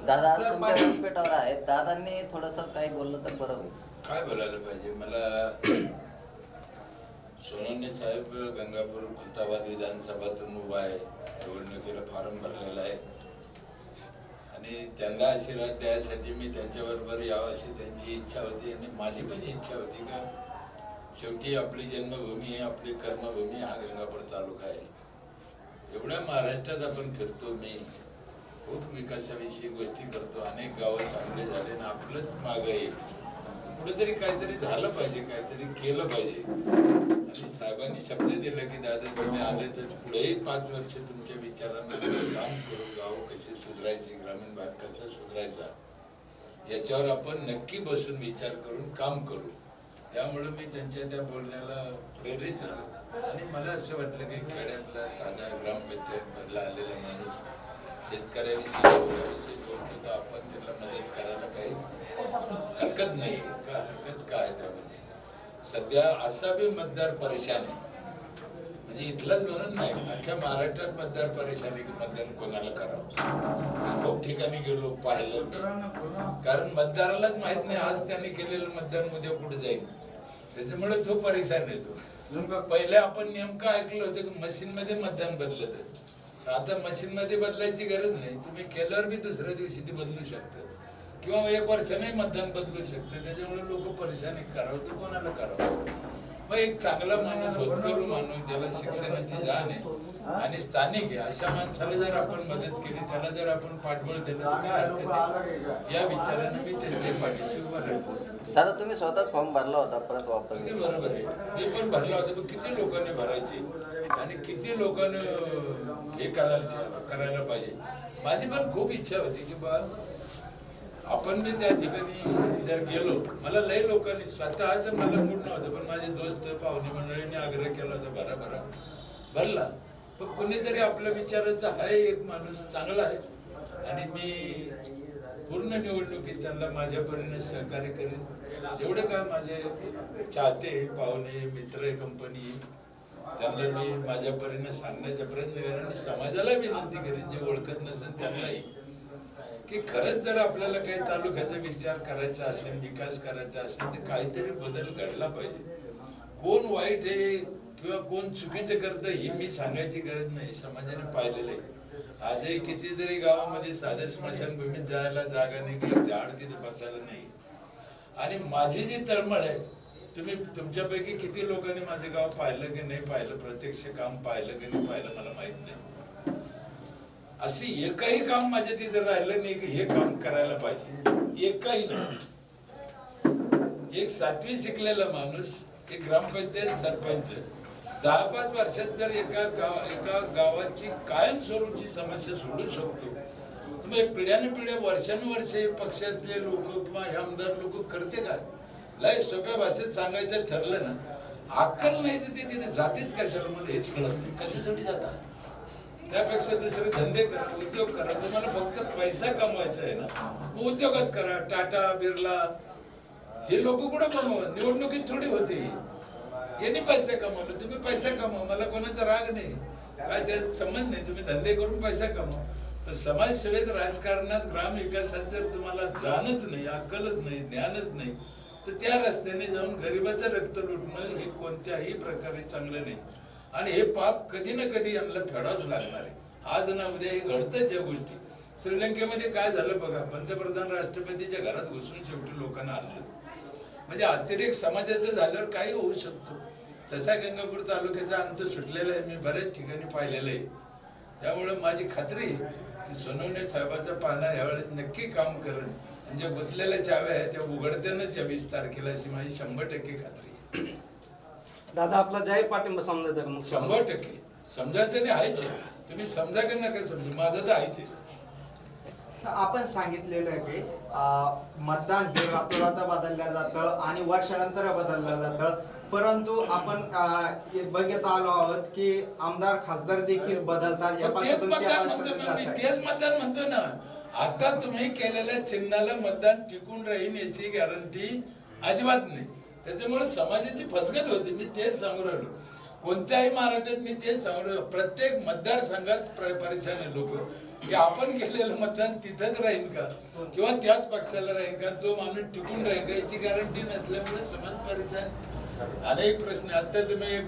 दादा आज तुमच्या व्यासपीठावर आहेत, दादांनी थोडंसं काही बोललं तर बरं होईल. काय बोलायला पाहिजे मला. सोनवणे साहेब गंगापूर खुलताबाद विधानसभातून उभा आहे, निवडणुकीला फॉर्म भरलेला आहे आणि त्यांना आशीर्वाद द्यायसाठी मी त्यांच्याबरोबर यावं अशी त्यांची इच्छा होती आणि माझी पण इच्छा होती का शेवटी आपली जन्मभूमी आहे, आपली कर्मभूमी हा गंगापूर तालुका आहे. एवढ्या महाराष्ट्रात आपण फिरतो, मी खूप विकासाविषयी गोष्टी करतो, अनेक गावं चांगले झाले आणि आपलंच मागं यायचं कुठेतरी काहीतरी झालं पाहिजे, काहीतरी केलं पाहिजे. आणि साहेबांनी शब्द दिला की दादा तुम्ही आले तर पुढेही 5 वर्ष तुमच्या विचारांना काम करू, गाव कसे सुधारायचे, ग्रामीण भाग कसा सुधारायचा याच्यावर आपण नक्की बसून विचार करून काम करू. त्यामुळे मी त्यांच्या त्या बोलण्याला प्रेरित झालो आणि मला असं वाटलं की खेड्यातला साधा ग्रामपंचायत मधला आलेला माणूस शेतकऱ्याविषयी बोलतो तर आपण त्याला मदत करायला काही हरकत नाही का. हरकत काय त्यामध्ये सध्या असा बी मतदार परेशान आहे, म्हणजे इथलाच म्हणून नाही अख्ख्या महाराष्ट्रात मतदार परेशान आहे की मतदान कोणाला करावं. खूप ठिकाणी गेलो, पाहिलं मी, कारण मतदारालाच माहित नाही आज त्यांनी केलेलं मतदान उद्या कुठे जाईल, त्याच्यामुळे तो परेशान येतो. पहिले आपण नेमकं ऐकलं होतं की मशीन मध्ये मतदान बदलत, आता मशीन मध्ये बदलायची गरज नाही, तुम्ही केल्यावर बी दुसऱ्या दिवशी ती बदलू शकतं किंवा 1 वर्षाने मतदान बदलू शकतं. त्याच्यामुळे लोक परेशान करावं तर कोणाला करावं. मग एक चांगला माणूस, होतकरू माणूस, ज्याला शिक्षणाची जाण आहे आणि स्थानिक आहे, अशा माणसाला जर आपण मदत केली, त्याला जर आपण पाठबळ दिलं तर काय हरकत आहे. या विचाराने मी त्यांच्या पाठीशी उभा राहिलो. दादा तुम्ही स्वतःच फॉर्म भरला होता, परत वापस. अगदी बरोबर आहे, मी पण भरला होता, पण किती लोकांनी भरायची आणि किती लोकांनी हे करायला पाहिजे. माझी पण खूप इच्छा होती की बा आपण मी त्या ठिकाणी जर गेलो, मला लय लोकांनी स्वतः तर मला मूड नव्हतं, पण माझे दोस्त पाहुणे मंडळींनी आग्रह केला होता भरा भरला. पण कुणीतरी आपल्या विचाराचा आहे एक माणूस चांगला आहे आणि मी पूर्ण निवडणुकीत त्यांना माझ्या परीने सहकार्य करेन. जेवढे काय माझे चाहते पाहुणे मित्र कंपनी त्यांना मी माझ्या परीने सांगण्याचा प्रयत्न करेन आणि समाजाला विनंती करेन जे ओळखत नसेल त्यांनाही की खरंच जर आपल्याला काही तालुक्याचा विचार करायचा असेल, विकास करायचा असेल तर काहीतरी बदल घडला पाहिजे. कोण वाईट आहे किंवा कोण चुकीचं करतं ही मी सांगायची गरज नाही, समाजाने पाहिलेलं आहे. आजही कितीतरी गावामध्ये साध्या स्मशानभूमीत जायला जागा नाही, झाड तिथे बसायला नाही. आणि माझी जी तळमळ आहे, तुम्ही तुमच्यापैकी किती लोकांनी माझं गाव पाहिलं की नाही पाहिलं, प्रत्यक्ष काम पाहिलं की नाही पाहिलं मला माहित नाही. असे एकही काम माझ्या तिथे राहिलं नाही की हे काम करायला पाहिजे, एकही नाही. एक 7वी शिकलेला माणूस, एक ग्रामपंचायत सरपंच 10-5 वर्षात जर एका गावाची कायमस्वरूपी समस्या सोडू शकतो, तुम्ही पिढ्याने पिढ्या वर्षानुवर्षे पक्षातले लोक किंवा हे आमदार लोक करते का. लय सोप्या भाषेत सांगायचं ठरलं ना, अक्कल नाही तर ते तिथे जातेच कशाला मला हेच कळत नाही, कशासाठी जातात. त्यापेक्षा दुसरे धंदे करा, उद्योग करा. तुम्हाला फक्त पैसा कमवायचा आहे ना, उद्योगात करा. टाटा बिर्ला हे लोक कुठं कमवत, निवडणुकीत थोडी होते. यांनी पैसा कमवला, तुम्ही पैसा कमवा, मला कोणाचा राग नाही, काय त्याचा संबंध नाही. तुम्ही धंदे करून पैसा कमवा. पण समाजसेवेत, राजकारणात, ग्रामविकासात जर तुम्हाला जाणच नाही, अक्कलच नाही, ज्ञानच नाही, तर त्या रस्त्याने जाऊन गरिबाचं रक्त लुटणं हे कोणत्याही प्रकारे चांगलं नाही. आणि हे पाप कधी ना कधी यांना फेडावंच लागणार आहे. आज ना उद्या हे घडतंच या गोष्टी. श्रीलंकेमध्ये काय झालं बघा, पंतप्रधान राष्ट्रपतीच्या घरात घुसून शेवटी लोकांना आणलं. म्हणजे अतिरेक समाजाचं झाल्यावर काही होऊ शकतो. तसा गंगापूर तालुक्याचा अंत सुटलेला आहे, मी बऱ्याच ठिकाणी पाहिलेलं आहे. त्यामुळे माझी खात्री की सोनवणे साहेबाचा पाना यावेळेस नक्की काम करेन. म्हणजे गुंतलेल्या चाव्या आहेत त्या उघडतेनच या 20 तारखेला, अशी माझी 100% खात्री आहे. दादा आपला जाहीर पाठिंबा समजायचा का? मग 100% समजायचं नाही, हायचे. तुम्ही समजा का नका समजू, माझं तर हायचे. आपण सांगितलेलं आहे की मतदान हे रातोरात बदललं जातं आणि वर्षानंतर बदललं जातं, परंतु आपण बघत आलो आहोत की आमदार खासदार देखील बदलतात. तेच मतदान म्हणतो ना. आता तुम्ही केलेल्या चिन्हाला मतदान टिकून राहील याची गॅरंटी अजिबात नाही. त्याच्यामुळे समाजाची फसगत होती. मी तेच सांगू राहिलो, कोणत्याही महाराष्ट्रात मी तेच सांगू राहिलो. प्रत्येक मतदारसंघात परेशान आहे लोक. की आपण केलेलं मतदान तिथंच राहील का किंवा त्याच पक्षाला राहील का, तो माणूस टिकून राहील का, याची गॅरंटी नसल्यामुळे समाज परिसर अनेक प्रश्न. आता तुम्ही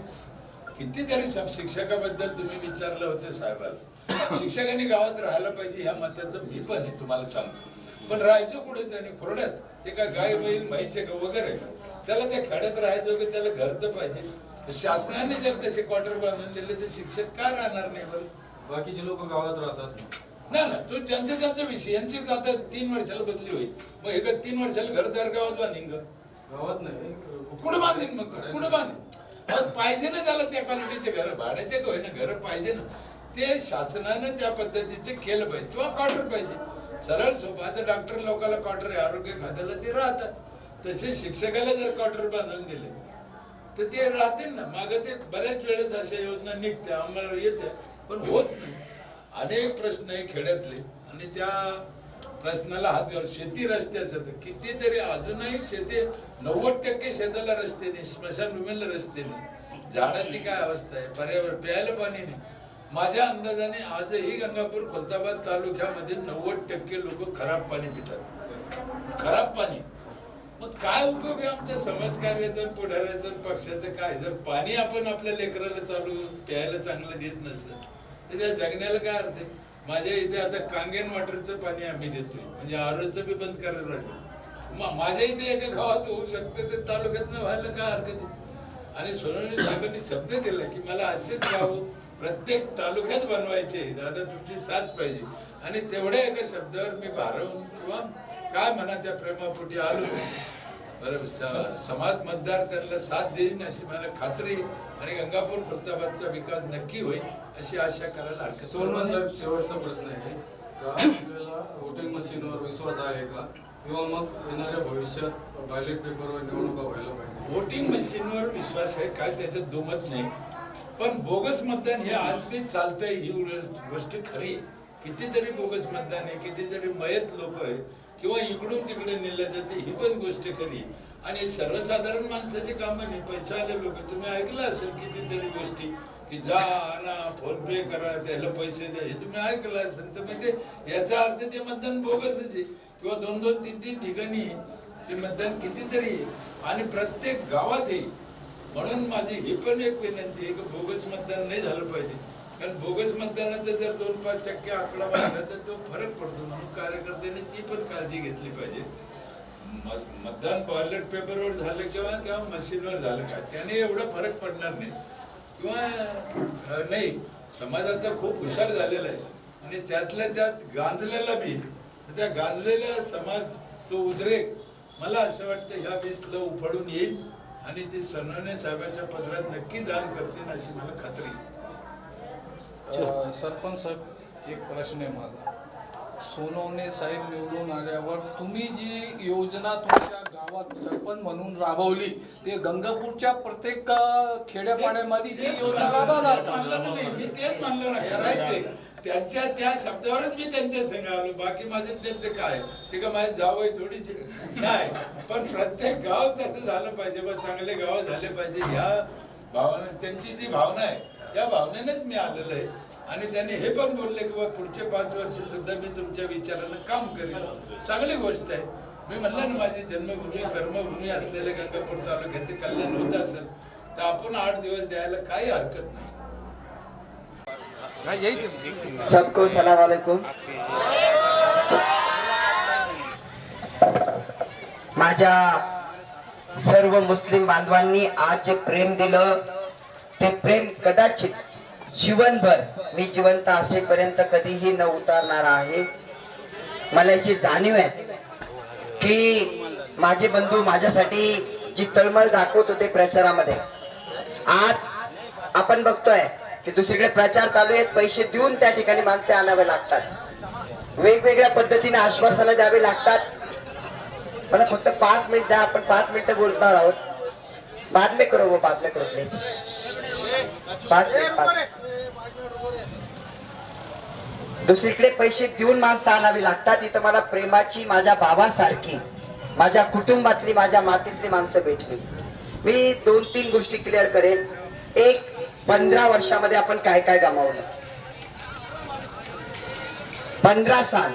कितीतरी शिक्षकाबद्दल तुम्ही विचारलं होतं साहेबाला. शिक्षकांनी गावात राहायला पाहिजे ह्या मताचं मी पण आहे तुम्हाला सांगतो. पण राहायचं कुठे त्याने खोरड्यात, ते काय गाय बैल म्हैसे का वगैरे का, त्याला त्या खेड्यात राहायचं की त्याला घर तर पाहिजे. शासनाने जर तसे क्वार्टर बांधून दिले तर शिक्षक का राहणार नाही बरं? बाकीचे लोक गावात राहतात ना तो त्यांचा विषय. यांची आता 3 वर्षाला बदली होईल, मग हे 3 वर्षाला घरदार गावात बांधीन का? गावात नाही कुठं बांधीन मग तो? कुठं बांधीन? पाहिजे ना त्याला त्या क्वालिटीचे घर, भाड्याचे का होईना घर पाहिजे ना. ते शासनानं त्या पद्धतीचे केलं पाहिजे किंवा क्वार्टर पाहिजे. सरळ सोपं. आता डॉक्टर लोकांना क्वार्टर आहे, आरोग्य खात्याला ते राहतात. तसे शिक्षकाला जर क्वार्टर बांधून दिले तर ते राहतील ना. मागं ते बऱ्याच वेळेस अशा योजना निघत्या, आम्हाला येत्या, पण होत नाही. अनेक प्रश्न आहे खेड्यातले आणि त्या प्रश्नाला हात घालून शेती रस्त्याचं तर कितीतरी अजूनही शेती 90% शेताला रस्ते नाही, स्मशानभूमीला रस्ते नाही, झाडाची काय अवस्था आहे, पर्यावरण प्यायला पाणी नाही. माझ्या अंदाजाने आजही गंगापूर खुलताबाद तालुक्यामध्ये 90% लोक खराब पाणी पितात. खराब पाणी. मग काय उपयोग आहे आमच्या समाजकार्याचं, पुढाऱ्याचं, पक्षाचं? काय जर पाणी आपण आपल्या लेकराला चालू प्यायला चांगलं देत नसेल तर त्या जगण्याला काय अर्थ आहे? माझ्या इथे आता कांगेन वॉटरचं पाणी आम्ही देतोय, म्हणजे आरोचं बी बंद करायला लागलो. माझ्या इथे एका गावात होऊ शकतं ते तालुक्यातनं व्हायला काय हरकत आहे? आणि सोनवणे साहेबांनी शब्द दिला की मला असेच गाव प्रत्येक तालुक्यात बनवायचे, दादा तुमची साथ पाहिजे. आणि तेवढ्या एका शब्दावर मी भारवून किंवा काय म्हणा त्या प्रेमापोटी आलो. बरं, समाज मतदार त्यांना साथ देईन अशी मला खात्री आणि गंगापूर खुलताबादचा विकास नक्की होईल अशी आशा करायला हरकत नाही. सोनवणे साहेब, शेवटचा प्रश्न आहे का आपल्याला वोटिंग मशीनवर विश्वास आहे का, किंवा मग येणाऱ्या भविष्यात बॅलेट पेपरवर निवडणुका व्हायला पाहिजे? वोटिंग मशीनवर विश्वास आहे काय त्याच्यात दुमत नाही, पण बोगस मतदान हे आज बी चालतंय ही गोष्ट खरी. कितीतरी बोगस मतदान आहे, कितीतरी मयत लोक आहे किंवा इकडून तिकडे नेल्या जाते ही पण गोष्ट खरी. आणि सर्वसाधारण माणसाची कामं नाही, पैसा आले लोक. तुम्ही ऐकलं असेल कितीतरी गोष्टी की जा आणा, फोन पे करा, त्याला पैसे द्या, हे तुम्ही ऐकलं असेल. तर म्हणजे याचा अर्थ ते मतदान बोगसच आहे किंवा 2-2, 3-3 ठिकाणी ते मतदान कितीतरी आहे आणि प्रत्येक गावात आहे. म्हणून माझी ही पण एक विनंती आहे की बोगस मतदान नाही झालं पाहिजे. कारण बोगस मतदानाचा जर 2-5% आकडा वाढला तर तो फरक पडतो. म्हणून कार्यकर्त्यांनी ती पण काळजी घेतली पाहिजे. मतदान बॅलेट पेपरवर झालं किंवा मशीनवर झालं का त्याने एवढा फरक पडणार नाही किंवा नाही. समाज आता खूप हुशार झालेला आहे आणि त्यातल्या त्यात गांजलेला बी, त्या गांजलेला समाज तो उद्रेक मला असं वाटतं ह्या बेसला उफाळून येईल आणि ते सोनवणे साहेबांच्या पदरात नक्की दान करतील अशी मला खात्री आहे. सरपंच साहेब, एक प्रश्न आहे माझा. सोनवणे साहेब निवडून आल्यावर तुम्ही जी योजना तुमच्या गावात सरपंच म्हणून राबवली ते गंगापूरच्या प्रत्येक खेड्यापाड्यामध्ये ती योजना राबवणार. मी तेच म्हणलो ना, करायचंय. त्यांच्या त्या शब्दावरच मी त्यांच्या संग आलो. बाकी माझे त्यांचं काय ते का माझे जावं थोडीच नाही, पण प्रत्येक गाव तसं झालं पाहिजे बा, चांगले गाव झाले पाहिजे ह्या भावना, त्यांची जी भावना आहे त्या भावनेनेच मी आलेलो आहे. आणि त्यांनी हे पण बोलले की बा पुढचे 5 वर्ष सुद्धा मी तुमच्या विचारानं काम करेन. चांगली गोष्ट आहे. मी म्हणलं ना माझी जन्मभूमी कर्मभूमी असलेल्या गंगापूर तालुक्याचे कल्याण होत असेल तर आपण 8 दिवस द्यायला काही हरकत नाही. सबको सलाम वालेकुम. माझ्या सर्व मुस्लिम बांधवांनी आज जे प्रेम दिलं ते प्रेम कदाचित जीवनभर मी जिवंत असेपर्यंत कधीही न उतारणार आहे. मला याची जाणीव आहे की माझे बंधू माझ्यासाठी जी तळमळ दाखवत होते प्रचारामध्ये, आज आपण बघतोय की दुसरीकडे प्रचार चालू आहेत, पैसे देऊन त्या ठिकाणी माणसे आणावे लागतात, वेगवेगळ्या पद्धतीने आश्वासनं द्यावे लागतात. मला फक्त 5 मिनिट द्या, आपण 5 मिनिटं बोलणार आहोत. बाद में करो वो, बाद में करो प्लीज. 5 मिनिट. दुसरीकडे पैसे देऊन माणसं आणावी लागतात, इथं मला प्रेमाची, माझ्या भावासारखी, माझ्या कुटुंबातली, माझ्या मातीतली माणसं भेटली. मी 2-3 गोष्टी क्लिअर करेन. एक, 15 वर्षामध्ये आपण काय काय गमावलं. 15 साल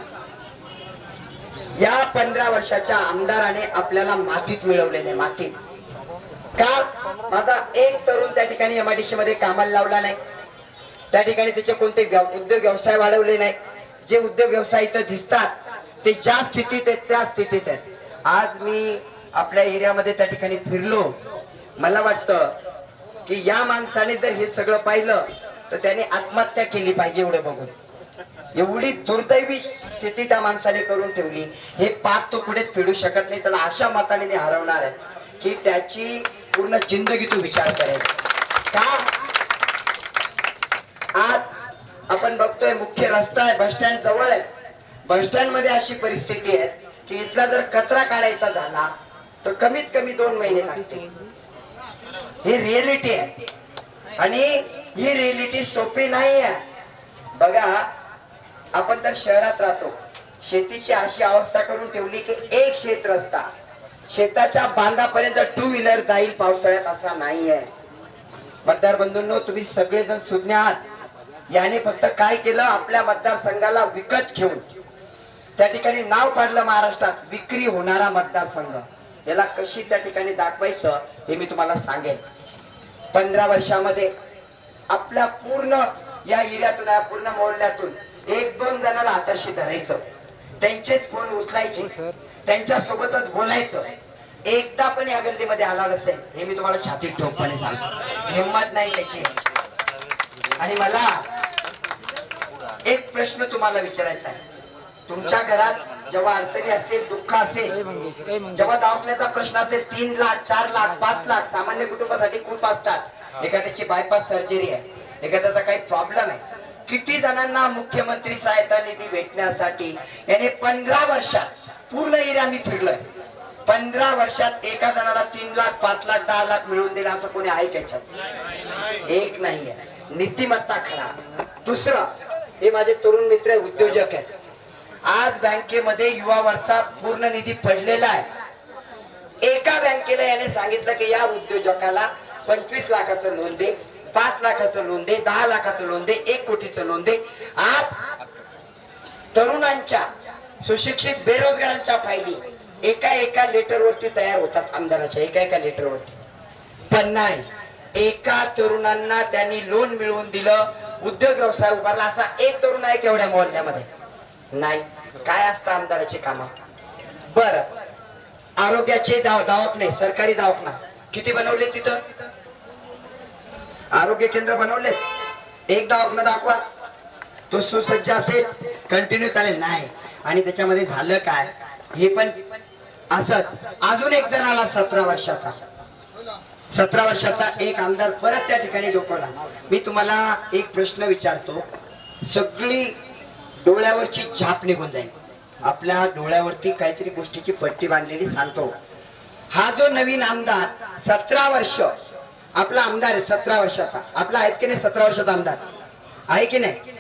या 15 वर्षाच्या आमदाराने आपल्याला मातीत मिळवलेले, मातीत. का? माझा एक तरुण त्या ठिकाणी MIDC मध्ये कामाला लावला नाही, त्या ठिकाणी त्याचे कोणते उद्योग व्यवसाय वाढवले नाही. जे उद्योग व्यवसाय इथं दिसतात ते ज्या स्थितीत आहेत त्या स्थितीत आहेत. आज मी आपल्या एरियामध्ये त्या ठिकाणी फिरलो, मला वाटतं की या माणसाने जर हे सगळं पाहिलं तर त्याने आत्महत्या केली पाहिजे. एवढे बघून एवढी दुर्दैवी स्थिती त्या माणसाने करून ठेवली. हे पाप तो पुढेच फेडू शकत नाही. त्याला अशा मताने मी हरवणार आहे की त्याची पूर्ण जिंदगी तू विचार करेल. का? आज आपण बघतोय मुख्य रस्ता आहे, बस स्टँड जवळ आहे. बस स्टँड मध्ये अशी परिस्थिती आहे की इथला जर कचरा काढायचा झाला तर कमीत कमी 2 महिने लागतील. ही रिएलिटी आहे आणि ही रिएलिटी सोपी नाही आहे. बघा, आपण तर शहरात राहतो, शेतीची अशी अवस्था करून ठेवली की एक शेत रस्ता शेताच्या बांधापर्यंत 2 व्हीलर जाईल पावसाळ्यात, असा नाहीये. मतदार बंधूंनो, तुम्ही सगळेजण सुज्ञ आहात. याने फक्त काय केलं, आपल्या मतदारसंघाला विकत घेऊन त्या ठिकाणी नाव पाडलं महाराष्ट्रात विक्री होणारा मतदारसंघ. याला कशी त्या ठिकाणी दाखवायचं हे मी तुम्हाला सांगेन. 15 वर्षामध्ये आपल्या पूर्ण या एरियातून, या पूर्ण मोहल्ल्यातून 1-2 जणांना हाताशी धरायचं, त्यांचेच फोन उचलायचे, त्यांच्या सोबतच बोलायचं. एकदा पण या गल्लीमध्ये आला नसेल हे मी तुम्हाला छातीत ठोकपणे सांगतो. हिंमत नाही त्याची. आणि मला एक प्रश्न तुम्हाला विचारायचा आहे. तुमच्या घरात जेव्हा अडचणी असेल, दुःख असेल, जेव्हा दवाखान्याचा प्रश्न असेल, 3 लाख 4 लाख 5 लाख सामान्य कुटुंबासाठी खूप असतात. एखाद्याची बायपास सर्जरी आहे, एखाद्याचा काही प्रॉब्लेम आहे. किती जणांना मुख्यमंत्री सहायता निधी भेटण्यासाठी याने 15 वर्षात पूर्ण एरिया मी फिरलोय. 15 वर्षात एका जणाला 3 लाख 5 लाख 10 लाख मिळवून दिला असं कोणी आहे त्याच्यात? एक नाहीये. नीतिमत्ता खरा. दुसरं, हे माझे तरुण मित्र उद्योजक आहेत. आज बँकेमध्ये युवावरचा पूर्ण निधी पडलेला आहे. एका बँकेला याने सांगितलं की या उद्योजकाला 25 लाखाचं लोन दे, 5 लाखाचं लोन दे, 10 लाखाचं लोन दे, 1 कोटीचं लोन दे. आज तरुणांच्या, सुशिक्षित बेरोजगारांच्या फायली एका लेटरवरती तयार होतात, आमदाराच्या एका लेटरवरती. पण नाही, एका तरुणांना त्यांनी लोन मिळवून दिलं, उद्योग व्यवसाय उभारला. असा एक तरुण आहे केवढ्या मोहल्ल्यामध्ये नाही. काय असतं आमदाराचे काम? बर, आरोग्याचे दवाखाने, सरकारी दवाखाना किती बनवले? तिथं आरोग्य केंद्र बनवले. एक दवाखाना दाखवा तो सुसज्ज असेल, कंटिन्यू चालेल. नाही. आणि त्याच्यामध्ये झालं काय हे पण असंच. अजून एक जण आला 17 वर्षाचा एक आमदार परत त्या ठिकाणी डोकवला. मी तुम्हाला एक प्रश्न विचारतो, सगळी डोळ्यावरची झाप निघून जाईल. आपल्या डोळ्यावरती काहीतरी गोष्टीची पट्टी बांधलेली सांगतो. हा जो नवीन आमदार 17 वर्ष आपला आमदार आहे, 17 वर्षाचा आपला आहेत की नाही? 17 वर्षाचा आमदार आहे की नाही?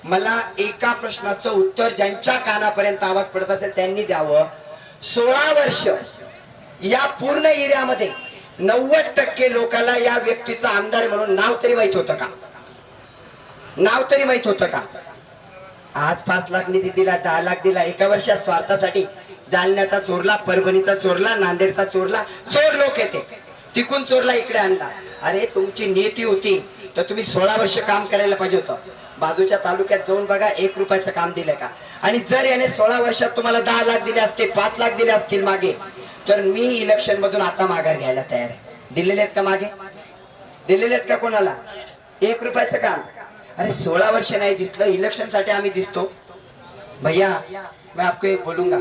मला एका प्रश्नाचं उत्तर ज्यांच्या कानापर्यंत आवाज पडत असेल त्यांनी द्यावं. 16 वर्ष या पूर्ण एरियामध्ये 90% लोकांना या व्यक्तीचा आमदार म्हणून नाव तरी माहित होतं का? नाव तरी माहित होतं का? आज 5 लाख निधी दिला, 10 लाख दिला एका वर्षात स्वार्थासाठी. जालन्याचा चोरला, परभणीचा चोरला, नांदेडचा चोरला. चोर लोक येते तिकून चोरला इकडे आणला. अरे तुमची नियती होती तर तुम्ही 16 वर्ष काम करायला पाहिजे होतं. बाजूच्या तालुक्यात जाऊन बघा 1 रुपयाचं काम दिलं का? आणि जर याने 16 वर्षात तुम्हाला 10 लाख दिले असते, 5 लाख दिले असतील मागे, तर मी इलेक्शन मधून आता माघार घ्यायला तयार आहे. दिलेले आहेत का मागे? दिलेले आहेत का कोणाला? 1 रुपयाचं काम. अरे 16 वर्ष नाही दिसलं, इलेक्शन साठी आम्ही दिसतो. भैया मैं आपको एक बोलूंगा,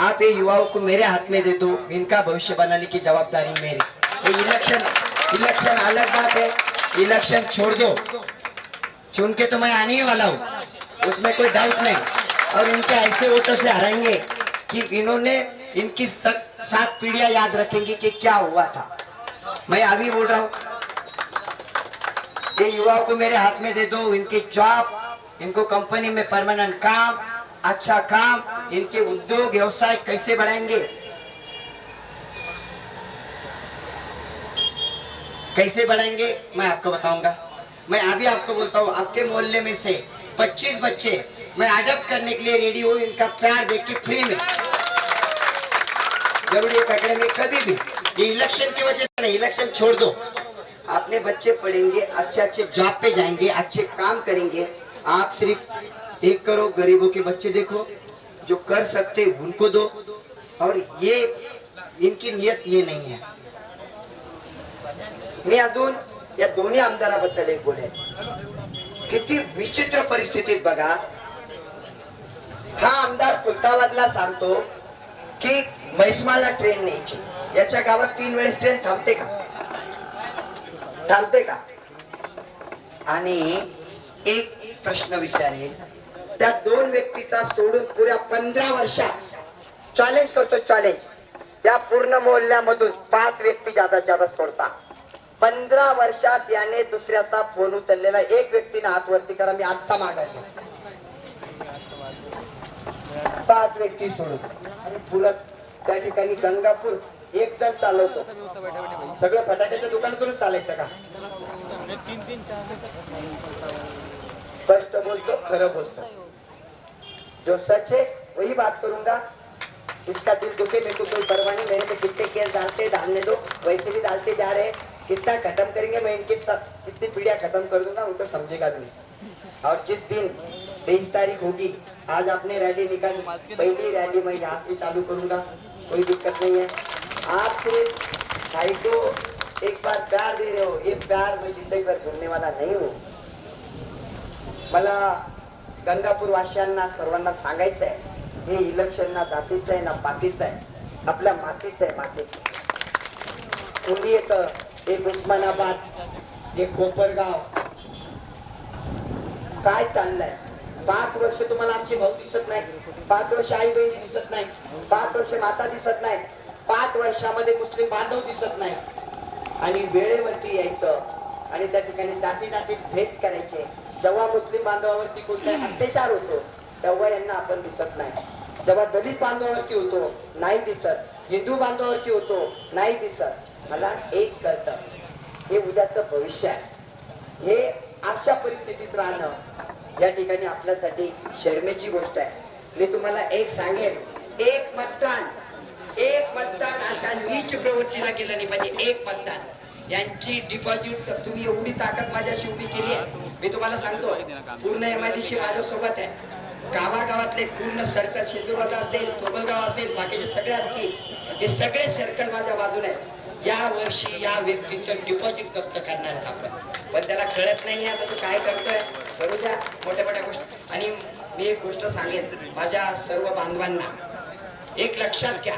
आप ये युवाओं को मेरे हाथ में दे दो, इनका भविष्य बनाने की जवाबदारी मेरी. ये इलेक्शन अलग बात है, इलेक्शन छोड़ दो. चुन के तो मैं आने ही वाला हूँ, उसमें कोई डाउट नहीं. और इनके ऐसे वोटों से हराएंगे कि इन्होंने इनकी 7 पीढ़ियां याद रखेंगी कि क्या हुआ था. मैं अभी बोल रहा हूँ, ये युवाओं को मेरे हाथ में दे दो, इनके जॉब, इनको कंपनी में परमानेंट काम, अच्छा काम, इनके उद्योग व्यवसाय कैसे बढ़ाएंगे, कैसे बढ़ाएंगे मैं आपको बताऊंगा. मैं अभी आपको बोलता हूँ, आपके मोहल्ले में से 25 बच्चे मैं अडॉप्ट करने के लिए रेडी हूँ, इनका प्यार देख के फ्री में जरूरी पकड़े में कभी भी। ये इलेक्शन की वजह से नहीं, इलेक्शन छोड़ दो, अपने बच्चे पढ़ेंगे, अच्छे अच्छे जॉब पे जाएंगे, अच्छे काम करेंगे। आप सिर्फ एक करो, गरीबों के बच्चे देखो, जो कर सकते उनको दो। और ये इनकी नियत ये नहीं है। मी अजून या दोन्ही आमदाराबद्दल एक बोलेन, किती विचित्र परिस्थितीत बघा, हा आमदार खुलताबादला सांगतो की म्हैसमाळला ट्रेन न्यायची, याच्या गावात 3 वेळेस ट्रेन थांबते का? थांबते का? आणि एक प्रश्न विचारेल, त्या 2 व्यक्तीचा सोडून पुऱ्या 15 वर्षात चॅलेंज करतो, चॅलेंज, त्या पूर्ण मोहल्ल्यामधून 5 व्यक्ती जादा सोडता। 15 वर्षात याने दुसऱ्याचा फोन उचललेला एक व्यक्तीने हात वरती करा, मी आत्ता मागायचे 5 व्यक्ती सोडून। आणि पुरत त्या ठिकाणी गंगापूर एक जण चालवतो, सगळं फटाक्याच्या दुकानातूनच चालायचं का? स्पष्ट बोलतो, खरं बोलतो, जो सच है वही बात करूंगा, इसका दिल दुखे मेरे को कोई परवाह नहीं, मेरे पे कितने केस डालते डालने दो, वैसे भी डालते जा रहे हैं, कितना खत्म करेंगे मैं इनके साथ, कितनी पीढ़ियां खत्म कर दूंगा, उनको समझेगा भी नहीं। और जिस दिन 23 तारीख होगी, आज आपने रैली निकाली, पहली रैली मैं यहाँ से चालू करूंगा, कोई दिक्कत नहीं है। आप सिर्फ भाई को एक बार प्यार दे रहे हो, ये प्यार मैं जिंदगी भर भूलने वाला नहीं हूँ। मला गंगापूर वासियांना सर्वांना सांगायचं आहे, हे इलेक्शन ना जातीचं आहे ना पातीचं आहे, आपल्या मातीचं आहे, मातीचं। तुम्ही एक उस्मानाबाद, एक कोपरगाव, काय चाललंय? 5 वर्ष तुम्हाला आमचे भाऊ दिसत नाही, 5 वर्ष आई बहिणी दिसत नाही, 5 वर्ष माता दिसत नाही, 5 वर्षामध्ये मुस्लिम बांधव दिसत नाही। आणि वेळेवरती यायचं आणि त्या ठिकाणी जातीत भेद करायचे। जेव्हा मुस्लिम बांधवावरती कोणताही अत्याचार होतो तेव्हा यांना आपण दिसत नाही, जेव्हा दलित बांधवावरती होतो नाही दिसत, हिंदू बांधवावरती होतो नाही दिसत। मला एक कळतं, हे उद्याचं भविष्य आहे, हे अशा परिस्थितीत राहणं या ठिकाणी आपल्यासाठी शर्मेची गोष्ट आहे। मी तुम्हाला एक सांगेन, एक मतदान अशा नीच प्रवृत्तीला गेलं नाही पाहिजे। एक मतदान, यांची डिपॉझिट तुम्ही एवढी ताकद माझ्याशी उभी केली आहे, मी तुम्हाला सांगतो पूर्ण MIDC माझ्यासोबत आहे, गावागावातले पूर्ण सर्कल, शिंदूरवादा असेल, कोबलगाव असेल, बाकीचे सगळे असतील, हे सगळे सर्कल माझ्या बाजूला आहे। या वर्षी या व्यक्तीचं डिपॉझिट जप्त करणार आहेत आपण, पण त्याला कळत नाही आता तो काय करतोय, करू द्या मोठ्या गोष्टी। आणि मी एक गोष्ट सांगेन माझ्या सर्व बांधवांना, एक लक्षात घ्या,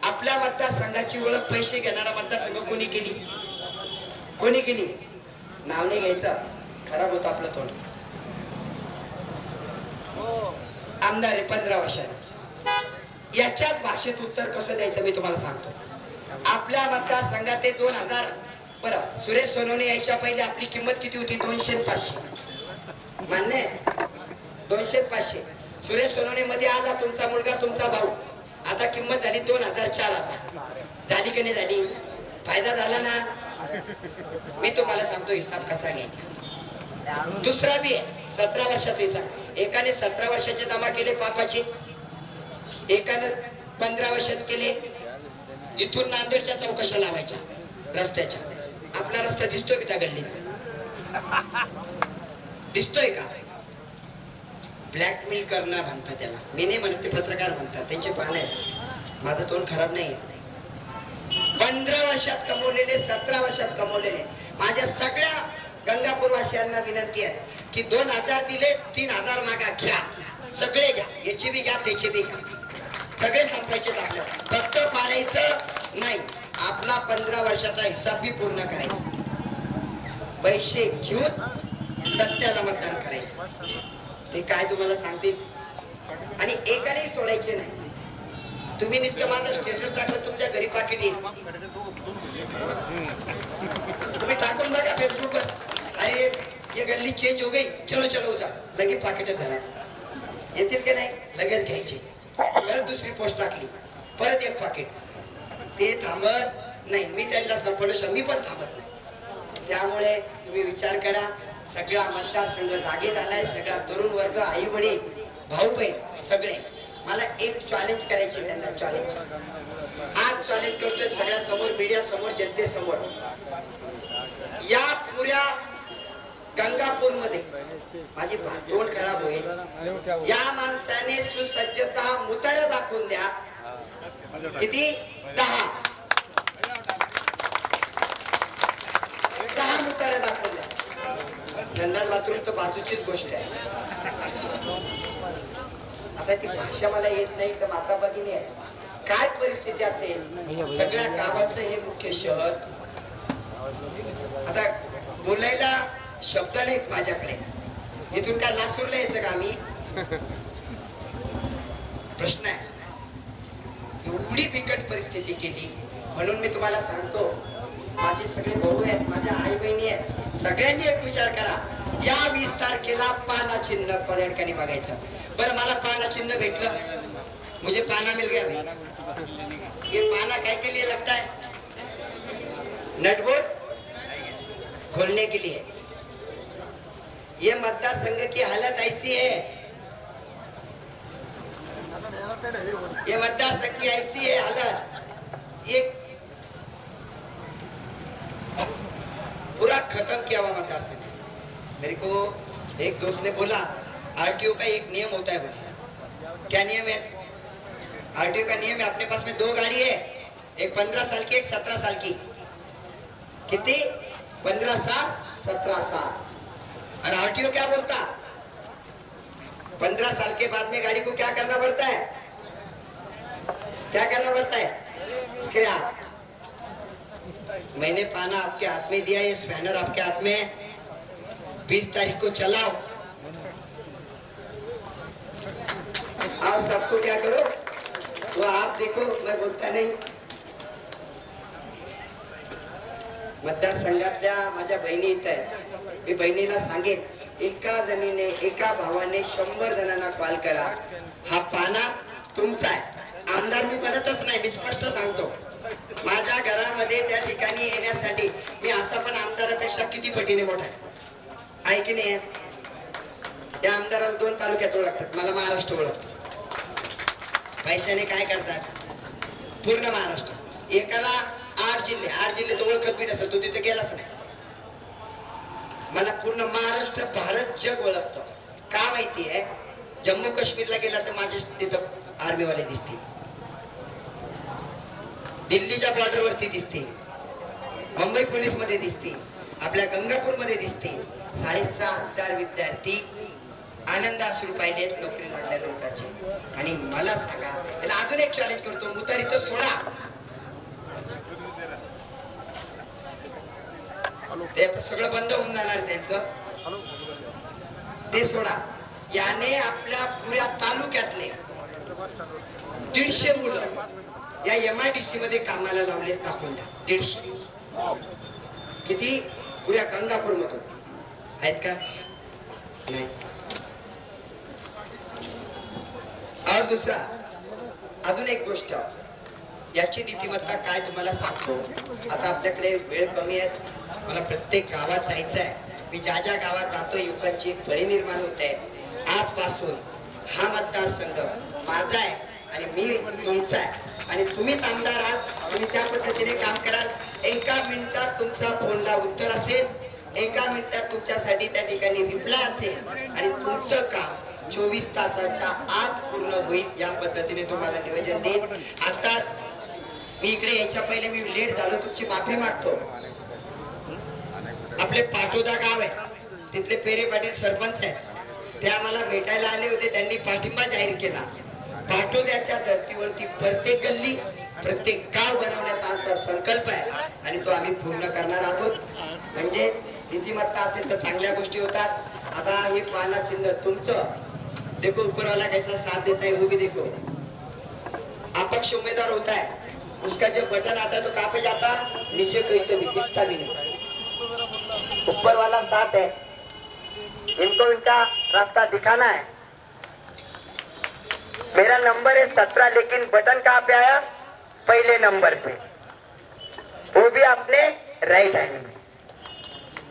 आपल्या मतदारसंघाची ओळख पैसे घेणारा मतदारसंघ कोणी केली? नाव नाही घ्यायचं, खराब होतं आपलं तोंड। आमदार आहे 15 वर्षात, याच्याच भाषेत उत्तर कसं द्यायचं मी तुम्हाला सांगतो। आपल्या मतदारसंघात ते 2000, बरं, सुरेश सोनवणे यायच्या पहिले आपली किंमत किती होती? 200-500, मान्य आहे? 200-500। सुरेश सोनवणे मध्ये आला तुमचा मुलगा, तुमचा भाऊ, आता किंमत झाली 2004। झाली की नाही झाली? फायदा झाला ना? मी तुम्हाला सांगतो हिसाब कसा घ्यायचा। दुसरा बी आहे 17 वर्षाचा हिसाब, एकाने 17 वर्षाचे जमा केले पापाचे, एकाने 15 वर्षात केले। इथून नांदेडच्या चौकशा लावायच्या रस्त्याच्या, आपला रस्ता दिसतोय का त्या गल्लीचा? दिसतोय का? ब्लॅकमेल करणं म्हणतात त्याला, मी नाही म्हणत, ते पत्रकार म्हणतात, त्यांचे पान आहेत, माझं तोंड खराब नाही आहे। 15 वर्षात कमवलेले, 17 वर्षात कमवलेले, माझ्या सगळ्या गंगापूर वासियांना विनंती आहे की 2000 दिले, 3000 मागा, घ्या, सगळे घ्या, याचे बी घ्या, त्याचे बी घ्या, सगळे संपायचे आपल्याला, फक्त पाडायचं नाही, आपला 15 वर्षाचा हिसाब बी पूर्ण करायचा, पैसे घेऊन सत्याला मतदान करायचं। ते काय तुम्हाला सांगतील, आणि एकालाही सोडायचे नाही। तुम्ही नुसतं माझं स्टेटस टाकलं, तुमच्या घरी पाकिट येईल, तुम्ही टाकून बघा फेसबुकवर, अरे ये गल्ली चेंज हो गई, चलो उतर, लगेच पाकिट घरात येतील की नाही, लगेच घ्यायचे, परत दुसरी पोस्ट टाकली, परत एक पाकिट, ते थांबत नाही। मी त्यांना संपवलं, मी पण थांबत नाही। त्यामुळे तुम्ही विचार करा, सगळा मतदारसंघ जागे झालाय, सगळा तरुण वर्ग, आई वडील, भाऊ बहीण सगळे. मला एक चॅलेंज करायचे त्यांना, चॅलेंज आज चॅलेंज करतोय सगळ्या समोर, मीडिया समोर, जनतेसमोर. या पुऱ्या गंगापूर मध्ये माझी तोंड खराब होईल, या माणसाने सुसज्जता मुतारा दाखवून द्या. किती? 10 मुतारा दाखवून द्या. संडास बाथरूम तर बाजूचीच गोष्ट आहे. आता ती भाषा मला येत नाही तर माता भगिनी आहे. काय परिस्थिती असेल सगळ्या गावाचं हे मुख्य शहर. आता बोलायला शब्द नाहीत माझ्याकडे. इथून काय लासूरला यायचं का आम्ही? प्रश्न आहे. एवढी बिकट परिस्थिती केली. म्हणून मी तुम्हाला सांगतो, माझे सगळे भाऊ आहेत, माझ्या आई बहिणी आहेत, सगळ्यांनी एक विचार करा. या 20 तारखेला पाना चिन्ह पर्यटकांनी बघायचं. बरं, मला पाना चिन्ह भेटलं, मुझे पाना मिल गया भाई. ये पाना काय के लिए लगता है? नटबोल्ट खोलने के लिए. ये मतदार संघ की हालत ऐसी है, ये मतदार संघ की ऐसी है हालत, ये पूरा खत्म किया हुआ मतदार संघ. मेरे को एक दोस्त ने बोला आरटीओ का एक नियम होता है. बोले क्या नियम है? आरटीओ का नियम है, अपने पास में 2 गाड़ी है, एक 15 साल की, एक 17 साल की. कितनी? 15 साल, 17 साल. और आरटीओ क्या बोलता? 15 साल के बाद में गाड़ी को क्या करना पड़ता है? क्या करना पड़ता है? स्क्रैप. मैंने पाना आपके हाथ में दिया, ये स्पैनर आपके हाथ में है. 20 तारीख को चलाओ और सबको क्या करो वो आप देखो. मैं बोलता नहीं. मतदारसंघातल्या माझ्या बहिणी इथं आहे. मी बहिणीला सांगेन, एका जणीने, एका भावाने 100 जणांना कॉल करा. हा पाना तुमचा आहे. आमदार मी बनतच नाही, मी स्पष्ट सांगतो. माझ्या घरामध्ये त्या ठिकाणी येण्यासाठी मी असा पण आमदारापेक्षा किती पटीने मोठा आहे की नाही? त्या आमदाराला 2 तालुक्यात ओळखतात, मला महाराष्ट्र ओळखतो. पैशाने काय करतात? पूर्ण महाराष्ट्र. एकाला 8 जिल्हे तर ओळखत बी नसेल, तो तिथे गेलाच नाही. मला पूर्ण महाराष्ट्र, भारत, जग ओळखतो. का माहितीये? जम्मू काश्मीरला गेला तर माझ्या तिथं आर्मीवाले दिसतील, दिल्लीच्या बॉर्डरवरती दिसतील, मुंबई पोलीस मध्ये दिसतील, आपल्या गंगापूर मध्ये दिसतील. 6,500 विद्यार्थी आनंदाश्रू पाहिलेत नोकरी लागल्यानंतरचे. आणि मला सांगा, याला अजून एक चॅलेंज करतो, मुतारीचं सोडा. ते आता सगळं बंद होऊन जाणार त्यांचं, ते सोडा. याने आपल्या पुऱ्या तालुक्यातले 150 मुलं या MIDC मध्ये कामाला लावले. दाखवून द्या. 150. किती? पुऱ्या गंगापूर मधून आहेत का? नाही. और दुसरा, अजून एक गोष्ट, याची नीतिमत्ता काय तुम्हाला सांगतो. आता आपल्याकडे वेळ कमी आहे, मला प्रत्येक गावात जायचं आहे. मी ज्या ज्या गावात जातो युवकांची एक फळी निर्माण होते. आजपासून हा मतदारसंघ माझा आहे आणि मी तुमचा आहे. आणि तुम्हीच आमदार आहात, तुम्ही त्या पद्धतीने काम कराल. एका मिनिटात तुमचा फोनला उत्तर असेल, एका मिनिटात तुमच्यासाठी त्या ठिकाणी रिप्लाय असेल आणि तुमचं काम 24 तासाच्या आत पूर्ण होईल. या पद्धतीने तुम्हाला निवेदन देईन. आता मी इकडे यायच्या पहिले मी लेट झालो, तुमची माफी मागतो. आपले पाटोदा गाव आहे, तिथले पेरे पाटील सरपंच आहेत, ते आम्हाला भेटायला आले होते. त्यांनी पाठिंबा जाहीर केला. पाटोद्याच्या धर्तीवरती प्रत्येक गल्ली, प्रत्येक गाव बनवण्याचा आमचा संकल्प आहे आणि तो आम्ही पूर्ण करणार आहोत. म्हणजेच नीतिमत्ता असेल तर चांगल्या गोष्टी होतात. आता हे पाना चिन्ह तुमचं, देखो ऊपरवाला कैसा साथ देता है वो भी देखो. अपक्ष उम्मीदवार होता है, उसका जब बटन आता है तो कहाँ पे जाता? नीचे कहीं तो भी दिखता भी नहीं. ऊपर वाला साथ है, इनको इनका रास्ता दिखाना है. मेरा नंबर है 17, लेकिन बटन कहाँ पे आया? पहले नंबर पे, वो भी अपने राइट हैंड में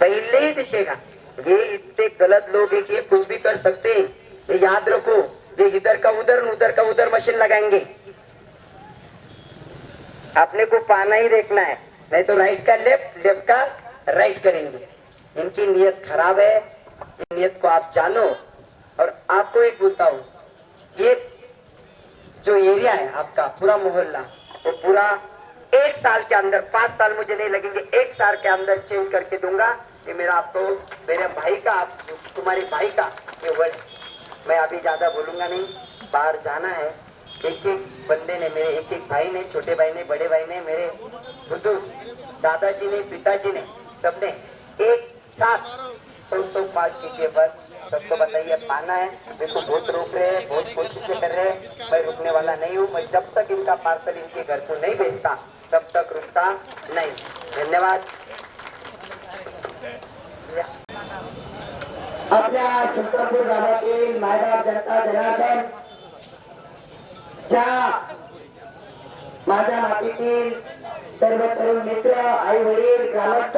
पहले ही दिखेगा. ये इतने गलत लोग हैं कि ये कुछ भी कर सकते हैं। ये याद रखो, ये इधर का उधर मशीन लगाएंगे। अपने को पाना ही देखना है, नहीं तो राइट का लेफ्ट, लेफ्ट का राइट करेंगे। इनकी नीयत खराब है, इन नीयत को आप जानो। और आपको एक बोलता हूँ, ये जो एरिया है आपका पूरा मोहल्ला, वो पूरा 1 साल के अंदर, 5 साल मुझे नहीं लगेंगे, 1 साल के अंदर चेंज करके दूंगा। ये मेरा आपको, मेरे भाई का, तुम्हारे भाई का ये वर्ड। मैं अभी ज्यादा बोलूंगा नहीं, बाहर जाना है। एक एक बंदे ने, मेरे एक एक भाई ने, छोटे भाई ने, बड़े भाई ने, मेरे बुजुर्ग दादाजी ने, पिताजी ने, सबने एक साथ 100 पास कीजिए। बस सबको बताइए पाना है। मेरे को बहुत रोक रहे हैं, बहुत कोशिशें कर रहे हैं, मैं रुकने वाला नहीं हूँ। मैं जब तक इनका पार्सल इनके घर को नहीं भेजता तब तक रुकता नहीं। धन्यवाद। आपल्या सुलतानपूर गावातील मायबाप जनता जनार्दन, ज्या माझ्या मातीतील सर्व तरुण मित्र, आई वडील, ग्रामस्थ,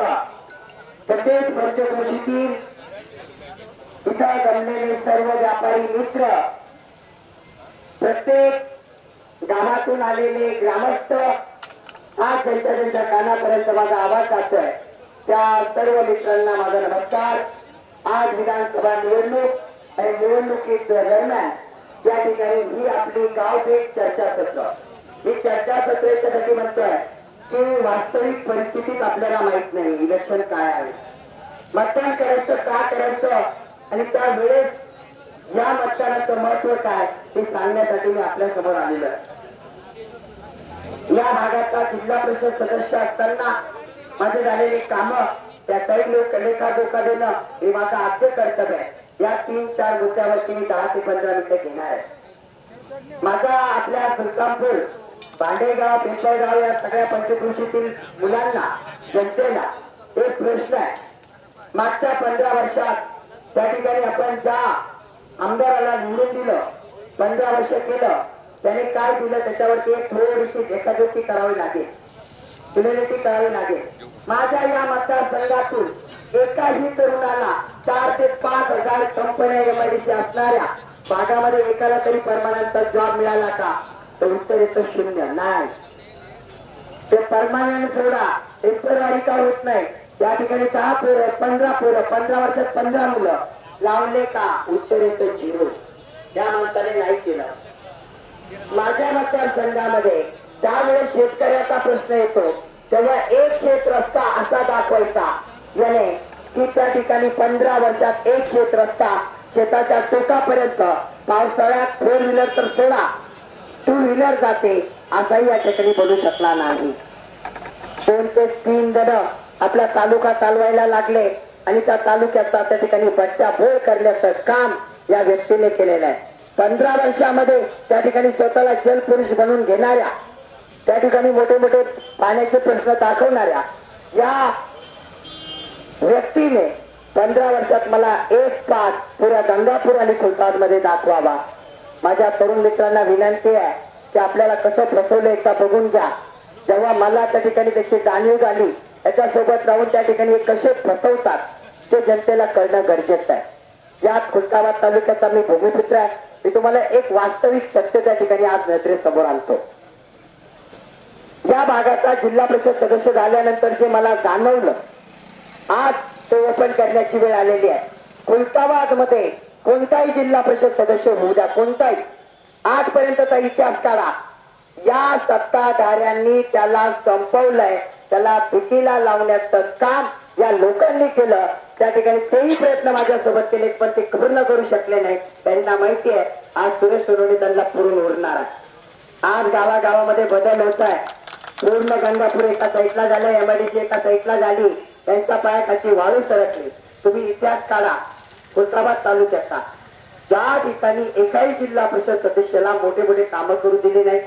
तसेच पंचक्रोशीतील इथं जमलेले सर्व व्यापारी मित्र, प्रत्येक गावातून आलेले ग्रामस्थ, आज त्यांच्या कानापर्यंत माझा आवाज जातोय त्या सर्व मित्रांना माझा नमस्कार। आज विधानसभा निवडणूक आणि निवडणुकीच्या दरम्यान या ठिकाणी ही आपली गावभेट चर्चासत्र, ही चर्चासत्र याच्यासाठी म्हणतोय की वास्तविक परिस्थितीत आपल्याला माहित नाही इलेक्शन काय आहे, मतदान करायचं का करायचं आणि त्या वेळेस या मतदानाचं महत्व काय हे सांगण्यासाठी मी आपल्या समोर आलेलो आहे। या भागाचा जिल्हा परिषद सदस्य असताना माझे झालेले काम, त्या काही लोक लेखाजोखा देणं हे माझं आद्य कर्तव्य आहे। या 3-4 मुद्द्यावरती मी 10 ते 15 मिनिटं घेणार आहे। माझा आपल्या सुलतानपूर, भांडेगाव, पिंपळगाव या सगळ्या पंचक्रोशीतील मुलांना, जनतेला एक प्रश्न आहे। मागच्या 15 वर्षात त्या ठिकाणी आपण ज्या आमदाराला निवडून दिलं, 15 वर्ष केलं, त्याने काय दिलं त्याच्यावरती एक थोडीशी देखादेखी करावी लागेल, क्युलिनिटी करावी लागेल। माझ्या या मतदारसंघातून एकाही तरुणाला 4 ते 5 हजार कंपन्या एमआयडीसी असणाऱ्या भागामध्ये एकाला तरी परमनंट जॉब मिळाला का? तर उत्तर येतं 0 नाही। ते परमनंट सोडा, टेम्पररी का होत नाही। त्या ठिकाणी 10 पोरं, 15 पोरं, 15 वर्षात 15 मुलं लावले का? उत्तर येतं 0। त्या माणसाने नाही केलं। माझ्या मतदारसंघामध्ये ज्यावेळेस शेतकऱ्याचा प्रश्न येतो तेव्हा एक शेत रस्ता असा दाखवायचा याने की त्या ठिकाणी 15 वर्षात एक शेत रस्ता शेताच्या टोकापर्यंत, पावसाळ्यात 4 व्हीलर तर सोडा 2 व्हीलर जाते असाही या ठिकाणी बोलू शकला नाही। 2 ते 3 जण आपला तालुका चालवायला लागले आणि त्या तालुक्याचा त्या ठिकाणी बट्ट्याबोळ करण्याचं काम या व्यक्तीने केलेलं आहे। 15 वर्षामध्ये त्या ठिकाणी स्वतःला जलपुरुष बनवून घेणाऱ्या, त्या ठिकाणी मोठे मोठे पाण्याचे प्रश्न दाखवणाऱ्या या व्यक्तीने 15 वर्षात मला एक पाठ पुऱ्या गंगापूर आणि खुलताबाद मध्ये दाखवावा। माझ्या तरुण मित्रांना विनंती आहे की आपल्याला कसं फसवलं एकदा बघून घ्या। जेव्हा मला त्या ठिकाणी त्याची जाणीव झाली, त्याच्यासोबत राहून त्या ठिकाणी कसे फसवतात ते जनतेला कळणं गरजेचं आहे। यात खुलताबाद तालुक्याचा मी भूमिपुत्र आहे। मी तुम्हाला एक वास्तविक सत्य त्या ठिकाणी आज नजरेसमोर आणतो। या भागाचा जिल्हा परिषद सदस्य झाल्यानंतर जे मला जाणवलं, आज ते ओपन करण्याची वेळ आलेली आहे। खुलताबाद मध्ये कोणताही जिल्हा परिषद सदस्य होऊ द्या, कोणताही, आजपर्यंतचा इतिहास काढा, या सत्ताधाऱ्यांनी त्याला संपवलंय, त्याला पिटीला लावण्याचं काम या लोकांनी केलं। त्या ठिकाणी तेही प्रयत्न माझ्यासोबत केले पण ते पूर्ण करू शकले नाही। त्यांना माहिती आहे आज सुरेश सोनवणे त्यांना पुरून उरणार आहे। आज गावागावामध्ये बदल होत आहे। पूर्ण गंगापूर एका साईडला झालं, एमआयडीसी एका साईडला झाली, त्यांच्या पायाखाची वाळू सरकली। तुम्ही इतिहास काढा खुलताबाद तालुक्याचा, ज्या ठिकाणी एकाही जिल्हा परिषद सदस्याला मोठे मोठे कामं करू दिले नाही,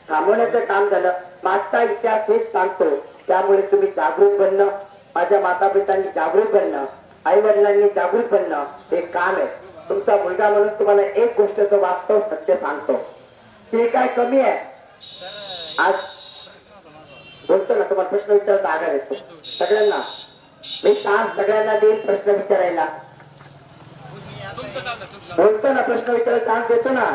थांबवण्याचं काम झालं। मागचा इतिहास हेच सांगतो। त्यामुळे तुम्ही जागरूक बनणं, माझ्या माता पितांनी जागरूक बनणं, आई वडिलांनी जागरूक बनणं हे काम आहे। तुमचा मुलगा म्हणून तुम्हाला एक गोष्टचं वास्तव सत्य सांगतो, ते काय कमी आहे। आज बोलतो ना, तुम्हाला प्रश्न विचारायचा आधार येतो सगळ्यांना। मी चान्स सगळ्यांना देईन प्रश्न विचारायला. बोलतो ना, प्रश्न विचारायला चान्स देतो ना.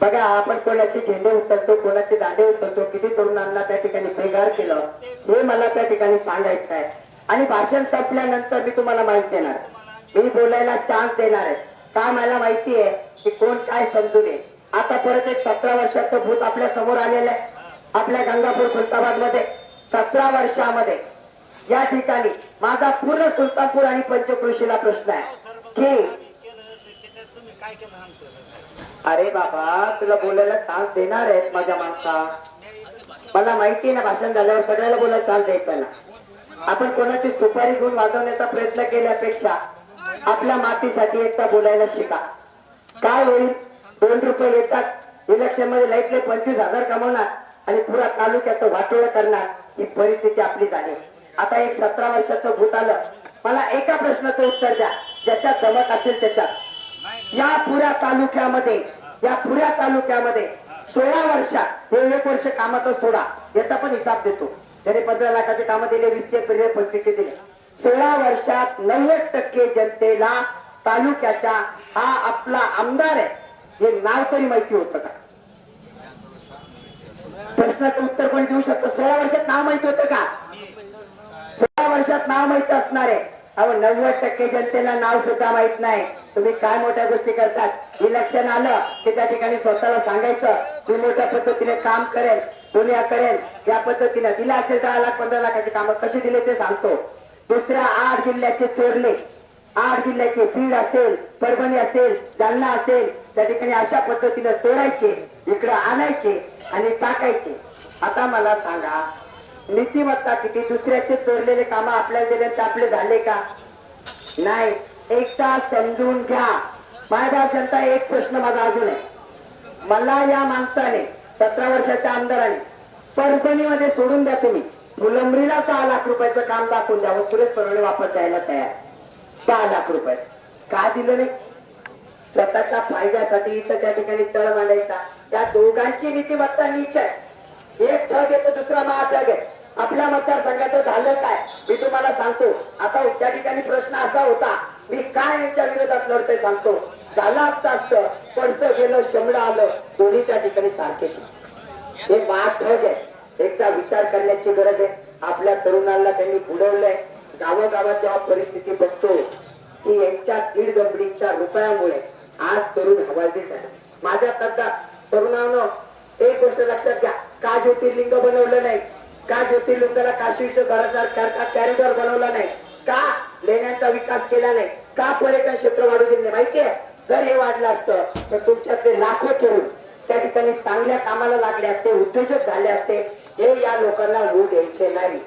बघा, आपण कोणाचे झेंडे उचलतो, कोणाचे दांडे उचलतो, किती तरुणांना त्या ठिकाणी बेगार केलं, हे मला त्या ठिकाणी सांगायचं आहे. आणि भाषण संपल्यानंतर मी तुम्हाला माहिती देणार, मी बोलायला चान्स देणार आहे. का मला माहिती आहे की कोण काय समजू नये. आता परत एक 17 वर्षाचं भूत आपल्या समोर आलेलं आहे. आपल्या गंगापूर खुलताबाद मध्ये 17 वर्षामध्ये या ठिकाणी माझा पूर्ण सुलतानपूर आणि पंचक्रोशीला प्रश्न आहे की अरे बाबा, तुला बोलायला चान्स देणार आहे माझ्या माणसा. मला माहिती आहे ना, भाषण झाल्यावर सगळ्याला बोलायला चान्स द्यायचा ना. आपण कोणाची सुपारी घेऊन वाजवण्याचा प्रयत्न केल्यापेक्षा आपल्या मातीसाठी एकदा बोलायला शिका. काय होईल, 2 रुपये येतात, इलेक्शन मध्ये लाईटले 25,000 कमवणार आणि पुरा तालुक्याचं वाटोळं करणार, ही परिस्थिती आपली झाली. आता एक 17 वर्षाचं भूत आलं. मला एका प्रश्नाचं उत्तर द्या, ज्याच्यात जमत असेल त्याच्यात. या पुऱ्या तालुक्यामध्ये 16 वर्षात हे 1 वर्ष कामाचा सोडा, याचा पण हिसाब देतो. त्याने 15 लाखाचे कामं दिले, 20चे दिले, 25चे दिले. 16 वर्षात 90% जनतेला तालुक्याच्या हा आपला आमदार आहे हे नाव तरी माहिती होतं का? प्रश्नाचं उत्तर कोणी देऊ शकतो? 16 वर्षात नाव माहिती होतं का? 16 वर्षात नाव माहिती असणार आहे. अहो, 90% जनतेला नाव सुद्धा माहित नाही. तुम्ही काय मोठ्या गोष्टी करतात. इलेक्शन आलं की त्या ठिकाणी स्वतःला सांगायचं मी मोठ्या पद्धतीने काम करेल, दुनिया करेल. या पद्धतीने दिला असेल 10 लाख 15 लाखाची कामं कशी दिले ते सांगतो. दुसऱ्या 8 जिल्ह्याचे चोरले, 8 जिल्ह्याचे बीड असेल, परभणी असेल, जालना असेल, त्या ठिकाणी अशा पद्धतीने चोरायचे, इकडे आणायचे आणि टाकायचे. आता मला सांगा, नीतिमत्ता किती? दुसऱ्याचे चोरलेले काम आपल्याला दिले तर आपले झाले का? नाही. एकदा समजून घ्या. मायबाप जनता, एक प्रश्न माझा अजून आहे. मला या माणसाने 17 वर्षाच्या आमदाराने परभणीमध्ये सोडून द्या, तुम्ही फुलंब्रीला 10 लाख रुपयाचं काम दाखवून द्यावं, सुरेश परवणे वापस द्यायला तयार. 10 लाख रुपये का दिलं नाही? स्वतःच्या फायद्यासाठी इथं त्या ठिकाणी तळ मांडायचा. त्या दोघांची नीतिमत्ता नीच आहे. एक ठग येतो, दुसरा महाठग आहे. आपल्या मतदारसंघाचं झालं काय मी तुम्हाला सांगतो. आता त्या ठिकाणी प्रश्न असा होता, मी काय यांच्या विरोधात लढतोय सांगतो. झालं असतं पडसं गेलं, शंभर आलं, दोन्ही त्या ठिकाणी सारखेच. हे महाठग आहे. एकदा विचार करण्याची गरज आहे. आपल्या तरुणांना त्यांनी बुडवलंय. गावोगावात जेव्हा परिस्थिती बघतो की यांच्या 1.5 दमडीच्या रुपयामुळे आज तरुण हवालदिल झाले. माझ्या तरुणांनो, एक गोष्ट लक्षात घ्या. का ज्योतिर्लिंग बनवलं नाही? का ज्योतिर्लिंगाला काशी विश्वभराचा कॅरिडॉर बनवला नाही? का लेण्यांचा विकास केला नाही? का पर्यटन क्षेत्र वाढू दिले? माहितीये, जर हे वाढलं असतं तर तुमच्यातले लाखो तरुण त्या ठिकाणी चांगल्या कामाला लागले असते, उद्योजक झाले असते. हे या लोकांना होऊ द्यायचे नाही.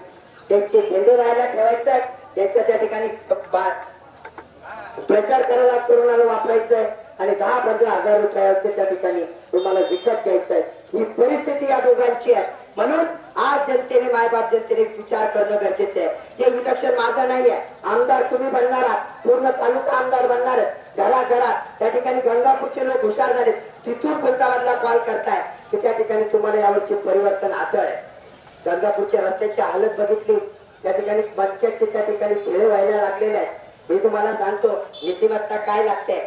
त्यांचे झेंडे राहायला ठेवायचे, त्यांच्या त्या ठिकाणी प्रचार करायला तरुणाला वापरायचंय आणि 10-15 हजार रुपयाचे त्या ठिकाणी तुम्हाला विकत घ्यायचंय. ही परिस्थिती या दोघांची आहे. म्हणून आज जनतेने, मायबाप जनतेने विचार करणं गरजेचं आहे. हे इलेक्शन माझं नाहीये. आमदार तुम्ही बनणार आहात, पूर्ण तालुका आमदार बनणार आहे. घराघरात त्या ठिकाणी गंगापूरचे लोक हुशार झाले, तिथून खुलताबादला कॉल करताय की त्या ठिकाणी तुम्हाला यावर्षी परिवर्तन आढळ आहे. गंगापूरच्या रस्त्याची हालत बघितली, त्या ठिकाणी मटक्याचे त्या ठिकाणी खेळ व्हायला लागलेले आहेत. मी तुम्हाला सांगतो नीतिमत्ता काय लागते.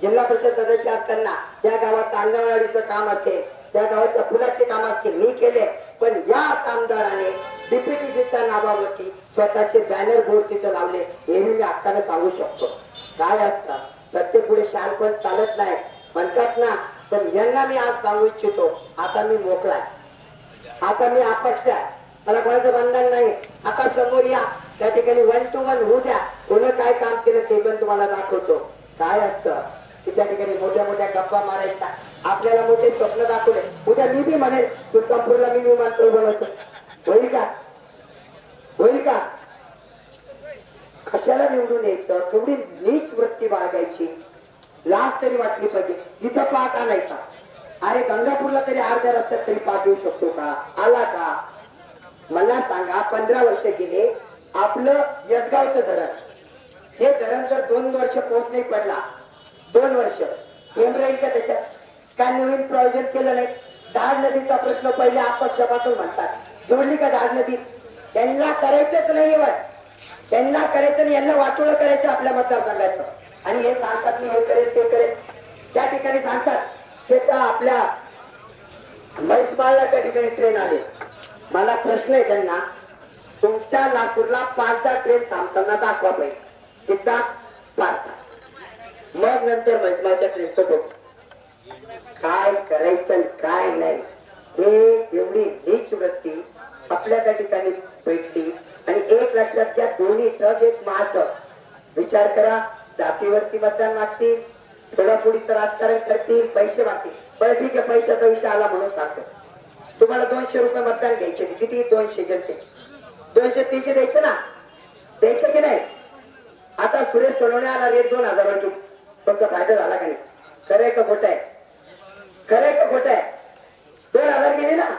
जिल्हा परिषद सदस्य असताना त्या गावाचं अंगणवाडीचं काम असेल, त्या गावाच्या फुलाचे काम असतील, मी केले. पण याच आमदाराने डीपीटीसीच्या नावावरती स्वतःचे बॅनर बोर्ड तिथे लावले. हे मी आत्ताने सांगू शकतो. काय असतं, सत्तेपुढे शानपण चालत नाही म्हणतात ना. पण यांना मी आज सांगू इच्छितो, आता मी मोकळा आहे, आता मी अपक्ष आहे, मला कोणाचं बंधन नाही. आता समोर या, त्या ठिकाणी 1 to 1 होऊ द्या. कोण काय काम केलं ते पण तुम्हाला दाखवतो. काय असतं की त्या ठिकाणी मोठ्या मोठ्या गप्पा मारायच्या, आपल्याला मोठे स्वप्न दाखवले. उद्या मी बी म्हणेल सुलतानपूरला मी विमानतळ बनवतो. होईल का? होईल का? कशाला निवडून यायचं? थोडी नीच वृत्ती बाळगायची, लाज तरी वाटली पाहिजे. इथं पाठ आणायचा. अरे गंगापूरला तरी अर्ध्या रस्त्यात तरी पाठ येऊ शकतो का? आला का? मला सांगा, 15 वर्ष गेले. आपलं यदगावचं धरण, हे धरण जर 2 वर्ष पाऊस नाही पडला, 2 वर्ष केम राहील का त्याच्यात? काय नवीन प्रयोजन केलं नाही? दाड नदीचा प्रश्न पहिले अपक्षापासून म्हणतात, जोडली का दाड नदी? त्यांना करायचंच नाही त्यांना करायचं नाही, यांना वाटोळं करायचं आपल्या मतदारसंघाचं. आणि हे सांगतात मी हे करेल ते करेल, त्या ठिकाणी सांगतात ते तर आपल्या म्हैसमाळला त्या ठिकाणी ट्रेन आले. मला प्रश्न आहे त्यांना, तुमच्या लासूरला 5दा ट्रेन थांबताना दाखवा पाहिजे, किती 5दा. मग नंतर म्हैसमाळच्या ट्रेनचं बघ काय करायचं काय नाही. हे एवढी नीच वृत्ती आपल्या त्या ठिकाणी भेटली. आणि एक लक्षात घ्या, दोन्ही ठग एक महाठग. विचार करा, जातीवरती मतदान मागतील, थोडापुडीचं राजकारण करतील, पैसे मागतील. बरं ठीक आहे, पैशाचा विषय आला म्हणून सांगतो, तुम्हाला 200 रुपये मतदान घ्यायचे, किती 200 जनतेचे 230 द्यायचे ना, द्यायचे की नाही. आता सुरेश सोनवणे आला रेट 2000 वर, तुमचा फायदा झाला का नाही? खरंय का खोट आहे? खरंय का खोट आहे? 2000 गेले ना,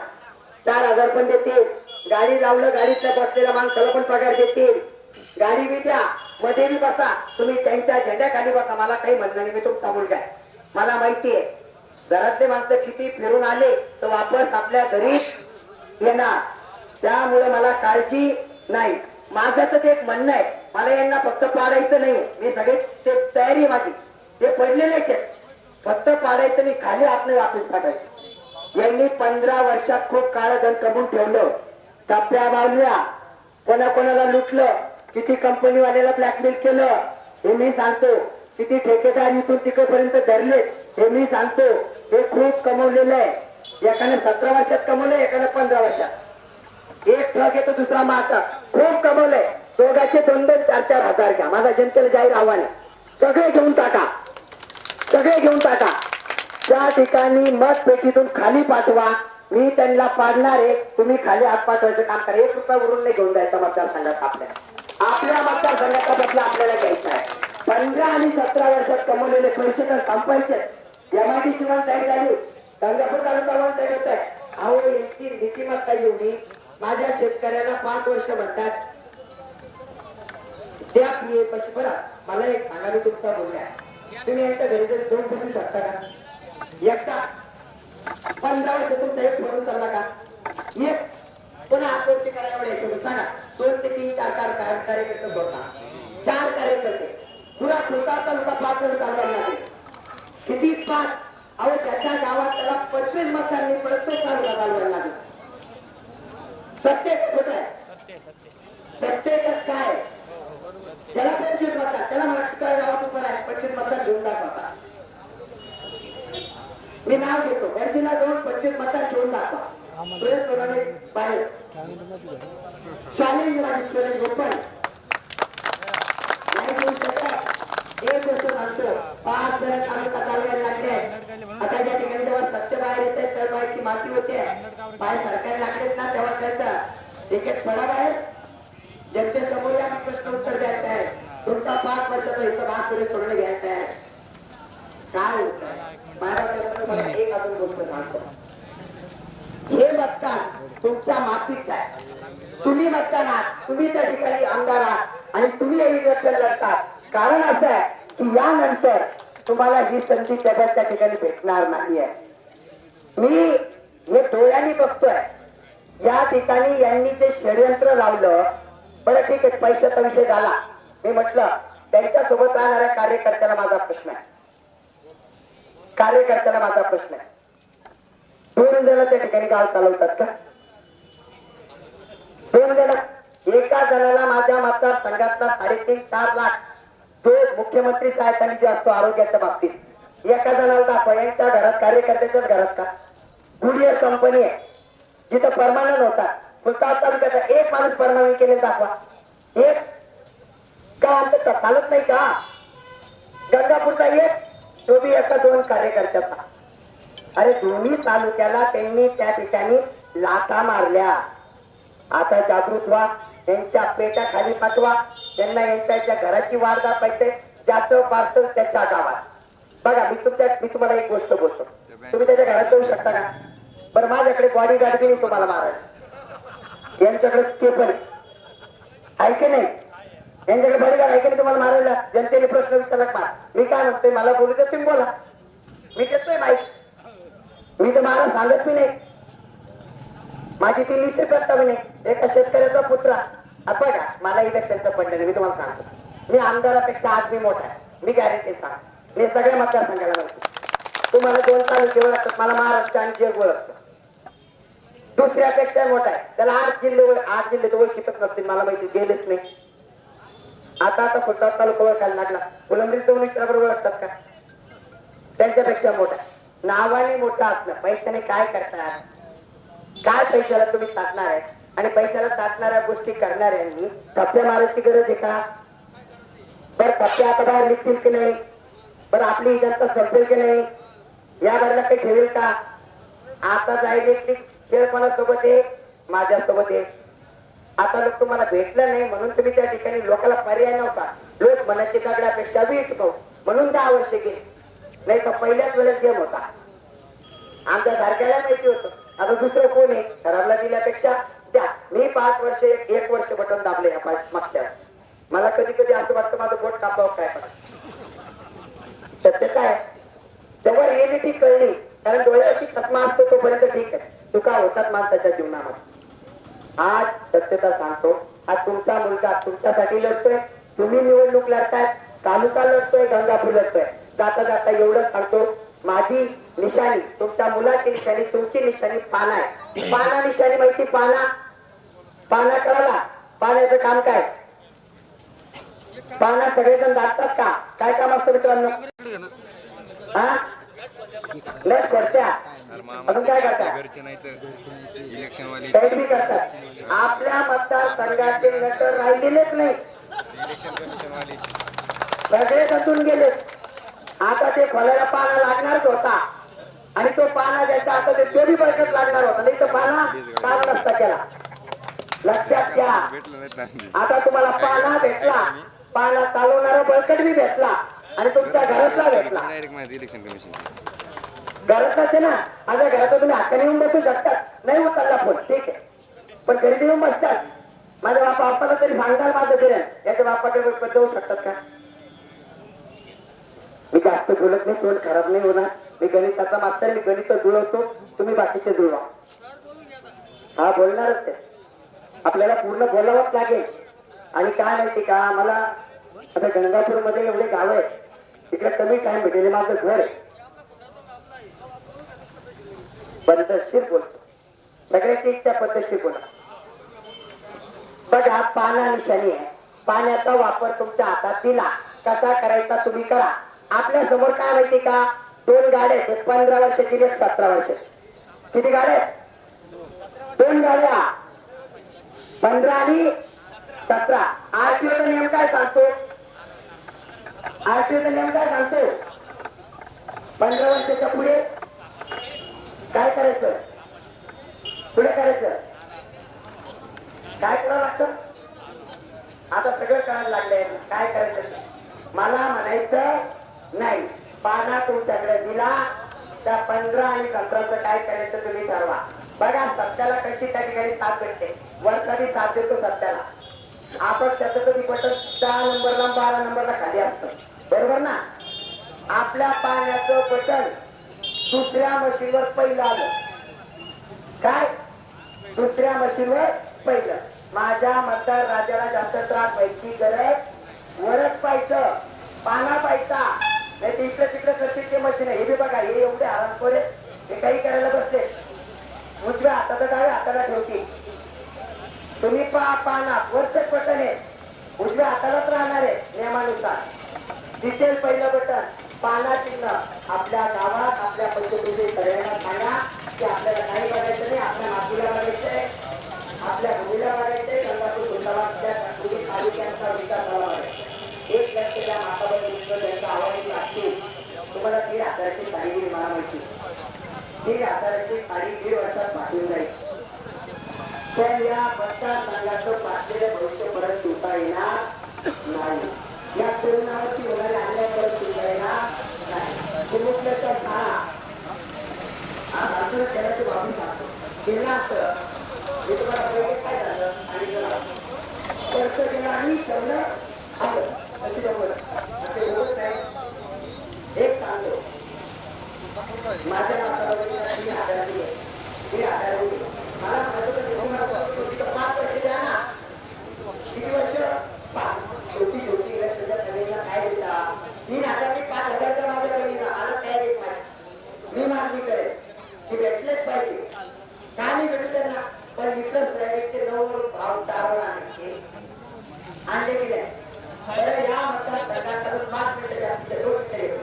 4000 पण देतील. गाडी लावलं, गाडीतल्या बसलेल्या माणसाला पण पगार देतील. गाडी बी द्या, मध्ये बी बसा, तुम्ही त्यांच्या झेंड्याखाली बसा, मला काही म्हणणं नाही. मी तुमचा मुलगा आहे, मला माहिती आहे. घरातले माणसं किती फिरून आले तर वापस आपल्या घरी येणार, त्यामुळे मला काळजी नाही. माझं तर ते एक म्हणणं आहे, मला यांना फक्त पाडायचं नाही. मी सगळे ते तयारी माझी, ते पडलेलेच आहेत, फक्त पाडायचं नाही, खाली आपलं वापस पाडायचं. यांनी 15 वर्षात खूप काळ धन कमवून ठेवलं, टप्प्या बांधल्या, कोणाकोणाला लुटलं, किती कंपनीवाल्याला ब्लॅकमेल केलं हे मी सांगतो, किती ठेकेदार इथून तिकडपर्यंत धरले हे मी सांगतो. हे खूप कमवलेलं आहे. एकाने 17 वर्षात कमवलं, एकाने 15 वर्षात. एक ट्रक येतो, दुसरा माता, खूप कमवलंय. दोघांचे 2-2, 4-4 हजार घ्या. माझा जनतेला जाहीर आव्हान आहे, सगळे घेऊन टाका, सगळे घेऊन टाका. त्या ठिकाणी मत पेटीतून खाली पाठवा, मी त्यांना पाडणार आहे. तुम्ही खाली हात पाठवायचं काम करा. 1 रुपया उरून नाही घेऊन जायचा मतदारसंघात. आपल्या मतदारसंघाचा बदला आपल्याला घ्यायचा आहे. 15 आणि 17 वर्षात कमवलेले पैसे तर संपायचे. MIDC वन साईड झाली, गंगापूर तालुका वन साईड होत आहे. अहो यांची नीतिमत्ता एवढी, माझ्या शेतकऱ्याला 5 वर्ष म्हणतात त्या PA पैसे. बरं मला एक सांगा, मी तुमचा बोलला, तुम्ही यांच्या घरी तरी जाऊन बसू शकता का? एकदा 15 वर्ष तुमचा एक फोन चालला का? एक पुन्हा आत्महत्या करायला एवढ्या याच्यावर सांगा. 2 ते 3, 4 कार्यकर्ते होता, 4 कार्यकर्ते पुरा खुलता तालुका 5 जण चालवायला लागले. किती 5? अहो ज्याच्या गावात त्याला 25 मतदार नाही पडत, तो तालुका चालवायला लागला. सत्य का खोट आहे? सत्य का काय? ज्याला 25 मतदार, त्याला मला काय गावात उभं आहे 25 मतदार घेऊन दाखवा. मी नाव घेतो, गरजेला जाऊन 25 मतदार घेऊन दाखवा. सुरेश सोनवणे बाहेर चॅलेंज माझी, चॅलेंज ओपन. नाही घेऊ शकत. एक गोष्ट सांगतो, 5 जण तालुका चालवायला लागले. आता ज्या ठिकाणी जेव्हा सत्य बाहेर येते, तर पायाची माती होते, पाय सरकार लागलेत ना, तेव्हा कळतं एक एक फळा बाहेर. जनतेसमोर या प्रश्न उत्तर द्यायचं आहे. तुमचा 5 वर्षाचा हिशोब आज सुरेश सोनवणे घ्यायचा आहे. काय होत महाराष्ट्रात? मला एक अजून गोष्ट सांगतो, हे मतदान तुमच्या मातीच आहे. तुम्ही मतदान आहात, तुम्ही त्या ठिकाणी आमदार आहात आणि तुम्ही इलेक्शन लढतात. कारण असं आहे की यानंतर तुम्हाला ही संधी केवळ त्या ठिकाणी भेटणार नाहीये. मी हे डोळ्यांनी बघतोय, या ठिकाणी यांनी जे षडयंत्र लावलं. बरं ठीक आहे, पैशाचा विषय झाला. मी म्हटलं त्यांच्या सोबत राहणाऱ्या कार्यकर्त्याला माझा प्रश्न आहे, कार्यकर्त्याला माझा प्रश्न आहे. 2 जण त्या ठिकाणी गाव चालवतात का? 2 जण. एका जणाला माझ्या मतदारसंघातला 3.5-4 लाख जो मुख्यमंत्री सहायता निधी असतो आरोग्याच्या बाबतीत, एका जणाला दाखवा. यांच्या घरात, कार्यकर्त्याच्याच घरात का? गुडियर कंपनी आहे जिथं परमानंट होतात. खुलताबाद तालुक्याचा एक माणूस परमानंट केले दाखवा. एक का? आमचं चालत नाही का? गंगापूरचा एक, तो बी एका 2 कार्यकर्त्याचा. अरे दोन्ही तालुक्याला त्यांनी त्या ठिकाणी लाथा मारल्या. आता जागृत व्हा, त्यांच्या पेट्या खाली पाठवा, त्यांना यांच्या घराची वाढ दाखवायचे. ज्याचं पार्सल त्याच्या गावात. बघा मी तुम्हाला एक गोष्ट बोलतो, तुम्ही त्याच्या घरात जाऊ शकता का? बरं माझ्याकडे बॉडीगार्ड बी नाही तुम्हाला मारायला, यांच्याकडे ते पण ऐके नाही, यांच्याकडे बॉडीगार्ड ऐके नाही तुम्हाला मारायला. जनतेने प्रश्न विचारला मार. मी काय म्हणतोय, मला बोलू दे, तुम्ही बोला, मी देतोय माहिती. मी तर मला सांगत मी नाही, माझी ती नीती प्रस्तावने एका शेतकऱ्याचा पुत्र. आता बघा मला इलेक्शनचं पडलं नाही, मी तुम्हाला सांगतो. मी आमदारापेक्षा आज मी मोठा आहे, मी गॅरंटी सांग. मी सगळ्या मतदारसंघाला माहिती. तुम्हाला 2 तालुके ओळखतात, मला महाराष्ट्र आणि जग ओळखतं. दुसऱ्यापेक्षा मोठा आहे, त्याला 8 जिल्हे तो ओळखीतच नसतील, मला माहिती गेलेच नाही. आता फुलताबाद तालुका ओळखायला लागला, फुलंब्री जाऊन विचाराबरोबर ओळखतात का? त्यांच्यापेक्षा मोठा. नावाने मोठा असणं, पैशाने काय करतात? काय पैशाला तुम्ही साधणार आहे? आणि पैशाला साधणाऱ्या गोष्टी करणाऱ्यांनी थप्प्या मारायची गरज आहे का? बरं थप्प्या आता बाहेर निघतील की नाही? बरं आपली जनता संपेल की नाही? या बाजूला काही ठेवेल का? आता डायरेक्टली खेळ कोणासोबत आहे? माझ्यासोबत आहे. आता लोक तुम्हाला भेटलं नाही म्हणून तुम्ही त्या ठिकाणी लोकांना पर्याय नव्हता. लोक मनाची दगडापेक्षा वीट भाऊ म्हणून 10 वर्ष गेले, नाही तर पहिल्याच वेळेस गेम होता. आमच्या सारख्याला माहिती होतं. आता दुसरं कोण आहे? खराबला दिल्यापेक्षा द्या. मी 5 वर्ष 1 वर्ष बटन दाबले मागच्या. मला कधी कधी असं वाटतं माझं बोट कापावं काय. सत्य काय जेव्हा रिएलिटी कळली, कारण डोळ्यावरती चष्मा असतो तोपर्यंत ठीक आहे, चुका होतात माणसाच्या जीवनामध्ये. आज सत्यता सांगतो, आज तुमचा मुलगा तुमच्यासाठी लढतोय, तुम्ही निवडणूक लढताय, तालुका लढतोय, गंगापूर लढतोय. जाता जाता एवढं सांगतो, माझी निशाणी, तुमच्या मुलाची निशाणी, तुमची निशाणी पाना आहे. पाना निशाणी माहिती? पाना कळाला? पाण्याचं काम काय? पाना सगळेजण जातात का? काय काम असतं मित्रांनो? हा लट करत्या, अजून काय करतात? काही बी करतात. आपल्या मतदारसंघाचे नट राहिलेलेच नाही, सगळे बसून गेले. आता ते खोलायला पाना लागणारच होता, आणि तो पाना ज्याचा आता ते बी बळकट लागणार होता, नाही तर पाना काम नसता केला. लक्षात घ्या. आता तुम्हाला पाना भेटला, पाना चालवणारा बळकट बी भेटला, आणि तुमच्या घरातला भेटला. घरातलाच आहे ना, माझ्या घरात तुम्ही हक्काने येऊन बसू शकतात. नाही उचलला फोन ठीक आहे, पण घरी येऊन बसतात. माझ्या बापाला तरी सांगणार माझं दिलं, याच्या बापाकडे देऊ शकतात का? मी जास्त बोलत नाही, तोंड खराब नाही होणार. मी गणिताचा मास्तर, मी गणित जुळवतो, तुम्ही बाकीचे जुळवा. हा बोलणारच आहे, आपल्याला पूर्ण बोलावंच लागेल. आणि काय माहिती का, मला आता गंगापूर मध्ये एवढे गाव आहे, तिकडे कमी टाइम भेटेल. माझं घर आहे, पद्धतशीर बोलतो, सगळ्याची इच्छा पद्धतशीर बोला. बघा पाना निशाणी आहे, पाण्याचा वापर तुमच्या हातात दिला, कसा करायचा तुम्ही करा. आपल्या समोर काय माहिती का, 2 गाड्या आहेत, 15 वर्षाची, 17 वर्षाची. किती गाड्या आहेत? 2 गाड्या, 15 आणि 17. आरटीओचा नियम काय सांगतो? आरटीओचा नियम काय सांगतो? 15 वर्षाच्या पुढे काय करायचं? पुढे करायचं काय करावं लागतं? आता सगळं कळायला लागलंय, काय करायचं मला म्हणायचं नाही. पाना तुमच्याकडे दिला, त्या 15 आणि 17चं काय करायचं तुम्ही ठरवा. बघा सत्याला कशी त्या ठिकाणी साथ भेटते, वरचा बी साथ देतो सत्याला. आपण शतकधी बटन 10 नंबरला 12 नंबरला खाली असतं, बरोबर ना? आपल्या पाण्याचं बटन दुसऱ्या मशीनवर पहिलं आलं. काय? दुसऱ्या मशीनवर पहिलं. माझ्या मतदार राजाला जास्त त्रास व्हायची गरज वरच पाहायचं, पाना पाहायचा, नाही तिकडे तिकडे करतील ते मशीन. हे बी बघा, हे एवढे आरामखोर हे काही करायला बसले, उजव्या हाताला डाव्या हाताला ठेवतील. तुम्ही पाना वरच बटन आहे, उजव्या हातालाच राहणार आहे नियमानुसार. दिसेल पहिलं बटन, पाना चिन्ह. आपल्या गावात आपल्या पंचकृती सगळ्यांना सांगा की आपल्याला काही बघायचं नाही, आपल्या मातीला बघायचंय, आपल्या भूमीला बघायचंय, गंगापूर गुंडाबादच्या तालुक्यांचा विकास झाला पाहिजे. एक लक्ष द्या, माताबरोबर त्यांचा आवाज लागतील. तुम्हाला 1,500ची साडी दिली, मला माहिती 1,500ची साडी 1.5 वर्षात पाठवून जाईल. पण या मतदारसंघाचं पाठलेलं भविष्य परत शिवता येणार नाही. या तरुणावरती होणारे अन्याय परत शिवता येणार नाही. चिमुकल्याच्या शाळा आज त्याची बाबी सांगतो केला असतं, मी तुम्हाला पहिले काय झालं आणि खर्च केला आणि शब्द आलं अशी एक सांगतो. माझ्या माताला 3,000 दिले, 3,000 मला म्हणायचं आणले गेले बरं या मतदारसंघात 5 मिनिटं जास्तीत 2 मिनिटं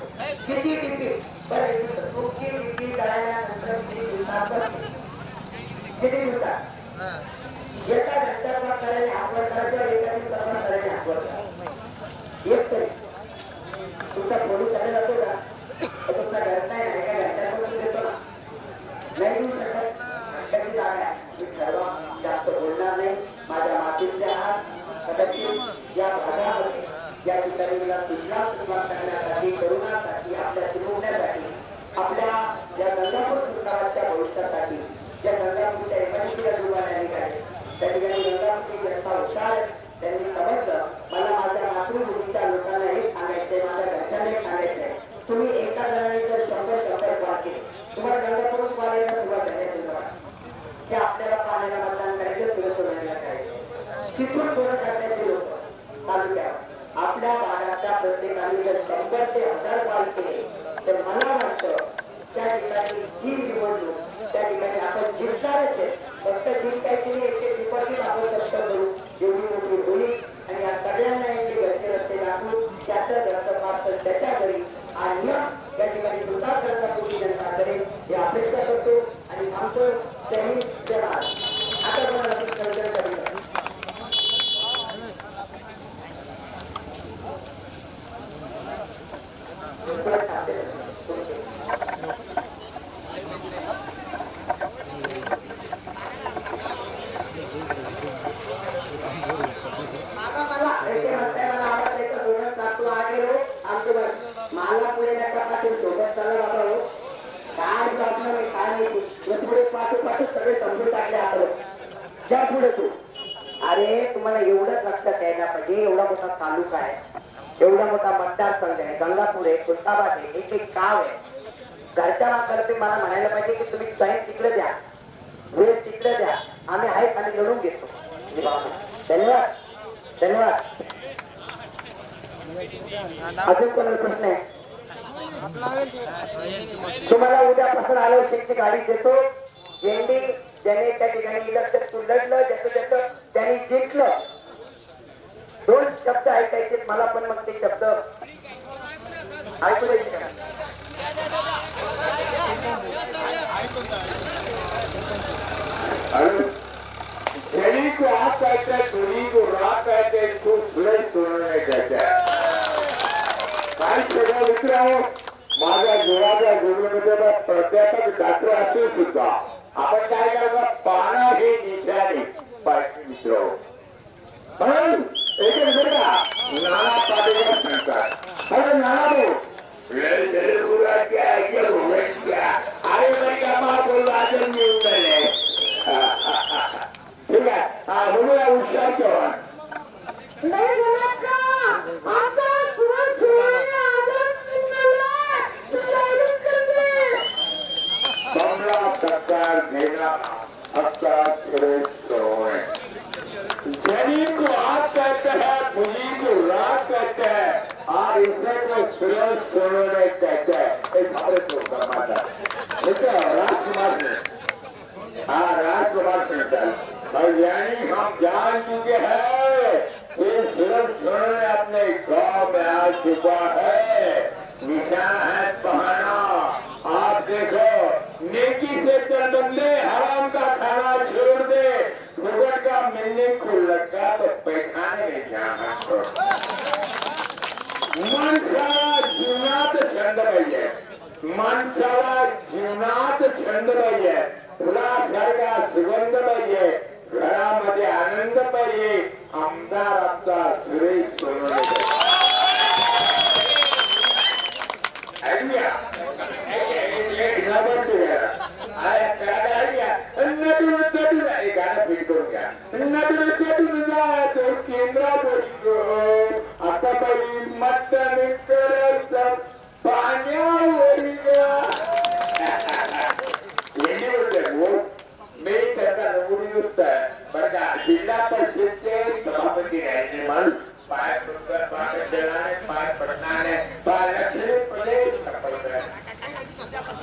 किती टिपी बरं तुमची टिपी जळाल्यानंतर किती दिवसात बसते? किती दिवसात? एका घंट्यात करायला हातवर करायचं एका दिवसात करायला हातवर करायचं एक तरी तुमचा फोन करायला जातो का तुमचा घरचा आहे एका घंट्यात बसून देतो ना नाही देऊ शकत घंट्याची जागा आहे मी ठरवा जास्त बोलणार नाही माझ्या मातीचे हात कदाचित या भागामध्ये या ठिकाणी मला सुरुवात करण्यासाठी तरुणांसाठी आपल्या चिरवण्यासाठी आपल्या या गंगापूर सुधाराच्या भविष्यासाठी ज्या गंगापूरच्या एमआयसीला जुळवायला निघाले त्या ठिकाणी गंगापूरची जनता हुशार आहे त्यांनी समजलं मला माझ्या मातृभूमीच्या लोकांना हे सांगायचंय माझ्या घरच्यांना हे सांगायचंय तुम्ही एका जणाने जर 100 कॉल केले तुम्हाला गंगापूर पाहायला सुरुवात झाली ते आपल्याला पाण्याला मतदान करायचं सुरसुरायला करायचं तिथून पूर्ण करण्याचे लोक तालुक्यात आपल्या भागातल्या प्रत्येकाने जर 100 ते 1000 कॉल केले तर मला वाटतं त्या ठिकाणी ही निवडणूक त्या ठिकाणी आपण जिंकणारच आहे फक्त जिंकायची नाही याची डिपॉझिट आपण कष्ट करू एवढी मोठी होईल आणि या सगळ्यांना यांचे घरचे रस्ते दाखवून त्याचं घरचं पार्सल त्याच्या घरी आणि या ठिकाणी सुद्धा गंगापूरची जनता करेल ही अपेक्षा करतो आणि थांबतो त्यांनी जवान आता कोणाला सर्जन करू मला पुढे नका पाठवून सोबत चालला बाबा हो काय प्रॉब्लेम आहे काय नाही पुढे पाठू सगळे समजून टाकले आपण त्या पुढे तू अरे तुम्हाला एवढंच लक्षात यायला पाहिजे एवढा मोठा तालुका आहे एवढा मोठा मतदारसंघ आहे गंगापूर आहे खुलताबाद आहे एक गाव आहे घरच्या मागतर्फे मला म्हणायला पाहिजे की तुम्ही टाइम तिकडे द्या वेळ तिकडे द्या आम्ही आहेत आम्ही लढून घेतो धन्यवाद धन्यवाद अजून कोणाला प्रश्न आहे तुम्हाला उद्यापासून आलोशेची गाडी देतो ज्याने त्या ठिकाणी इलेक्शन लढलं ज्याचं त्यांनी जिंकलं 2 शब्द ऐकायचे मला पण मग ते शब्द ऐकू द्यायचे धनी को आप कहते हैं धनी को रात कहते हैं इसको सूरज तोड़ने कहते हैं मित्रांनो माझ्या जोराच्या गुरुमध्ये प्राध्यापक डॉक्टर असून सुद्धा आपण काय करता पाना ही निशाणी पाहिजे मित्र म्हणून एकच बरं का नाना पाटील सांगतात अरे नाना भाऊ अरे बोललो आज मी उडले ठीक आहे हा बोलूया हुशार चव्हाण जनी को आप कहते हैं मुझी को रात कहते हैं और इसे को सूरज सोने कहते हैं एक भारत को समाता राजकुमार ने हाँ राजकुमार सिंह और यानी हम जान चुके हैं कि सूरज सोने अपने गांव में आ चुका है निशाना है पहाना आप देखो नेकी से चल बदले हराम का खाना छोड़ दे भगवान का मिलने को लगा तो पैखाने में जाना माणसाला जीवनात छंद पाहिजे माणसाला जीवनात छंद पाहिजे फुलासारखा सुगंध पाहिजे घरामध्ये आनंद पाहिजे आमदार आमचा सुरेश सोनवणे आता बाई मतदान करायचं पाण्यावर मी त्याचा नमुनी नुसतं बरं का जिल्हा परिषदचे सभापती राहिले माणूस पाय सुंदर पाय देणारे पाय पडणारे पाय लक्ष्मी प्रदेश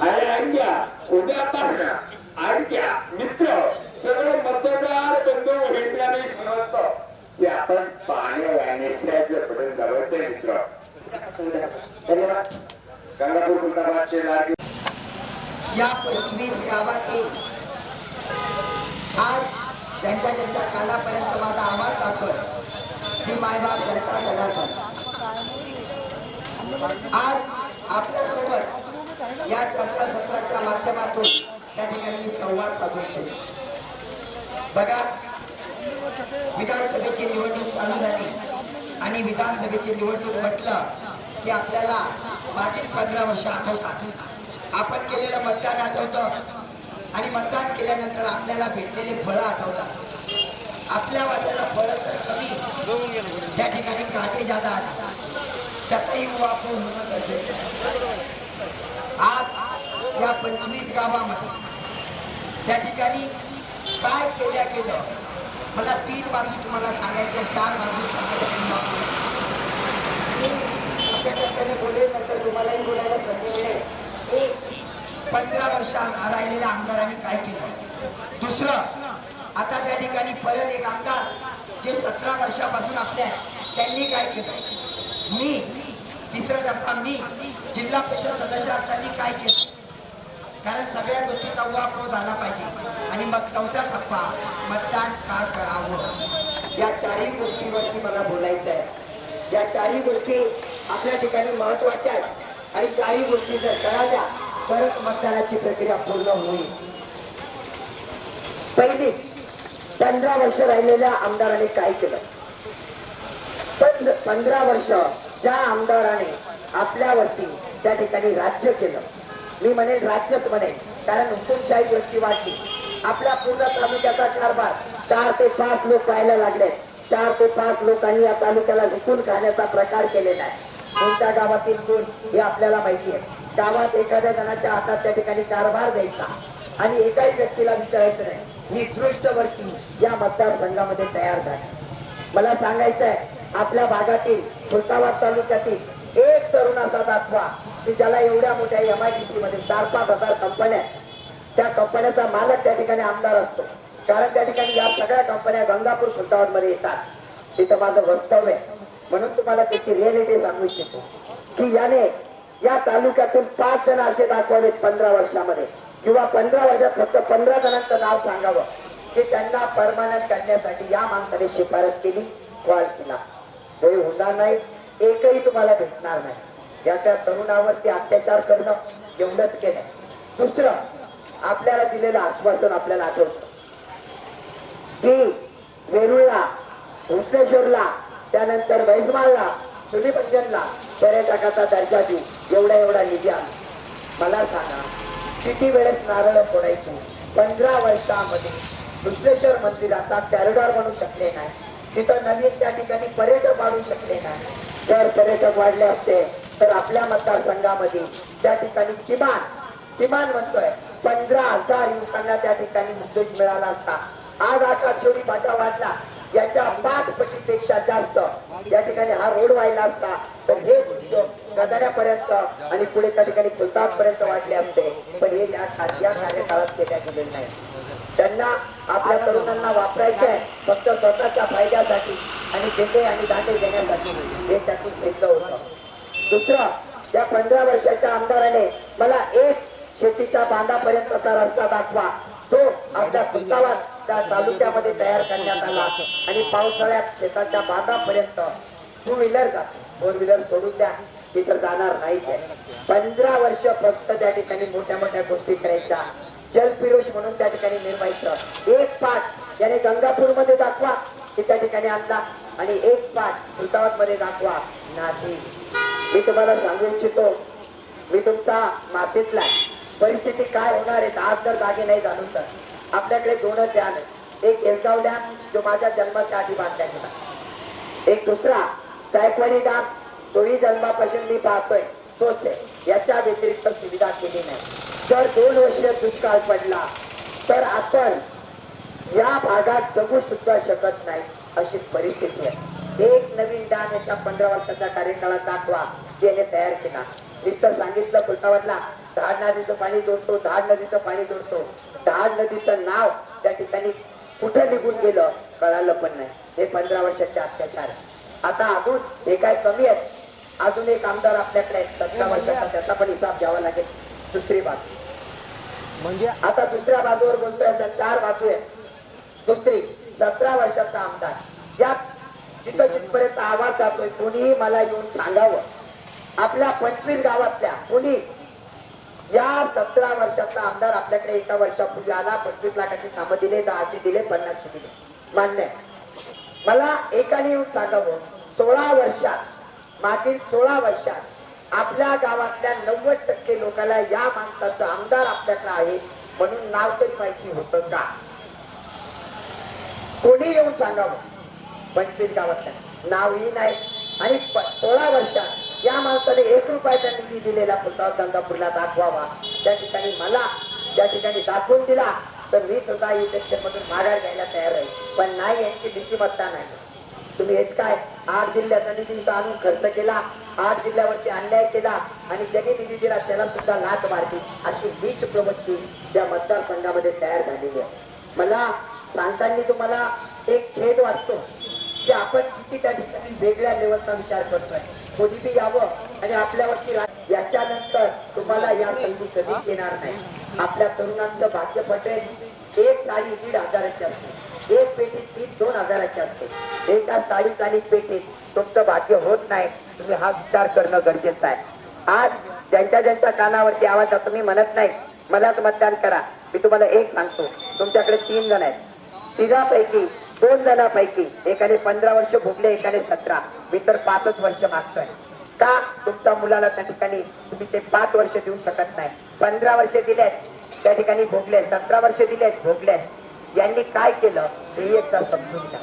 अरे ऐक्या उद्यापासून ऐक्या मित्र सगळे मतदार बंधू भेटल्याने समजतो की आपण पाण्यावर धन्यवाद. गंगापूर खुलताबादचे लाडके या 25 गावातील आज ज्यांच्या ज्यांच्या कानापर्यंत माझा आवाज जातोय ती मायबाप जनता जनार्दन आज आपल्यासोबत या चर्चासत्राच्या माध्यमातून त्या ठिकाणी मी संवाद साधू इच्छितो. बघा, विधानसभेची निवडणूक चालू झाली आणि विधानसभेची निवडणूक म्हटलं की आपल्याला मागील 15 वर्ष आठवतात. आपण केलेलं मतदान आठवतं आणि मतदान केल्यानंतर आपल्याला भेटलेले फळं आठवतात. आपल्या वाट्याला फळं तर कमी, त्या ठिकाणी काटे जादा त्यातही वापर होणं गरजेचं आहे. आज या 25 गावामध्ये त्या ठिकाणी काय केलं मला 3 बाजू तुम्हाला सांगायच्या, 4 बाजू सांगायच्या. बोलेल नंतर तुम्हालाही बोलायला संधी मिळेल. 15 वर्षात राहिलेल्या आमदारांनी काय केलं. दुसरं, आता त्या ठिकाणी परत एक आमदार जे 17 वर्षापासून आपल्या त्यांनी काय केलं. तिसरा टप्पा मी जिल्हा परिषद सदस्य असताना काय केलं, कारण सगळ्या गोष्टीचा उहापोह झाला पाहिजे. आणि मग चौथा टप्पा मतदान का करावं, या 4ही गोष्टींवरती मला बोलायचं आहे. या 4ही गोष्टी आपल्या ठिकाणी महत्वाच्या आहेत आणि 4ही गोष्टी जर कळाल्या तरच मतदानाची प्रक्रिया पूर्ण होईल. पहिली, 15 वर्ष राहिलेल्या आमदारांनी काय केलं. 15 वर्ष ज्या आमदाराने आपल्यावरती त्या ठिकाणी राज्य केलं, मी म्हणेन राज्यच म्हणेन, कारण हुकुमशाही वृत्ती वाढली. आपल्या पूर्ण तालुक्याचा कारभार 4 ते 5 लोक पाहायला लागले. 4 ते 5 लोकांनी या तालुक्याला विकून खाण्याचा प्रकार केलेला आहे. कोणत्या गावातील कोण हे आपल्याला माहिती आहे. गावात एखाद्या जणाच्या हातात त्या ठिकाणी कारभार द्यायचा आणि एकाही व्यक्तीला विचारायचं नाही, ही दृष्टवृत्ती या मतदारसंघामध्ये तयार झाली. मला सांगायचं आहे, आपल्या भागातील खुलताबाद तालुक्यातील एक तरुण असा दाखवा की ज्याला एवढ्या मोठ्या MIDC मध्ये 4-5 हजार कंपन्या, त्या कंपन्याचा मालक त्या ठिकाणी आमदार असतो. कारण त्या ठिकाणी या सगळ्या कंपन्या गंगापूर खुलताबाद मध्ये येतात. तिथं माझं वास्तव्य आहे, म्हणून तुम्हाला त्याची रिअलिटी सांगू इच्छितो की याने या तालुक्यातून 5 जण असे दाखवलेत 15 वर्षामध्ये, किंवा 15 वर्षात फक्त 15 जणांचं नाव सांगावं की त्यांना परमानंट करण्यासाठी या माणसाने शिफारस केली, कॉल केला. हे होणार नाही, एकही तुम्हाला भेटणार नाही. याच्या तरुणावरती अत्याचार करणं एवढंच केलं. दुसरं, आपल्याला दिलेलं आश्वासन आपल्याला आठवतं की वेरूळला, भुसनेश्वरला, त्यानंतर बैजमाळला, सुनीपंजनला पर्यटकाचा दर्जा देऊ, एवढा निधी आला. मला सांगा, किती वेळेस नारळ फोडायची. 15 वर्षामध्ये भुसनेश्वर मंदिराचा कॉरिडॉर बनवू शकले नाही, तिथं नवीन त्या ठिकाणी पर्यटक वाढू शकले नाही. जर पर्यटक वाढले असते तर आपल्या मतदारसंघामध्ये त्या ठिकाणी किमान म्हणतोय 15,000 युवकांना त्या ठिकाणी उद्योग मिळाला असता. आज आकाशवाणी भाषा वाढला, याच्या 5 पटीपेक्षा जास्त या ठिकाणी हा रोड व्हायला असता तर हे उद्योग गदाऱ्यापर्यंत आणि पुढे त्या ठिकाणी खुलताबादपर्यंत वाढले असते. पण हे या कार्यकाळात केल्या गेलेले नाही. त्यांना आपल्या तरुणांना वापरायचं आहे फक्त स्वतःच्या फायद्यासाठी आणि देते आणि दांडे देण्यासाठी, हे त्यातून सिद्ध होतं. दुसरं, त्या 15 वर्षाच्या आमदाराने मला एक शेतीच्या बांधापर्यंतचा रस्ता दाखवा, तो आपल्या खुलताबाद त्या तालुक्यामध्ये तयार करण्यात आला. आणि पावसाळ्यात शेताच्या बांधापर्यंत 2 व्हीलर जाते, 4 व्हीलर सोडून द्या, तिथं जाणार नाही. 15 वर्ष फक्त त्या ठिकाणी मोठ्या गोष्टी करायच्या. जलपिरोश म्हणून त्या ठिकाणी निर्मायचं. एक पाठ याने गंगापूर मध्ये दाखवा की त्या ठिकाणी आणला, आणि एक पाठ खुलताबाद मध्ये दाखवा नाही. मी तुम्हाला सांगू इच्छितो, मी तुमचा मातीतला परिस्थिती काय होणार आहे. आज जर जागे नाही जाणून तर आपल्याकडे 2च डॅम आहेत. एक एलगाव डॅम जो माझ्या जन्माच्या आधी बांधला गेला, एक दुसरा जायकवाडी डॅम, तोही जन्मापासून मी पाहतोय तोच आहे. याच्या व्यतिरिक्त सुविधा केली नाही. जर 2 वर्ष दुष्काळ पडला तर आपण या भागात जगू सुद्धा शकत नाही अशी परिस्थिती आहे. एक नवीन डॅम याच्या 15 वर्षाच्या कार्यकाळात दाखवा याने तयार केला. नुसतं सांगितलं खुलताबादला धाड नदीचं पाणी जोडतो, धाड नदीचं पाणी जोडतो. धाड नदीचं नाव त्या ठिकाणी कुठं निघून गेलं कळालं पण नाही. हे 15 वर्षाचे अत्याचार. आता अजून हे काय कमी आहेत, अजून एक आमदार आपल्याकडे 17 वर्षाचा, त्याचा पण हिसाब घ्यावा लागेल. दुसरी बाजू म्हणजे आता दुसऱ्या बाजूवर बोलतोय, अशा 4 बाजू आहेत. दुसरी 17 वर्षाचा आमदार, या जिथं जिथपर्यंत आवाज जातोय कोणीही मला येऊन सांगावं, आपल्या 25 गावातल्या कोणी या 17 वर्षाचा आमदार आपल्याकडे एका वर्षापूर्वी आला, 25 लाखाची कामं दिले, 10चे दिले, 50चे दिले, मान्य आहे. मला एकाने येऊन सांगावं 16 वर्षात, मागील 16 वर्षात आपल्या गावातल्या 90% लोकांना या माणसाचं आमदार आपल्याकडे आहे म्हणून नाव तरी माहिती होतं का? कोणी येऊन सांगावं. 25 गावातल्या नावही नाही आणि 16 वर्षात या माणसाने 1 रुपयाचा निधी दिलेला पुतळा गंगापूरला दाखवावा. त्या ठिकाणी मला त्या ठिकाणी दाखवून दिला तर मी सुद्धा इलेक्शन मधून माघार घ्यायला तयार आहे. पण नाही, यांची नीतिमत्ता नाही. तुम्ही हेच काय 8 जिल्ह्याचा निधी आणून खर्च केला, 8 जिल्ह्यावरती अन्याय केला आणि ज्यांनी निधी दिला त्याला सुद्धा लाच मारली, अशी नीच प्रवृत्ती त्या मतदारसंघामध्ये तयार झालेली आहे. मला सांगताना तुम्हाला एक खेद वाटतो की आपण किती त्या ठिकाणी वेगळ्या लेवलचा विचार करतोय. कोणी बी यावं आणि आपल्यावरती याच्यानंतर तुम्हाला या संधी कधीच येणार नाही. आपल्या तरुणांचं भाग्य पटेल. एक साडी 1,500ची असते, एक पेटी 2,000ची असते. एका साडीत आणि पेटीत तुमचं भाग्य होत नाही. तुम्ही हा विचार करणं गरजेचं आहे. आज ज्यांच्या ज्यांच्या कानावरती आवाज जातो, मी म्हणत नाही मलाच मतदान करा. मी तुम्हाला एक सांगतो, तुमच्याकडे 3 जण आहेत, 3पैकी 2 जणांपैकी एकाने 15 वर्ष भोगले, एकाने 17. मी तर 5च वर्ष मागतोय. का? तुमच्या मुलाला त्या ठिकाणी तुम्ही ते 5 वर्ष देऊ शकत नाही. 15 वर्ष दिलेत त्या ठिकाणी भोगले, 17 वर्ष दिलेत भोगलेत. यांनी काय केलं हे एकदा समजून घ्या.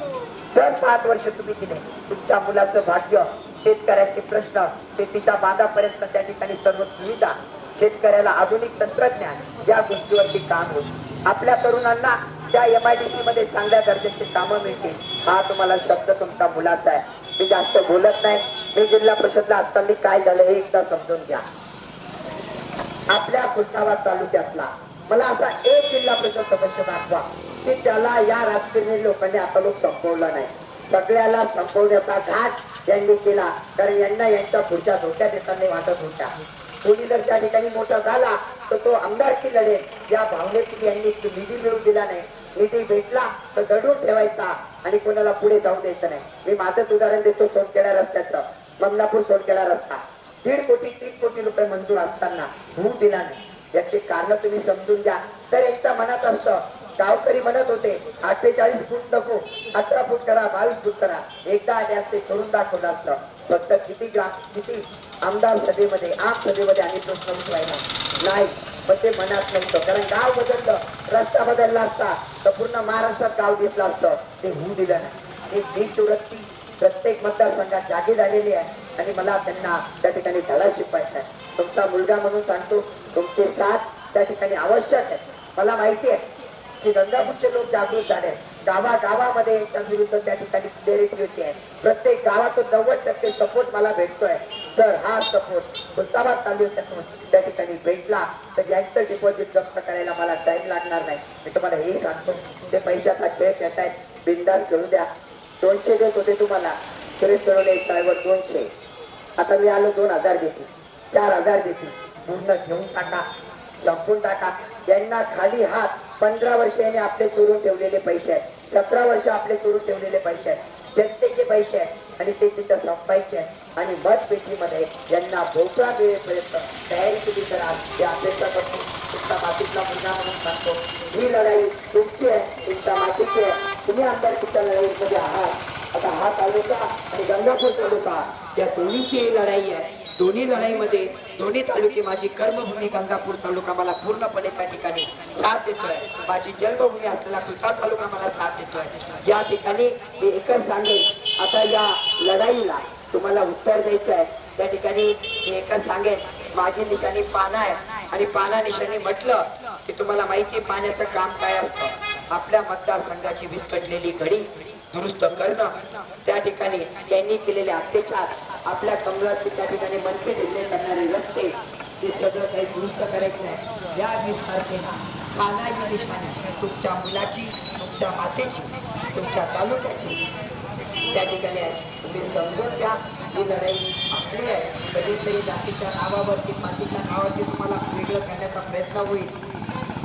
जर 5 वर्ष तुम्ही दिले, तुमच्या मुलाचं भाग्य, शेतकऱ्यांचे प्रश्न, शेतीच्या बांधापर्यंत त्या ठिकाणी सर्व सुविधा, शेतकऱ्याला आधुनिक तंत्रज्ञान, या गोष्टीवरती काम होईल. आपल्या तरुणांना त्या MIDC मध्ये चांगल्या दर्जाची कामं मिळतील. हा तुम्हाला शब्द तुमच्या मुलाचा आहे. मी जास्त बोलत नाही. मी जिल्हा परिषदला असताना काय झालं हे एकदा समजून घ्या. आपल्या खुलताबाद तालुक्यातला मला असा एक जिल्हा परिषद सदस्य दाखवा की त्याला या राजकीय लोकांनी आता लोक संपवलं नाही. सगळ्याला संपवण्याचा घाट यांनी केला, कारण यांना यांच्या पुढच्या धोक्यात येताना वाटत होत्या. कोणी जर त्या ठिकाणी मोठा झाला तर तो आमदारकी लढेल या भावनेतून यांनी निधी मिळवून दिला नाही. निधी भेटला तर दडून ठेवायचा आणि कोणाला पुढे जाऊ द्यायचं नाही. मी माझंच उदाहरण देतो, सोनखेडा रस्त्याचं, ममनापूर सोनखेडा रस्ता 1.5 कोटी 3 कोटी रुपये मंजूर असताना होऊ दिला नाही. याची कारण तुम्ही समजून घ्या. तर यांच्या मनात असतं, गावकरी म्हणत होते 48 फूट नको, 18 फूट करा, 22 फूट करा. एकदा आले असते करून दाखवलं असतं. फक्त किती आमदार सभेमध्ये, आम सभेमध्ये आणि प्रश्न उठवायला नाही, पण ते मनात नव्हतं. कारण गाव बदललं, रस्ता बदलला असता तर पूर्ण महाराष्ट्रात गाव दिसलं असतं. ते होऊ दिलं नाही. एक नीच वृत्ती प्रत्येक मतदारसंघात जागी झालेली आहे आणि मला त्यांना त्या ठिकाणी धडा शिकवायचा आहे. तुमचा मुलगा म्हणून सांगतो, तुमचे साथ त्या ठिकाणी आवश्यक आहे. मला माहिती आहे की गंगापूरचे लोक जागृत झाले. गावागावामध्ये याच्या विरुद्ध त्या ठिकाणी डेरिटिव्हिटी आहे. प्रत्येक गावातून 90% सपोर्ट मला भेटतोय. तर हा सपोर्ट खुलताबाद तालुक्यातून त्या ठिकाणी भेटला तर ज्यांचं डिपॉझिट जप्त करायला मला टाइम लागणार नाही. मी तुम्हाला हे सांगतो, ते पैशाचा खेळ खेळतायत, बिंदास खेळू द्या. 200 देत होते तुम्हाला, सुरेश कळवले साहेब 200. आता मी आलो 2,000 देते, 4,000 देते. पूर्ण घेऊन टाका, संपून टाका. यांना खाली हात 15 वर्ष यांनी आपले चोरून ठेवलेले पैसे आहेत, 17 वर्ष आपले चोरून ठेवलेले पैसे आहेत, जनतेचे पैसे आहेत आणि ते तिथं संपायचे आहेत. आणि मतपेटीमध्ये यांना भोपळा मिळेपर्यंत तयारी केली करा हे अपेक्षा करतो. तुमच्या मातीतला मुलगा म्हणून सांगतो, ही लढाई तुमची आहे, तुमच्या मातीची आहे. तुम्ही आमदारकीच्या लढाईमध्ये आहात. आता हा तालुका आणि गंगापूर तालुका या दोन्हीची ही लढाई आहे. दोन्ही लढाईमध्ये दोन्ही तालुके, माझी कर्मभूमी गंगापूर तालुका मला पूर्णपणे त्या ठिकाणी साथ देतोय. माझी जन्मभूमी असलेला खुलताबाद तालुका मला साथ देतोय. या ठिकाणी मी एकच सांगेन, आता या लढाईला तुम्हाला उत्तर द्यायचं आहे. त्या ठिकाणी मी एकच सांगेन, माझी निशाणी पाना आहे आणि पाना निशाणी म्हटलं की तुम्हाला माहिती आहे पाण्याचं काम काय असतं. आपल्या मतदारसंघाची विस्कटलेली घडी दुरुस्त करणं, त्या ठिकाणी त्यांनी केलेले अत्याचार, आपल्या कमलाचे त्या ठिकाणी मनके ढिल्ले करणारे रस्ते, हे सगळं काही दुरुस्त करायचं आहे. या 20 तारखेला पाना ही निशाणी तुमच्या मुलाची, तुमच्या मातेची, तुमच्या तालुक्याची त्या ठिकाणी आहे. तुम्ही समजून घ्या. ही लढाई आपली आहे. कधीतरी जातीच्या नावावरती पार्टीच्या नावावरती तुम्हाला वेगळं करण्याचा प्रयत्न होईल.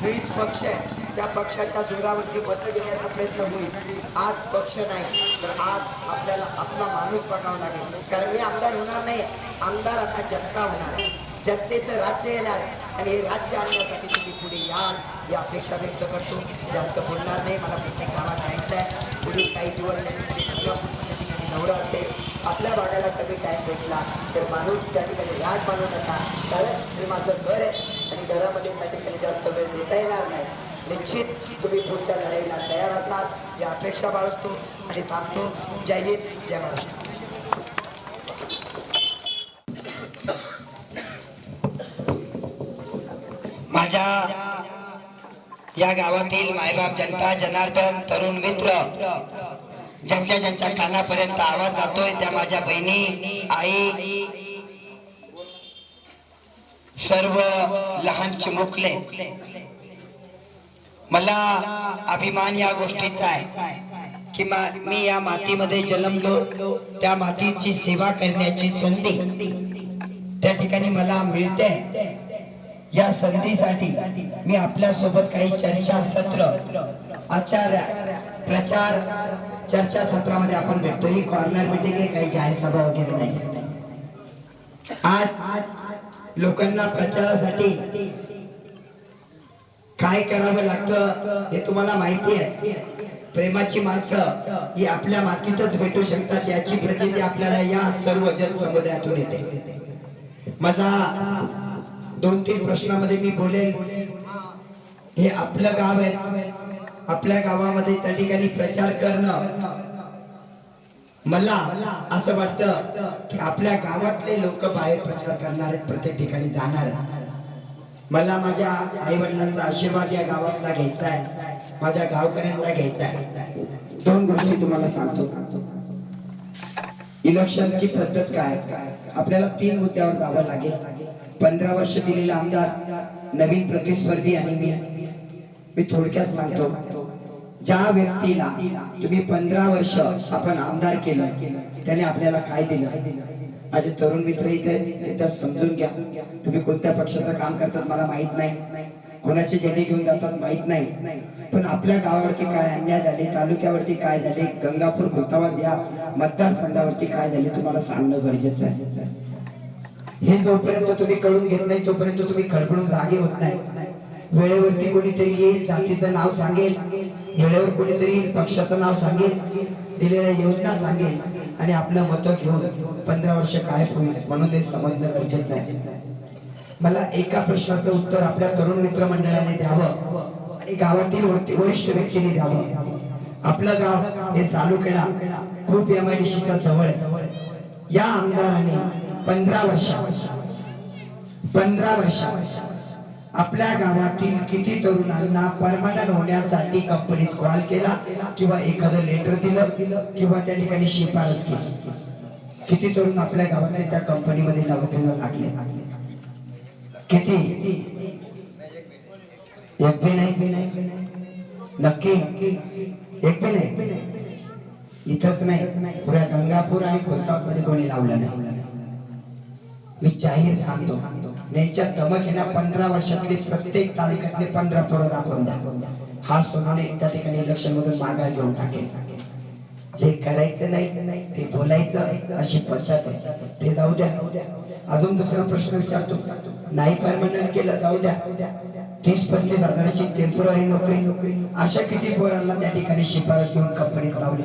विविध पक्ष आहेत, त्या पक्षाच्या जोरावरती मतं घेण्याचा प्रयत्न होईल. आज पक्ष नाही तर आज आपल्याला आपला माणूस बघावा लागेल. कारण मी आमदार होणार नाही, आमदार आता जनता होणार आहे. जनतेचं राज्य येणार आहे आणि हे राज्य आणण्यासाठी तुम्ही पुढे याल ही अपेक्षा व्यक्त करतो. जास्त बोलणार नाही, मला प्रत्येक गावात जायचं आहे. पुढील काही दिवस त्या ठिकाणी नवरा असेल, आपल्या भागाला कमी टाईम भेटला तर माणूस त्या ठिकाणी राग बनवू नका. कारण हे माझं घर आहे आणि घरामध्ये त्या ठिकाणी जास्त वेळ देता येणार नाही. निश्चित तुम्ही पुढच्या लढाईला तयार असाल या अपेक्षा बाळगतो आणि थांबतो. जय हिंद, जय महाराष्ट्र. माझ्या या गावातील मायबाप, जनता जनार्दन, तरुण मित्र, ज्यांच्या ज्यांच्या कानापर्यंत आवाज जातोय त्या माझ्या बहिणी, आई, सर्व लहान चिमुकले, मला अभिमान या गोष्टीचा आहे की मी या मातीमध्ये जन्मलो. त्या मातीची सेवा करण्याची संधी त्या ठिकाणी मला मिळते. या संधीसाठी मी आपल्या सोबत काही चर्चा सत्र, आचार, प्रचार चर्चा सत्रामध्ये आपण भेटतो. ही कॉर्नर मीटिंग आहे, काही जाहीर सभा वगैरे नाही. आज लोकांना प्रचारासाठी काय करावं लागतं हे तुम्हाला माहिती आहे. प्रेमाची माणसं ही आपल्या मातीतच भेटू शकतात याची प्रचिती आपल्याला या सर्व जनसमुदायातून येते. माझा 2-3 प्रश्नामध्ये मी बोलेल. हे आपलं गाव आहे, आपल्या गावामध्ये त्या ठिकाणी प्रचार करणं, मला असं वाटतं की आपल्या गावातले लोक बाहेर प्रचार करणार आहेत, प्रत्येक ठिकाणी जाणार आहेत. मला माझ्या आई वडिलांचा आशीर्वाद या गावातला घ्यायचा आहे, माझ्या गावकऱ्यांचा घ्यायचा आहे. 2 गोष्टी तुम्हाला सांगतो. इलेक्शनची पद्धत काय, आपल्याला 3 मुद्द्यावर जावं लागेल. 15 वर्ष दिलेला आमदार, नवीन प्रतिस्पर्धी आणि मी थोडक्यात सांगतो. ज्या व्यक्तीला तुम्ही 15 वर्ष आपण आमदार केलं त्याने आपल्याला काय दिलं. माझे तरुण मित्र इथे समजून घ्या. तुम्ही कोणत्या पक्षाचं काम करतात मला माहित नाही, कोणाचे झेंडे घेऊन जातात माहित नाही, पण आपल्या गावावरती काय अन्याय झाले, तालुक्यावरती काय झाले, गंगापूर, खुलताबाद या मतदारसंघावरती काय झाले तुम्हाला सांगणं गरजेचं आहे. हे जोपर्यंत तुम्ही कळून घेत नाही तोपर्यंत तुम्ही खडबडून जागे होत नाही. वेळेवरती कोणीतरी येईल, जातीचं नाव सांगेल, वेळेवर कोणीतरी पक्षाचं नाव सांगेल, दिलेल्या योजना सांगेल आणि आपलं मत घेऊन 15 वर्ष काय होईल म्हणून हे समजणं गरजेचं आहे. मला एका प्रश्नाचं उत्तर आपल्या तरुण मित्रमंडळाने द्यावं आणि गावातील वरिष्ठ व्यक्तीने द्यावं. आपलं गाव हे सालुखेडा खूप MIDCच्या जवळ आहे. या आमदाराने 15 वर्ष आपल्या गावातील किती तरुणांना परमनंट होण्यासाठी कंपनीत कॉल केला किंवा एखादं लेटर दिलं किंवा त्या ठिकाणी शिफारस केली. किती तरुण आपल्या गावातले त्या कंपनीमध्ये नोकरीला लागले. किती? एक भी नाही. नक्की एक भी नाही. इथंच नाही, पुऱ्या गंगापूर आणि खुलताबाद मध्ये कोणी लावलं नाही. मी जाहीर सांगतो, नेच्या धमक येण्या 15 वर्षातले प्रत्येक तालुक्यातले 15 पोरं दाखवून द्या. हा सोनवणे त्या ठिकाणी इलेक्शन मधून माघार घेऊन टाकेल. जे करायचं नाही ते बोलायचं अशी पद्धत आहे, ते जाऊ द्या. अजून दुसरा प्रश्न विचारतो. नाही परमनंट केलं जाऊ द्या. 30-35 हजाराची टेम्पोररी नोकरी अशा किती पोरांना त्या ठिकाणी शिफारस घेऊन कंपनीत लावली.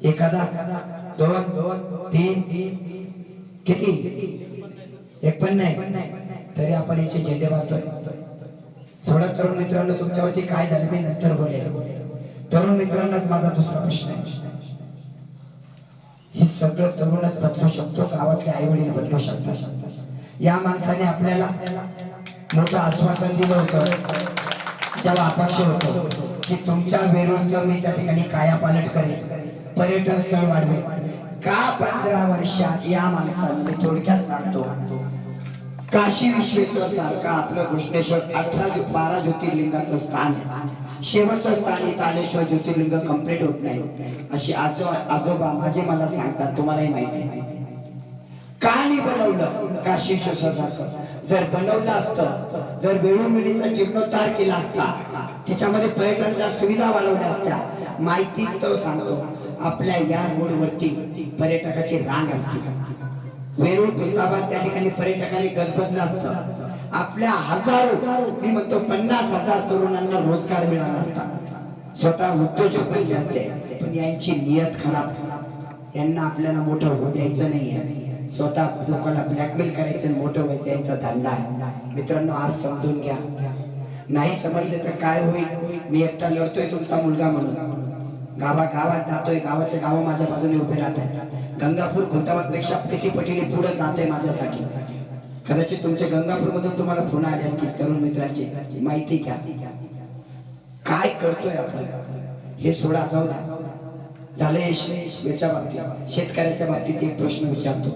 एखादा 2-3 किती? एक पण नाही. तरी आपण याचे झेंडे वाहतोय. थोडा तरुण मित्रांनो तुमच्यावरती काय झालं मी नंतर बोलेल. तरुण मित्रांनाच माझा दुसरा प्रश्न आहे. हे सगळं तरुणच बदलू शकतो, गावातले आई वडील बदलू शकतात. या माणसाने आपल्याला मोठं आश्वासन दिलं होतं जेव्हा अपक्ष होतो की तुमच्या वेरूळचं मी त्या ठिकाणी कायापालट करेन, पर्यटन स्थळ वाढवेल. का 15 वर्षात या माणसाने थोडक्यात सांगतो, काशी विश्वेश्वर सारखा आपलं घोषणेश्वर 12 ज्योतिर्लिंगाचं स्थान आहे. शेवटचं स्थान इथं आल्याशिवाय ज्योतिर्लिंग कंप्लीट होत नाही अशी आजोबा माझे मला सांगतात. तुम्हालाही माहिती आहे. का नाही बनवलं काशी विश्वेश्वरसारखं? जर बनवलं असतं, जर वेळोवेळीचा जीर्णोद्धार केला असता, त्याच्यामध्ये पर्यटनाच्या सुविधा वाढवल्या असत्या, माहितीच तर सांगतो, आपल्या या रोडवरती पर्यटकाची रांग असते. वेरूळ खुलताबाद त्या ठिकाणी पर्यटकांनी गजबजलं असतं. आपल्या हजारो, मी म्हणतो 50,000 तरुणांना रोजगार मिळाला असता. स्वतः उद्योजक बनले असते. पण यांची नियत खराब. यांना आपल्याला मोठं होऊ द्यायचं नाहीये. स्वतः लोकांना ब्लॅकमेल करायचं, मोठं व्हायचं यांचा धंदा आहे. मित्रांनो, आज समजून घ्या. नाही समजले तर काय होईल? मी एकटा लढतोय तुमचा मुलगा म्हणून, गावागावात जातोय, गावाच्या गाव माझ्या बाजूने उभे राहत आहे. गंगापूर खुलताबाद पेक्षा किती पटीने पुढे जाते माझ्यासाठी. कदाचित तुमच्या गंगापूर मधून तुम्हाला फोन आले असतील तरुण मित्रांची, माहिती घ्या काय करतोय आपण. हे सोडा, जाऊ द्या. झाले याच्या बाबतीत, शेतकऱ्याच्या बाबतीत एक प्रश्न विचारतो.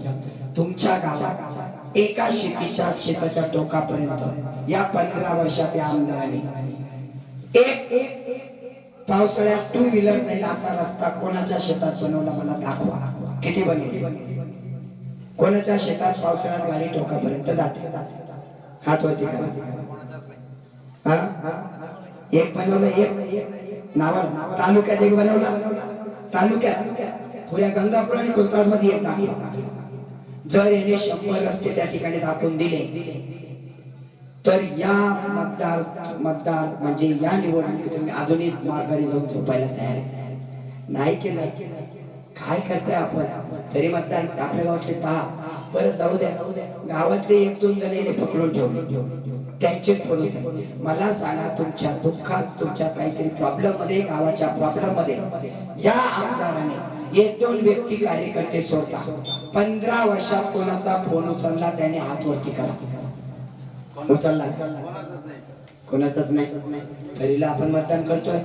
तुमच्या गावात एका शेताच्या टोकापर्यंत या 15 वर्षात या आमदारांनी एक पावसाळ्यात 2 व्हीलर जाईल असा रस्ता कोणाच्या शेतात बनवला? मला दाखवा. किती बनवले? कोणाच्या शेतात पावसाळ्यात गाडी टोकापर्यंत जाते? हात वरती करा. एक बनवलं. एक नावा तालुक्यात एक बनवला. तालुक्यात पुऱ्या गंगापूर आणि खुलताबाद मध्ये एक दाखवा. जर याने 100 रस्ते त्या ठिकाणी दाखवून दिले तर या मतदार म्हणजे या निवडणुकीत मी अजूनही माघारी जाऊन झोपायला तयार आहे. नाही केलं, काय करताय आपण? तरी मतदान आपल्या गावातले 10 परत जाऊ द्या. गावातले 1-2 जण पकडून ठेवले, त्यांचे फोन. मला सांगा, तुमच्या दुःखात, तुमच्या काहीतरी प्रॉब्लेम मध्ये, गावाच्या प्रॉब्लेम मध्ये या आमदाराने 1-2 व्यक्ती कार्यकर्ते सोडता 15 वर्षात कोणाचा फोन उचलला? त्याने हात वरती करा. उचलला? कोणाचाच नाही. तरीला आपण मतदान करतोय.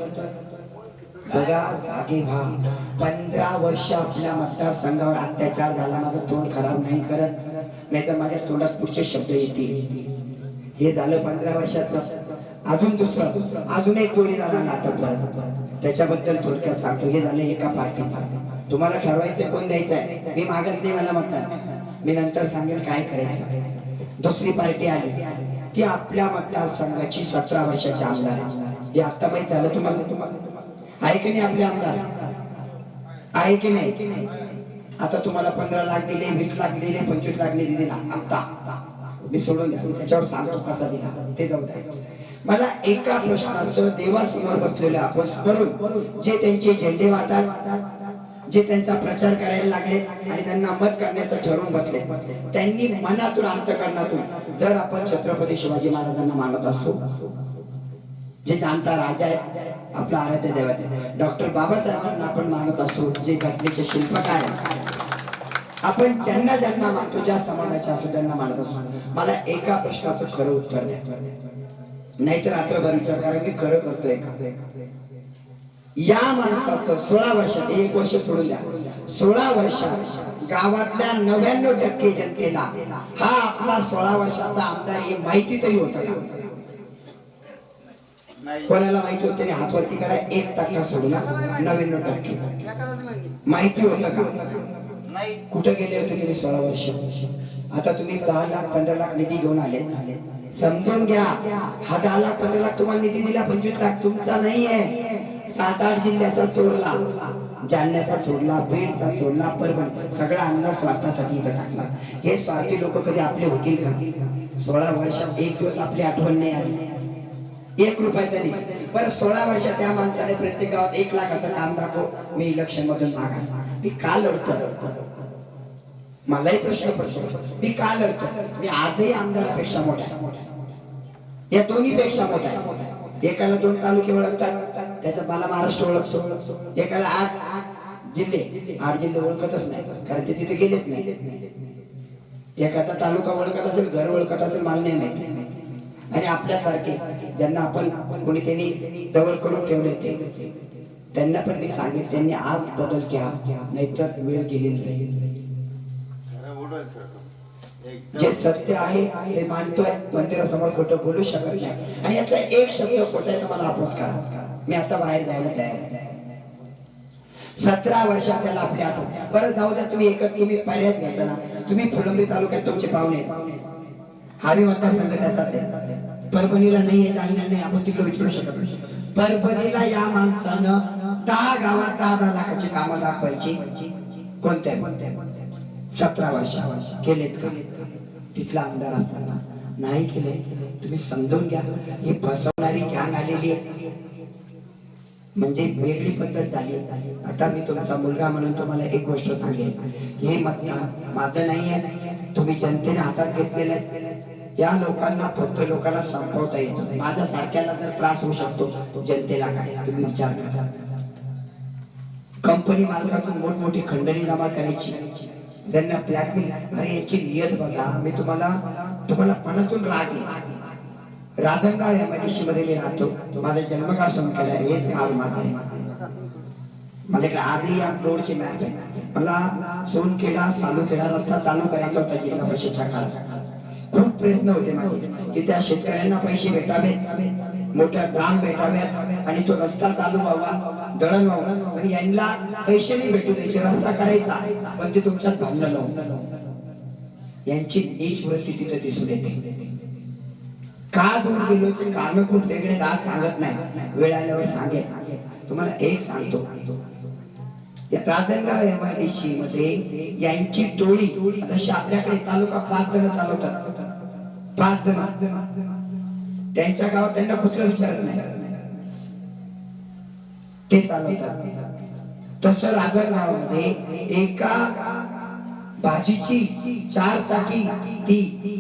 बघा, जागे व्हा. 15 वर्ष आपल्या मतदारसंघावर अत्याचार झाला. माझं तोंड खराब नाही करत, नाही तर माझ्या तोंडात पुढचे शब्द येतील. हे झालं 15 वर्षाचं. अजून दुसरं, अजून एक जोडी झाला नाटक परत, त्याच्याबद्दल थोडक्यात सांगतो. हे झालं एका पार्टीचं. तुम्हाला ठरवायचं कोण द्यायचं आहे. मी मागत नाही, मला मतदान मी नंतर सांगेल काय करायचं. दुसरी पार्टी आली, ती आपल्या मतदारसंघाची 17 वर्षाची आमदार आहे. हे आता माहित झालं तुम्हाला? आहे की नाही? आपले आमदार आहे की नाही? आता तुम्हाला 15 लाख दिले, 20 लाख दिले, 25 लाख दिले. आता मी सोडून द्या, त्याच्यावर सांगतो कसा दिला ते जाऊ द्या. मला एका प्रश्नाचं देवासमोर बसलेलं आपण स्मरून, जे त्यांचे झेंडे वाहतात, जे त्यांचा प्रचार करायला लागले आणि त्यांना मत करण्याचं ठरवून बसले, त्यांनी मनातून, अंतःकरणातून जर आपण छत्रपती शिवाजी महाराजांना मानत असतो, जे जाणता राजा आहे, आपला आराध्य दैवत आहे, डॉक्टर बाबासाहेबांना आपण मानत असतो, जे घटनेचे शिल्पकार आहे, आपण ज्यांना ज्यांना मानतो, ज्या समाजाच्या असतो त्यांना मानत असतो, मला एका प्रश्नाचं खरं उत्तर द्या. नाहीतर रात्रभर विचार करा मी खरं करतोय का. या माणसाचं 16 वर्षात, 1 वर्ष सोडून द्या, 16 वर्षात गावातल्या 99% जनतेला हा आपला 16 वर्षाचा आमदार हे माहिती तरी होतं. कोणाला माहिती होतं ते हात वरती करा. 1% सोडून 99% माहिती होतं का? कुठे गेले होते तुम्ही 16 वर्ष? आता तुम्ही 10 लाख 15 लाख निधी घेऊन आले. समजून घ्या, हा 10 लाख 15 लाख तुम्हाला निधी दिला, 25 लाख तुमचा नाहीये. 7-8 जिल्ह्याचा चोरला, जालन्याचा चोरला, बीडचा चोरला, परभणी, सगळा अन्न स्वार्थासाठी इथे टाकला. हे स्वार्थी लोक कधी आपले होतील का? 16 वर्षात 1 दिवस आपली आठवण नाही आली, 1 रुपयाचा नाही. बरं 16 वर्षात त्या माणसाने प्रत्येक गावात 1 लाखाचं काम दाखव, मी इलेक्शन मधून मागा. मी का लढतो? मलाही प्रश्न पडतो, मी का लढतो? मी आजही आमदारापेक्षा मोठा आहे, या दोन्ही पेक्षा मोठा आहे. एकाला 2 तालुके ओळखतात, त्याच्यात मला महाराष्ट्र ओळखतो. एकाला 8 जिल्हे ओळखतच नाही, कारण ते तिथे गेलेच नाही. एखादा तालुका ओळखत असेल, घर ओळखत असेल, मला नाही माहिती. आणि आपल्यासारखे ज्यांना आपण कोणी त्यांनी जवळ करून ठेवले ते, त्यांना पण मी सांगितलं, त्यांनी आज बदल घ्या, नाहीतर वेळ गेलेली नाही. जे सत्य आहे ते मानतोय, मंदिरासमोर खोटं बोलू शकत नाही. आणि यातला एक शब्द खोटा आहे तर मला अपोज करा, मी आता बाहेर जायला तयार आहे. 17 वर्षात त्याला आपली आठवण. बरं जाऊ द्या, तुम्ही पर्याय घ्यायचा ना, तुम्ही फुलंब्री तालुक्यात तुमचे पाहुणे हावी मतदारसंघ त्याचा आहे. परभणीला नाही आहे, जालना नाही, आपण तिकडे विचारू शकत नाही. परभणीला या माणसानं 10 गावात 10 लाखाची कामं दाखवायची. कोणत्या 17 वर्ष केलेत का? तिथला आमदार असताना नाही केले. तुम्ही समजून घ्या, ही फसवणारी गँग आलेली आहे, म्हणजे वेगळी पद्धत झाली. आता मी तुमचा मुलगा म्हणून तुम्हाला एक गोष्ट सांगेन, हे मतदान माझं नाही आहे, तुम्ही जनतेने हातात घेतलेलं आहे. या लोकांना फक्त लोकांना संपवता येतो, माझ्या सारख्याला जर त्रास होऊ शकतो, जनतेला काय? तुम्ही विचार करा. कंपनी मालकातून मोठमोठी खंडणी जमा करायची, त्यांना ब्लॅकमेल. अरे याची नियत बघा. मी तुम्हाला मनातून राग आहे. राजनगाव MIDC मध्ये मी राहतो, माझा जन्मगाव सोनखेडा आहे, हेच गाव माझं आहे. माझ्याकडे आजही या रोडची मॅप आहे. मला सोनखेडा सालूखेडा रस्ता चालू करायचा होता जिल्हा परिषदच्या काळात. खूप प्रयत्न होते माझे की त्या शेतकऱ्यांना पैसे भेटावे, मोठ्या दाम भेटाव्यात आणि तो रस्ता चालू व्हावा, दळण व्हावं, आणि यांना पैसे नाही भेटू द्यायचे, रस्ता करायचा, पण ते तुमच्यात भांडण लावून. यांची नीच वृत्ती तिथे दिसून येते. का दूर गेलोचे कारण खूप वेगळे, आज सांगत नाही, वेळ आल्यावर सांगेल. तुम्हाला एक सांगतो, या राजनगाव MIDC मध्ये यांची टोळी जशी आपल्याकडे तालुका 5 जण चालवतात, 5 जण, त्यांच्या गावात त्यांना कुठलं विचारत नाही, ते चालवतात. तसं राजनगावमध्ये एका भाजीची 4 चाकी ती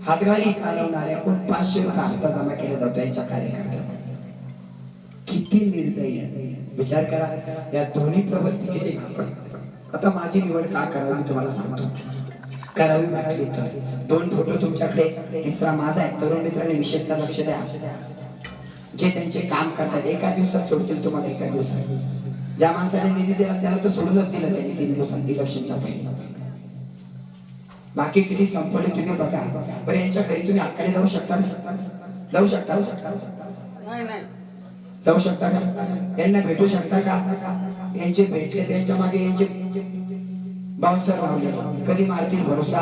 हातगाडी चालवणाऱ्या कोण 500 रुपये हप्ता जमा केला जातो यांच्या कार्यकर्त्यांना. किती निर्दयी आहे, विचार करा. या दोन्ही प्रवृत्ती किती घातक. आता माझी निवड का करावी मी तुम्हाला सांगतो. करावी वाटली तर 2 फोटो तुमच्याकडे, तिसरा माझा आहे. तरुण मित्रांनी विशेषतः लक्ष द्या, जे त्यांचे काम करतात एका दिवसात सोडतील तुम्हाला. एका दिवसात ज्या माणसाने निधी दिला त्याला तर सोडूनच दिलं त्यांनी 3 दिवसांत इलेक्शनच्या पहिले. बाकी किती संपले तुम्ही बघा. पण यांच्या घरी तुम्ही अक्काने जाऊ शकता, जाऊ शकता, जाऊ शकता का? यांना भेटू शकता का? यांचे भेटले त्यांच्या मागे यांचे बाउन्सर लावले, कधी मारतील भरोसा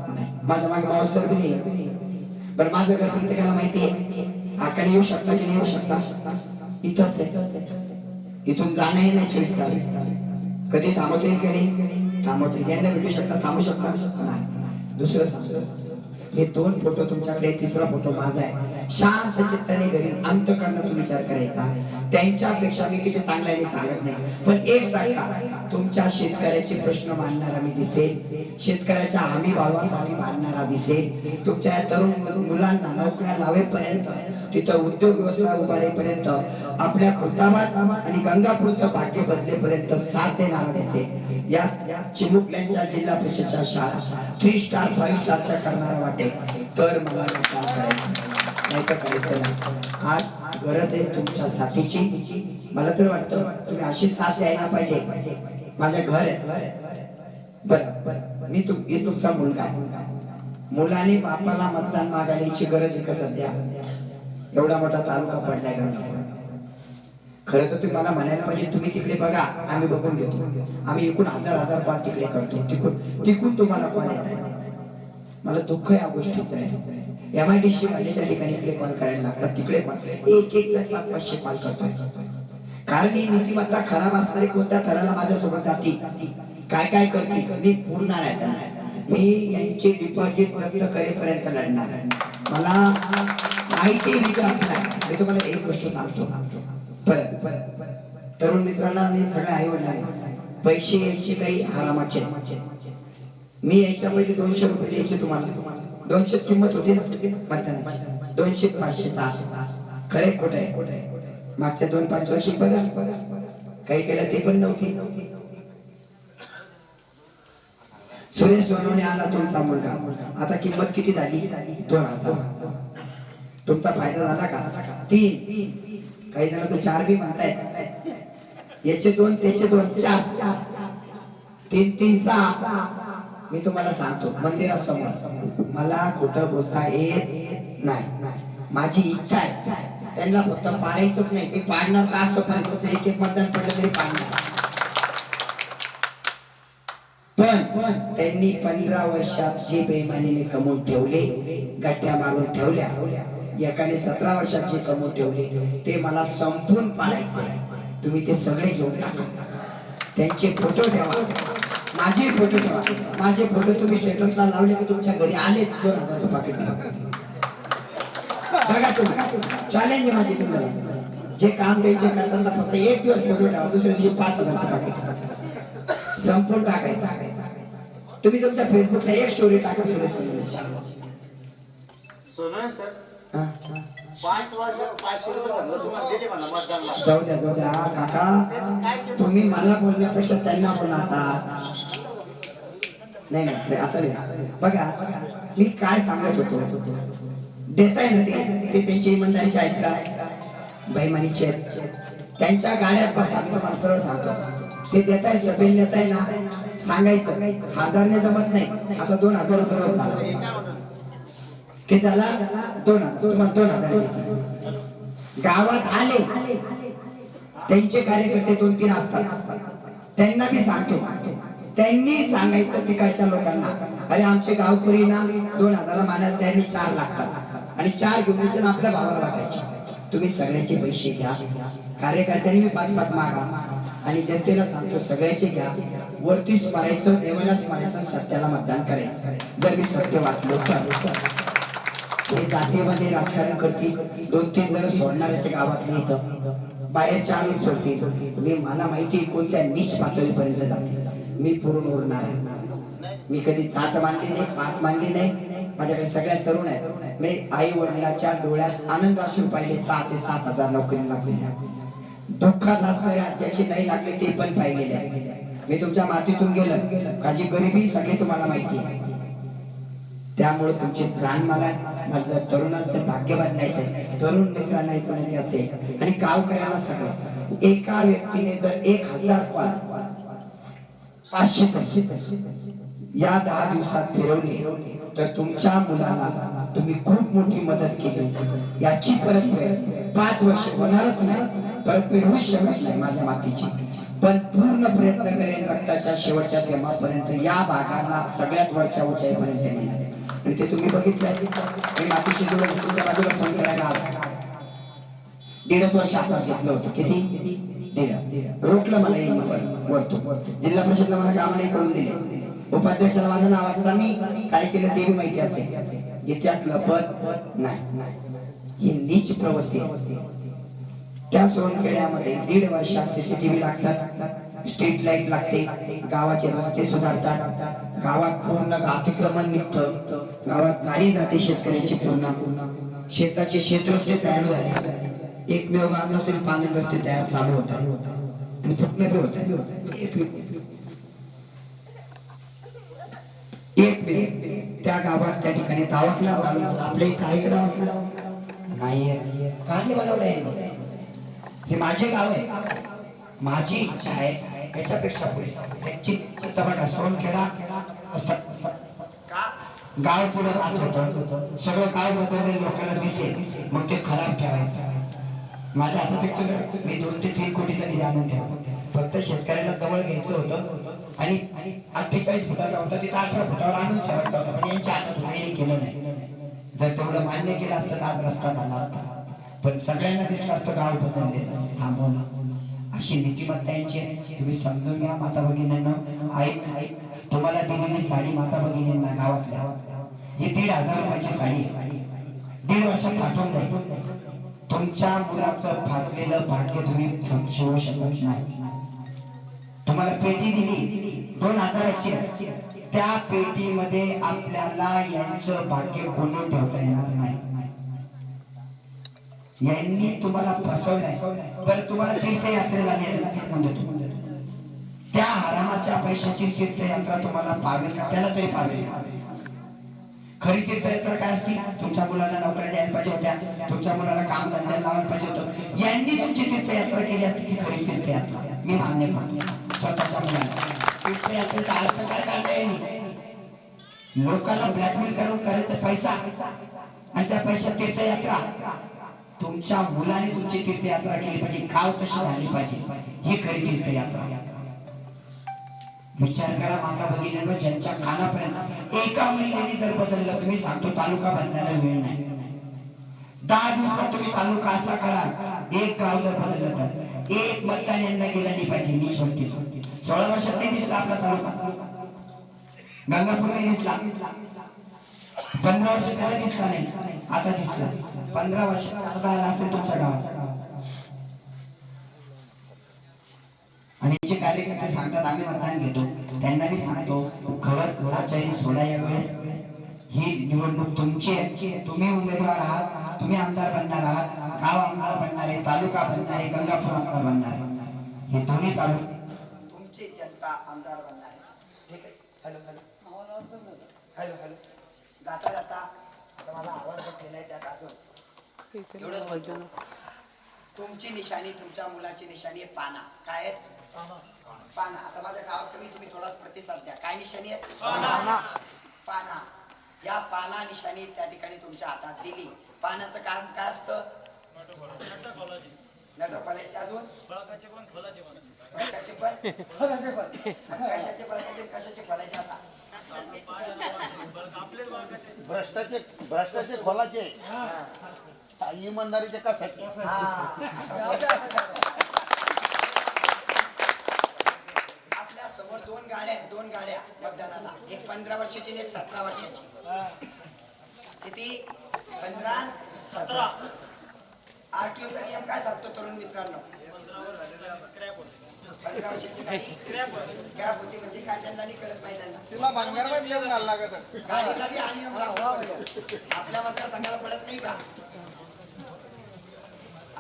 नाही. माझ्या मागे बाउन्सर बी नाही. बरं माझं घर प्रत्येकाला माहिती आहे. अक्काने येऊ शकता की नाही येऊ शकता? इथंच आहे, इथून जाणं आहे नाही 24 तास. कधी थांबवता येईल की नाही? थांबवता. यांना भेटू शकता, थांबू शकता नाही. दुसरं सांगतो, हे 2 फोटो तुमच्याकडे, तिसरा फोटो माझा आहे. शांत चित्ताने घरी अंतःकरणातून विचार करायचा. त्यांच्यापेक्षा मी किती चांगला आहे मी सांगत नाही, पण 1% तुमच्या शेतकऱ्याचे प्रश्न मांडणारा मी दिसेल, शेतकऱ्याच्या हमी भावासाठी मांडणारा दिसेल. तुमच्या तरुण मुलांना नोकऱ्या लावेपर्यंत, तिथं उद्योग व्यवसाय उभारेपर्यंत, आपल्या खुर्दाबाद आणि गंगापूरचं भाग्य बदलेपर्यंत साथ देणारा दिसेल. या चिमुकल्यांच्या जिल्हा परिषदच्या शाळा 3 स्टार 5 स्टारच्या करणारा वाटेल तर मला काम करायचं नाही तर करायचं नाही. आज गरज आहे तुमच्या साथीची. मला तर वाटतं तुम्ही अशी साथ द्यायला पाहिजे. माझं घर आहे बरं, मी तुमचा मुलगा आहे. मुलाने बापाला मतदान मागायची गरज आहे का सध्या? एवढा मोठा तालुका पडलाय का? खरं तर तुम्ही मला म्हणायला पाहिजे तुम्ही तिकडे बघा, आम्ही बघून घेतो. आम्ही एकूण 1000 कॉल तिकडे करतो, तिकून तुम्हाला कॉल येत आहे. मला दुःख या गोष्टीचं आहे. MIDC वाल्याच्या ठिकाणी इकडे कॉल करायला लागतात, तिकडे कॉल 1-1 500 कॉल करतोय. कारण ही नीतिमत्ता खराब असणारी कोणत्या थराला माझ्यासोबत जाती, काय काय करते मी पूर्ण आहे. मी यांचे डिपॉझिट रद्द करेपर्यंत लढणार. मला माहिती मी तुम्हाला एक गोष्ट सांगतो. परत तरुण मित्रांना आणि सगळ्या आई वडिलांना पैसे यायचे काही हरामाचे. मी यायच्या पहिले 200 रुपये द्यायचे तुम्हाला. 200 किंमत होती ना मतदानाची, 200 500चा. खरे खोट आहे? मागच्या 2-5 वर्षी बघा काही केलं ते पण नव्हती. सुरेश सोनवणे आला तुमचा मुलगा, आता किंमत किती झाली? 2000. तुमचा फायदा झाला का? 3. काही जण तर 4 बी म्हणतायत. याचे 2 त्याचे 2 4 3 6. मी तुम्हाला सांगतो मंदिरासमोर मला खोटं बोलता येत नाही. माझी इच्छा आहे त्यांना फक्त पाडायचंच नाही. मी पाडणार का असं पण 1-1 मतदान पडलं तरी पाडणार. पण त्यांनी 15 वर्षात जे बेईमानीने कमवून ठेवले, गठ्ठ्या मारून ठेवल्या, एकाने 17 वर्षात जे कमवून ठेवले ते मला संपून पाडायचे. तुम्ही ते सगळे घेऊन टाका. त्यांचे फोटो ठेवा, माझे फोटो ठेवा. माझे फोटो तुम्ही स्टेटसला लावले की तुमच्या घरी आले 2000 पाकिट बघा. तुम्ही चॅलेंज आहे माझी तुम्हाला. जे काम द्यायचे करताना फक्त एक दिवस फोटो ठेवा, दुसऱ्या दिवशी 5000 पाकिट संपून टाकायचं. तुम्ही तुमच्या फेसबुकला एक स्टोरी टाका सुरेश जाऊ द्या काका. तुम्ही मला बोलण्यापेक्षा त्यांना बोला. आता नाही आता नाही. बघा मी काय सांगत होतो, देताय ना ते त्यांची इमानदारीचे आहेत का? बैमानीचे त्यांच्या गाड्यात बसा. तुम्हाला सरळ सांगतो, ते देताय सभेल देताय ना, सांगायचं 1000ने जमत नाही. आता 2000 रुपये रोज झाला की त्याला 2000, तुम्हाला 2000 गावात आले. त्यांचे कार्यकर्ते 2-3 असतात, त्यांना मी सांगतो, त्यांनी सांगायचं तिकडच्या लोकांना, अरे आमचे गावकरी ना 2000 मानायला त्यांनी 4 लागतात आणि 4 घेऊन यायचे आपल्या भावाला वाटायचे. तुम्ही सगळ्याचे पैसे घ्या, कार्यकर्त्यांनी मी 5-5 मागा आणि जनतेला सांगतो सगळ्याचे घ्या. वरतीच मारायचं, देवालाच मारायचं, सत्याला मतदान करायचं. जर मी सत्य वाटलो तर हे जातीमध्ये राजकारण करतील. 2-3 जण सोडणाऱ्याच्या गावातले इथं बाहेरच्या आम्ही सोडतील. मी मला माहिती कोणत्या नीच पातळीपर्यंत जाते. मी पूर्ण उरणार आहे. मी कधी जात मानली नाही, पात मानली नाही. माझ्याकडे सगळ्या तरुण आहेत. मी आई वडिलांच्या डोळ्यात आनंद अश्रू पाहिले. 6 ते 7,000 नोकरी लागलेल्या, दुःखात असणाऱ्या ज्याची नाही लागले ते पण पाहिलेले आहे. मी तुमच्या मातीतून गेलो, काळजी गरिबी सगळी तुम्हाला माहिती आहे. त्यामुळे तुमची जाण मला माझं तरुणांचं भाग्य बदलायचंय. तरुण मित्रांना ऐकण्याचे असेल आणि गावकऱ्यांना सगळं, एका व्यक्तीने जर 1000 कॉल 500 या 10 दिवसात फिरवले तर तुमच्या मुलाला तुम्ही खूप मोठी मदत केली. याची परतफेड 5 वर्ष होणारच नाही, परतफेड होऊच शकत नाही माझ्या मातीची. पण पूर्ण प्रयत्न करेन रक्ताच्या शेवटच्या थेंबापर्यंत या भागाला सगळ्यात वरच्या उंचाईपर्यंत नेण्याचे. आणि ते तुम्ही बघितलं, मी मातीशी जोडून तुमच्या बाजूला फोन करायला 1.5 वर्ष आपण घेतलं होतं. किती? 1.5 रोखलं मला येईल वरतो. जिल्हा परिषदला मला काम नाही करून दिले. उपाध्यक्षाला माझं नाव असताना मी काय केलं ते माहिती असेल. इतिहास लपत नाही. ही नीच प्रवृत्ती आहे. त्या सोनखेड्यामध्ये 1.5 वर्षात CCTV लागतात, स्ट्रीट लाईट लागते, गावाचे रस्ते सुधारतात, गावात पूर्ण अतिक्रमण निघतं, गावात गाडी जाते शेतकऱ्यांची पूर्ण, शेताचे शेतरस्ते तयार झाले. एकमेव गाव नसेल पाणी रस्ते तयार चालू होत आणि फुटणे बी होत. एक मिनिट, त्या गावात त्या ठिकाणी दवाखाना चालू होता. आपल्या इथं आहे का दवाखाना? नाहीये. का नाही बनवलंय? हे माझे गाव आहे, माझी इच्छा आहे याच्यापेक्षा पुढे त्यांची बघा. सोनखेडा गाव पुढे राहत होतं, सगळं गाव बदलले लोकांना दिसेल, मग ते खराब ठेवायचं. माझ्या हातात एक मी 2 ते 3 कोटी तरी जाणून ठेव. फक्त शेतकऱ्याला जवळ घ्यायचं होतं आणि 48 फुटाचा होता, तिथं 18 फुटावर आणून ठेवायचा होता. पण यांच्या हातात काही केलं नाही. जर तेवढं मान्य केलं असतं तर आज रस्ता झाला असता. पण सगळ्यांना दिसलं असतं गाव बदलले, थांबवलं. अशी नीतिमत्ता यांची आहे. तुम्ही समजून घ्या माता भगिनींना. आई तुम्हाला दिलेली साडी माता भगिनींना गावातल्या, ही 1,500 रुपयाची साडी आहे. 1.5 वर्षात पाठवून जाईल. तुमच्या मुलाचं फाटलेलं भाग्य तुम्ही शिवू शकत नाही. तुम्हाला पेटी दिली 2,000ची, त्या पेटीमध्ये आपल्याला यांचं भाग्य कोणून ठेवता येणार नाही. यांनी तुम्हाला फसवलंय. बरं, तुम्हाला तीर्थयात्रेला नेलं, त्या हरामाच्या पैशाची तीर्थयात्रा तुम्हाला पावेल का? त्याला तरी पावेल का? खरी तीर्थयात्रा काय असती? तुमच्या मुलाला नोकऱ्या द्यायला पाहिजे होत्या, तुमच्या मुलाला काम धंद्याला लावायला पाहिजे होतं. यांनी तुमची तीर्थयात्रा केली असती ती खरी तीर्थयात्रा. मी मान्य करतो. स्वतःच्या मुलाला तीर्थयात्रेचा अर्थ काय काढता येईल? लोकांना ब्लॅकमेल करून करायचा पैसा आणि त्या पैशात तीर्थयात्रा. तुमच्या मुलाने तुमची तीर्थयात्रा केली पाहिजे. गाव कशी झाली पाहिजे ही खरी तीर्थयात्रा. विचार करा माता भगिनींनो, ज्यांच्या कानापर्यंत एका महिन्याने जर बदललं, तुम्ही सांगतो तालुका बदलायला वेळ नाही. 10 दिवसात तुम्ही तालुका असा करा, एक गाव जर बदललं तर एक मतदान यांना गेलं नाही पाहिजे. मी छोटी 16 वर्षात नाही दिसला आपला तालुका, गंगापूर नाही दिसला, 15 वर्ष त्याला दिसला नाही, आता दिसला. 15 वर्षात अर्धा आला असेल तुमच्या गावात. आणि जे कार्यकर्ते सांगतात आम्ही मतदान घेतो, त्यांना मी सांगतो खरंच आचारी सोडा. यावेळेस ही निवडणूक तुमची आहे, तुम्ही उमेदवार आहात, तुम्ही आमदार बनणार आहात, गाव आमदार बनणार आहे, तालुका बनणार आहे, गंगापूर आमदार बनणार आहे, हे दोन्ही तालुके तुमची जनता आमदार बनणार आहे. ठीक आहे. हॅलो हॅलो हॅलो हॅलो जाता जाता आता मला आवाज बसलेला आहे त्यात असं एवढंच बोलतो. तुमची निशाणी, तुमच्या मुलाची निशाणी आहे पाना. काय आहे? पाना. आता माझ्या गावात तुम्ही थोडाच प्रतिसाद द्या. काय निशाणी आहे? पाना. या पाना निशाणी त्या ठिकाणी तुमच्या हातात दिली. पानाचं काम काय असतं? नटकॉलाचे अजून फळकाचे पण कशाचे फळाचे आता भ्रष्टाचे खोलाचे, इमानदारीचे कसाचे. आपल्या समोर दोन गाड्या मतदानाला, एक 15 वर्षाची आणि एक 17 वर्षाची. किती? 15 17. आरटीओचा नियम काय सांगतो तरुण मित्रांनो? 15 वर्षाची गाडी स्क्रॅप होती म्हणजे काय त्यांना नाही कळत महिलांना. तिला भांगारमध्ये घेऊन घाल लागत. गाडीला बी आणि आपल्या मतदारसंघाला पडत नाही का?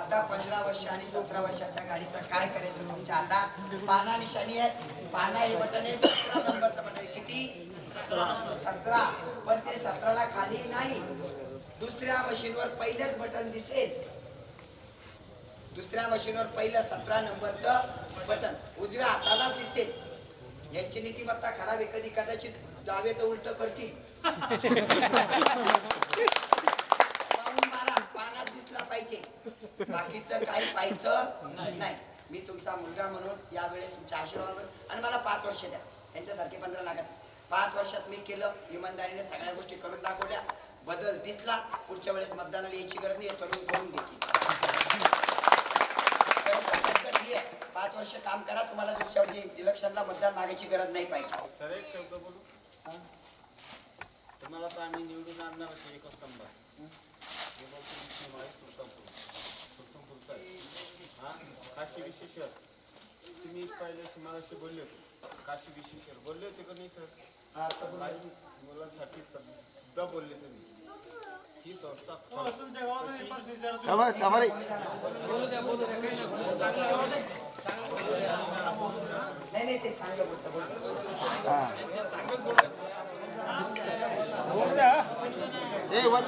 आता 15 वर्ष आणि 17 वर्षाच्या गाडीचं काय करायचं तुमच्या हातात? पाना निशाणी आहे. पाना हे बटन आहे 17 नंबरचं बटन. किती? 17. पण ते 17ला खाली नाही, दुसऱ्या मशीनवर पहिलेच बटन दिसेल. दुसऱ्या मशीनवर पहिलं 17 नंबरचं बटन उजव्या हाताला दिसेल. यांची नीतिमत्ता खराब आहे. कधी कदाचित डावेचं उलट करतील. पानात दिसला पाहिजे, बाकीचं काही पाहायचं नाही. मी तुमचा मुलगा म्हणून यावेळेस तुमच्या आशीर्वाद आणि मला 5 वर्ष द्या. यांच्यासारखे 15 लागत. 5 वर्षात मी केलं, इमानदारीने सगळ्या गोष्टी करून दाखवल्या. बदल दिसला. पुढच्या वेळेस मतदानाला यायची गरज नाही, तरुण करून घेतील. 5 वर्ष काम करा, तुम्हाला दुसऱ्या वर्षी इलेक्शनला मतदान मागायची गरज नाही पाहिजे. सर एक शब्द बोलू. तुम्हाला तर आम्ही निवडून आणणार असे एकच नंबर. काशी विशेषर तुम्ही पहिल्याशी मलाशी बोलले होते. काशी विशेषर बोलले होते का नाही सर? मुलांसाठी सुद्धा बोलले तुम्ही. ही संस्था नाही ते चांगलं बोलतो.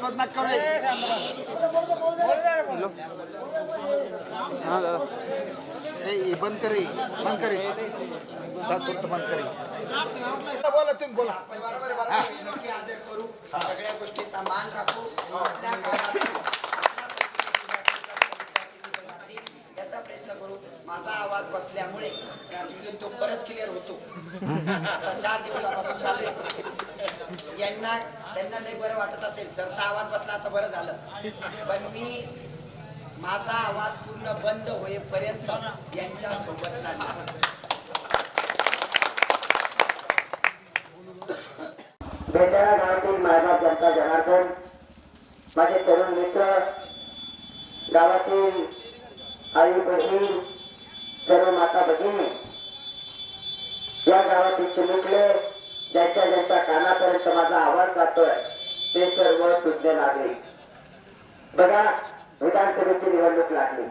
बंद करे बोला तुम्ही बोला. आदर करू, सगळ्या गोष्टीचा मान राखू, याचा प्रयत्न करू. माझा आवाज बसल्यामुळे तो परत क्लिअर होतो. आता 4 दिवसापासून चालू आहे. त्यांना नाही बरं वाटत असेल. सरचा आवाज बसला आता बरं झालं, पण मी माझा आवाज पूर्ण बंद होईपर्यंत यांच्या सोबत लढणार. भेटाळा गावातील माझा जनता जनार्दन, माझे तरुण मित्र, गावातील आई बहीण, सर्व माता भगिनी, या गावातील चिमुकले, ज्यांच्या कानापर्यंत माझा आवाज जातोय ते सर्व शुद्ध नागरिक. बघा, विधानसभेची निवडणूक लागली.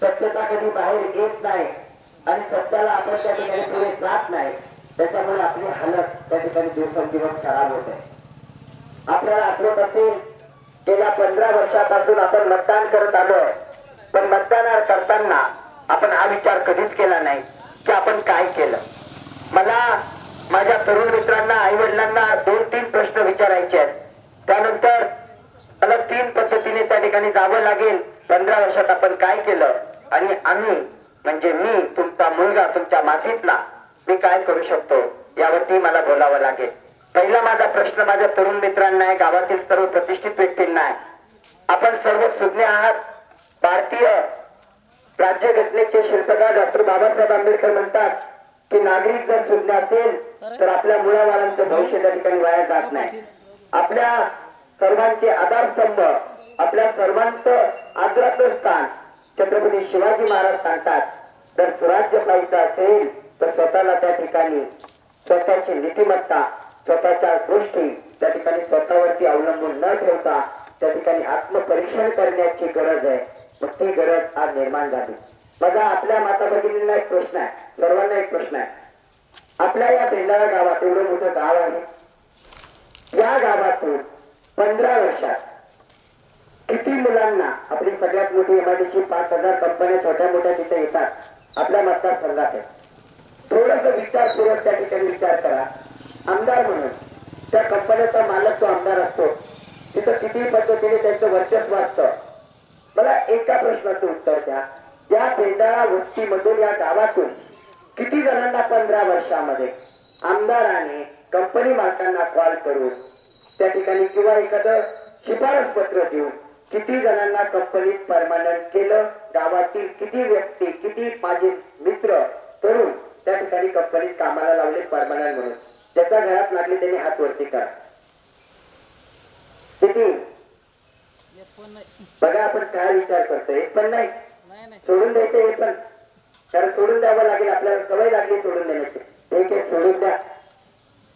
सत्यता कधी बाहेर येत नाही आणि सत्याला आपण त्या ठिकाणी पुढे जात नाही. त्याच्यामुळे आपली हालत त्या ठिकाणी दिवसेंदिवस खराब होत आहे. आपल्याला आठवत असेल, गेल्या 15 वर्षापासून आपण मतदान करत आलोय, पण मतदान करताना आपण हा विचार कधीच केला नाही की आपण काय केलं. मला माझ्या तरुण मित्रांना, आई वडिलांना 2-3 प्रश्न विचारायचे आहेत. त्यानंतर मला 3 पद्धतीने त्या ठिकाणी जावं लागेल. 15 वर्षात आपण काय केलं आणि आम्ही म्हणजे मी, तुमचा मुलगा, तुमच्या मातीतला मी काय करू शकतो यावरती मला बोलावं लागेल. पहिला माझा प्रश्न माझ्या तरुण मित्रांना आहे, गावातील सर्व प्रतिष्ठित व्यक्तींना आहे. आपण सर्व सुज्ञ आहात. भारतीय राज्यघटनेचे शिल्पकार डॉक्टर बाबासाहेब आंबेडकर म्हणतात की नागरिक जर सुज्ञ असेल तर आपल्या मुलाबाळांचं भविष्य त्या ठिकाणी वाया जात नाही. आपल्या सर्वांचे आधारस्तंभ, आपल्या सर्वांचं आदराचं स्थान छत्रपती शिवाजी महाराज सांगतात. जर स्वराज्य पाहायचं असेल तर स्वतःला त्या ठिकाणी स्वतःची नीतिमत्ता, स्वतःच्या गोष्टी त्या ठिकाणी स्वतःवरती अवलंबून न ठेवता त्या ठिकाणी आत्मपरीक्षण करण्याची गरज आहे. मग ती गरज आज निर्माण झाली. माझा आपल्या माता भगिनींना एक प्रश्न आहे, सर्वांना एक प्रश्न आहे. आपल्या या भेंडाळा गावात एवढं मोठं गाव आहे, या गावातून 15 वर्षात किती मुलांना, आपली सगळ्यात मोठी एमआयडीसी 5,000 कंपन्या छोट्या मोठ्या तिथे येतात आपल्या मतदारसंघात आहे. थोडस विचारपूर्वक त्या ठिकाणी विचार करा. आमदार म्हणून त्या कंपन्याचा मालक तो आमदार असतो, तिथं किती पद्धतीने त्यांचं वर्चस्व असतं. मला एका प्रश्नाचं उत्तर द्या. या भेंडाळा वस्तीमधून, या गावातून किती जणांना 15 वर्षामध्ये आमदाराने कंपनी मालकांना कॉल करून त्या ठिकाणी किंवा एखादं शिफारस पत्र देऊन किती जणांना कंपनीत परमनंट केलं? गावातील किती व्यक्ती, किती माझे मित्र तरुण त्या ठिकाणी कंपनीत कामाला लावले परमनंट म्हणून? ज्याच्या घरात लागले त्यांनी हात वरती करा. किती? बघा आपण काय विचार करतोय. एक पण नाही, सोडून द्यायचं हे पण, कारण सोडून द्यावं लागेल, आपल्याला सवय लागली सोडून देण्याची. एक एक सोडून द्या.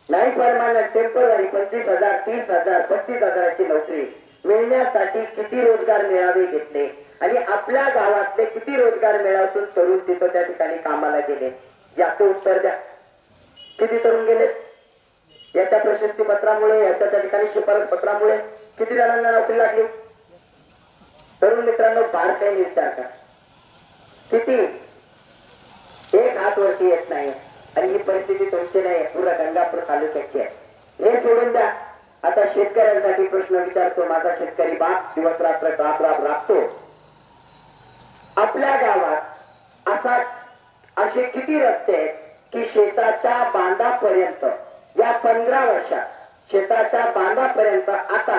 नाही परमनंट, टेम्पररी 25,000, 30,000, 35,000ची नोकरी मिळण्यासाठी किती रोजगार मेळावे घेतले आणि आपल्या गावातले किती रोजगार मेळाव्यातून तरुण तिथं त्या ठिकाणी कामाला गेले? याचं उत्तर द्या. किती तरुण गेले? याच्या प्रशस्ती पत्रामुळे, याच्या त्या ठिकाणी शिफारस पत्रामुळे किती जणांना नोकरी लागली? तरुण मित्रांनो, बारकाईने विचार करा. किती? एक हात वरती येत नाही. आणि ही परिस्थिती तुमची नाही, पुरा गंगापूर तालुक्याची आहे. हे सोडून द्या. आता शेतकऱ्यांसाठी प्रश्न विचारतो. माझा शेतकरी बाप दिवस रात्र राबतो. आपल्या गावात असे किती रस्ते आहेत की शेताच्या बांधापर्यंत या 15 वर्षात शेताच्या बांधापर्यंत आता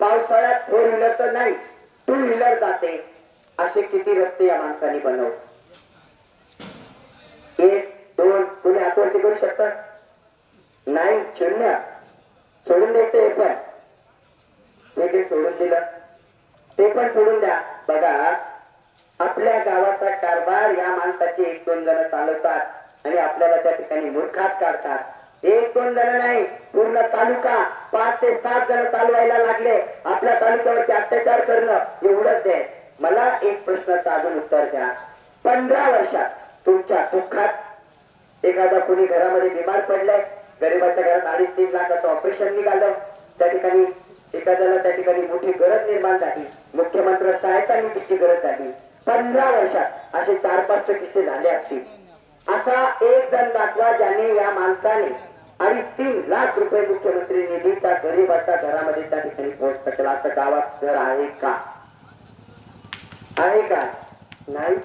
पावसाळ्यात 4 व्हीलर तर नाही 2 व्हीलर जाते? असे किती रस्ते या माणसांनी बनवले? 1, 2 कोणी हातवरती करू शकतात? नाही, 0. सोडून द्यायचं हे पण. हे सोडून दिलं, ते पण सोडून द्या. बघा, आपल्या गावाचा कारभार या माणसाचे 1-2 जण चालवतात आणि आपल्याला त्या ठिकाणी मूर्खात काढतात. 1-2 जण नाही, पूर्ण तालुका 5 ते 7 जण चालवायला लागले. आपल्या तालुक्यावरती अत्याचार करणं एवढंच आहे. मला एक प्रश्नाचं अजून उत्तर द्या. 15 वर्षात तुमच्या दुःखात एखादा कोणी घरामध्ये बिमार पडलाय, गरीबाच्या घरात 2.5-3 लाखाचं ऑपरेशन निघालं, त्या ठिकाणी एखाद्याला त्या ठिकाणी मोठी गरज निर्माण झाली, मुख्यमंत्री सहायता निधीची गरज झाली. 15 वर्षात असे 4-5 किस्से झाले असतील. असा एक जण दाखवा ज्याने, या माणसाने 2.5-3 लाख रुपये मुख्यमंत्री निधीचा गरीबाच्या घरामध्ये त्या ठिकाणी पोहोचता केला. असं गावात घर आहे का? आहे का? नाही.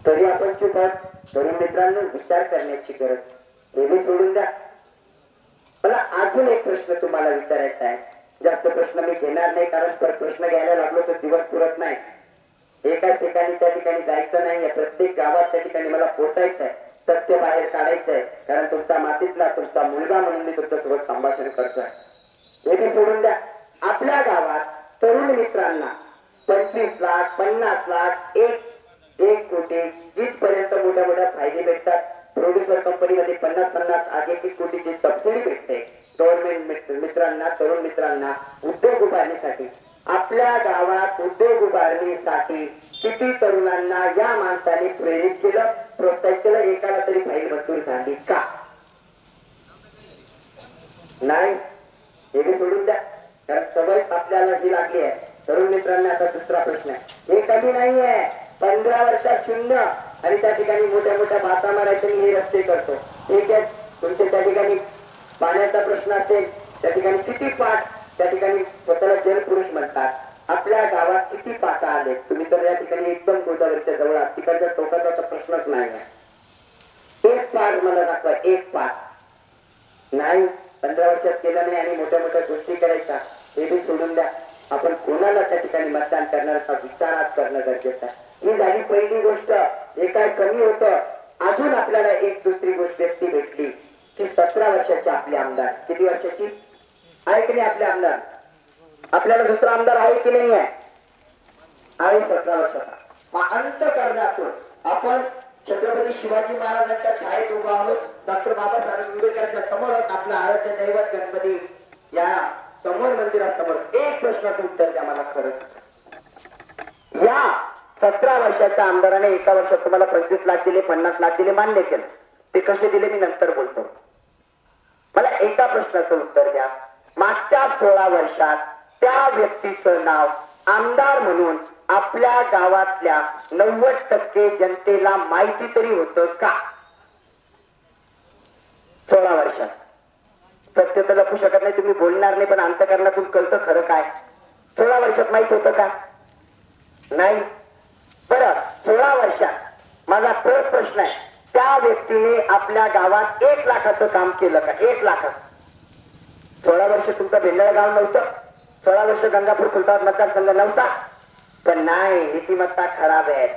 तरी आपण चुप आहात. तरुण मित्रांनो, विचार करण्याची गरज. हे मी सोडून द्या. मला अजून एक प्रश्न तुम्हाला विचारायचा आहे. जास्त प्रश्न मी घेणार नाही, कारण प्रश्न घ्यायला लागलो तर दिवस पुरत नाही. एकाच ठिकाणी त्या ठिकाणी जायचं नाहीये. प्रत्येक गावात त्या ठिकाणी मला पोचायचंय, सत्य बाहेर काढायचंय, कारण तुमच्या मातीतला तुमचा मुलगा म्हणून मी तुमच्यासोबत संभाषण करतोय. हे मी सोडून द्या. आपल्या गावात तरुण मित्रांना 25 लाख, 50 लाख, 1 कोटी इथपर्यंत मोठ्या मोठ्या फायदे भेटतात. प्रोड्युसर कंपनीमध्ये 50-50 आज 1 कोटीची सबसिडी भेटते गव्हर्नमेंट मित्रांना, तरुण मित्रांना उद्योग उभारणीसाठी. आपल्या गावात उद्योग उभारणीसाठी किती तरुणांना या माणसाने प्रेरित केलं, प्रोत्साहित केलं? एकाला तरी फाईल मंजूर झाली का? नाही. हे मी सोडून द्या, कारण सवय आपल्याला जी लागली आहे. तरुण मित्रांना आता दुसरा प्रश्न आहे. हे कमी नाहीये. 15 वर्षात 0 आणि त्या ठिकाणी मोठ्या मोठ्या भाता मारायचे मी हे रस्ते करतो. ठीक आहे, तुमचे त्या ठिकाणी पाण्याचा प्रश्न असेल, त्या ठिकाणी किती पाठ, त्या ठिकाणी स्वतःला जलपुरुष म्हणतात. आपल्या गावात किती पाटा आले? तुम्ही तर या ठिकाणी एकदम गोदावरीच्या जवळ आहात, तिकडच्या टोकाचा प्रश्नच नाही आहे. एक पाठ मला दाखवा एक पाठ नाही 15 वर्षात केलं नाही आणि मोठ्या मोठ्या गोष्टी करायच्या हे बी सोडून द्या. आपण कोणाला त्या ठिकाणी मतदान करण्याचा विचार आज करणं गरजेचं आहे. ही झाली पहिली गोष्ट. हे काय कमी होतं. अजून आपल्याला एक दुसरी गोष्ट व्यक्ती भेटली की 17 वर्षाचे आपले आमदार. किती वर्षाची आहे की नाही आपले आमदार? आपल्याला दुसरा आमदार आहे की नाही आहे? 17 वर्षाचा. मग अंतःकरणातून आपण छत्रपती शिवाजी महाराजांच्या छायेत उभा आहोत. डॉक्टर बाबासाहेब आंबेडकरांच्या समोर आहोत. आपलं आराध्य दैवत गणपती या समोर मंदिरासमोर. एक प्रश्नाचं उत्तर द्या मला खरंच. या 17 वर्षाच्या आमदाराने एका वर्षात तुम्हाला 25 लाख दिले, 50 लाख दिले, मान्य केलं. ते कसे दिले मी नंतर बोलतो. मला एका प्रश्नाचं उत्तर द्या. मागच्या 16 वर्षात त्या व्यक्तीचं नाव आमदार म्हणून आपल्या गावातल्या 90% जनतेला माहिती तरी होतं का? 16 वर्षात. सत्य तर लपू शकत नाही, तुम्ही बोलणार नाही, पण अंतःकरणातून कळतं खरं काय. 16 वर्षात माहित होतं का? नाही. बरं 16 वर्षात माझा तोच प्रश्न आहे, त्या व्यक्तीने आपल्या गावात 1 लाखाचं काम केलं का? 1 लाखाचं. 16 वर्ष तुमचं भेंडाळा गाव नव्हतं. 16 वर्ष गंगापूर खुलताबाद मतदारसंघ नव्हता. पण नाही, नीतिमत्ता खराब आहे.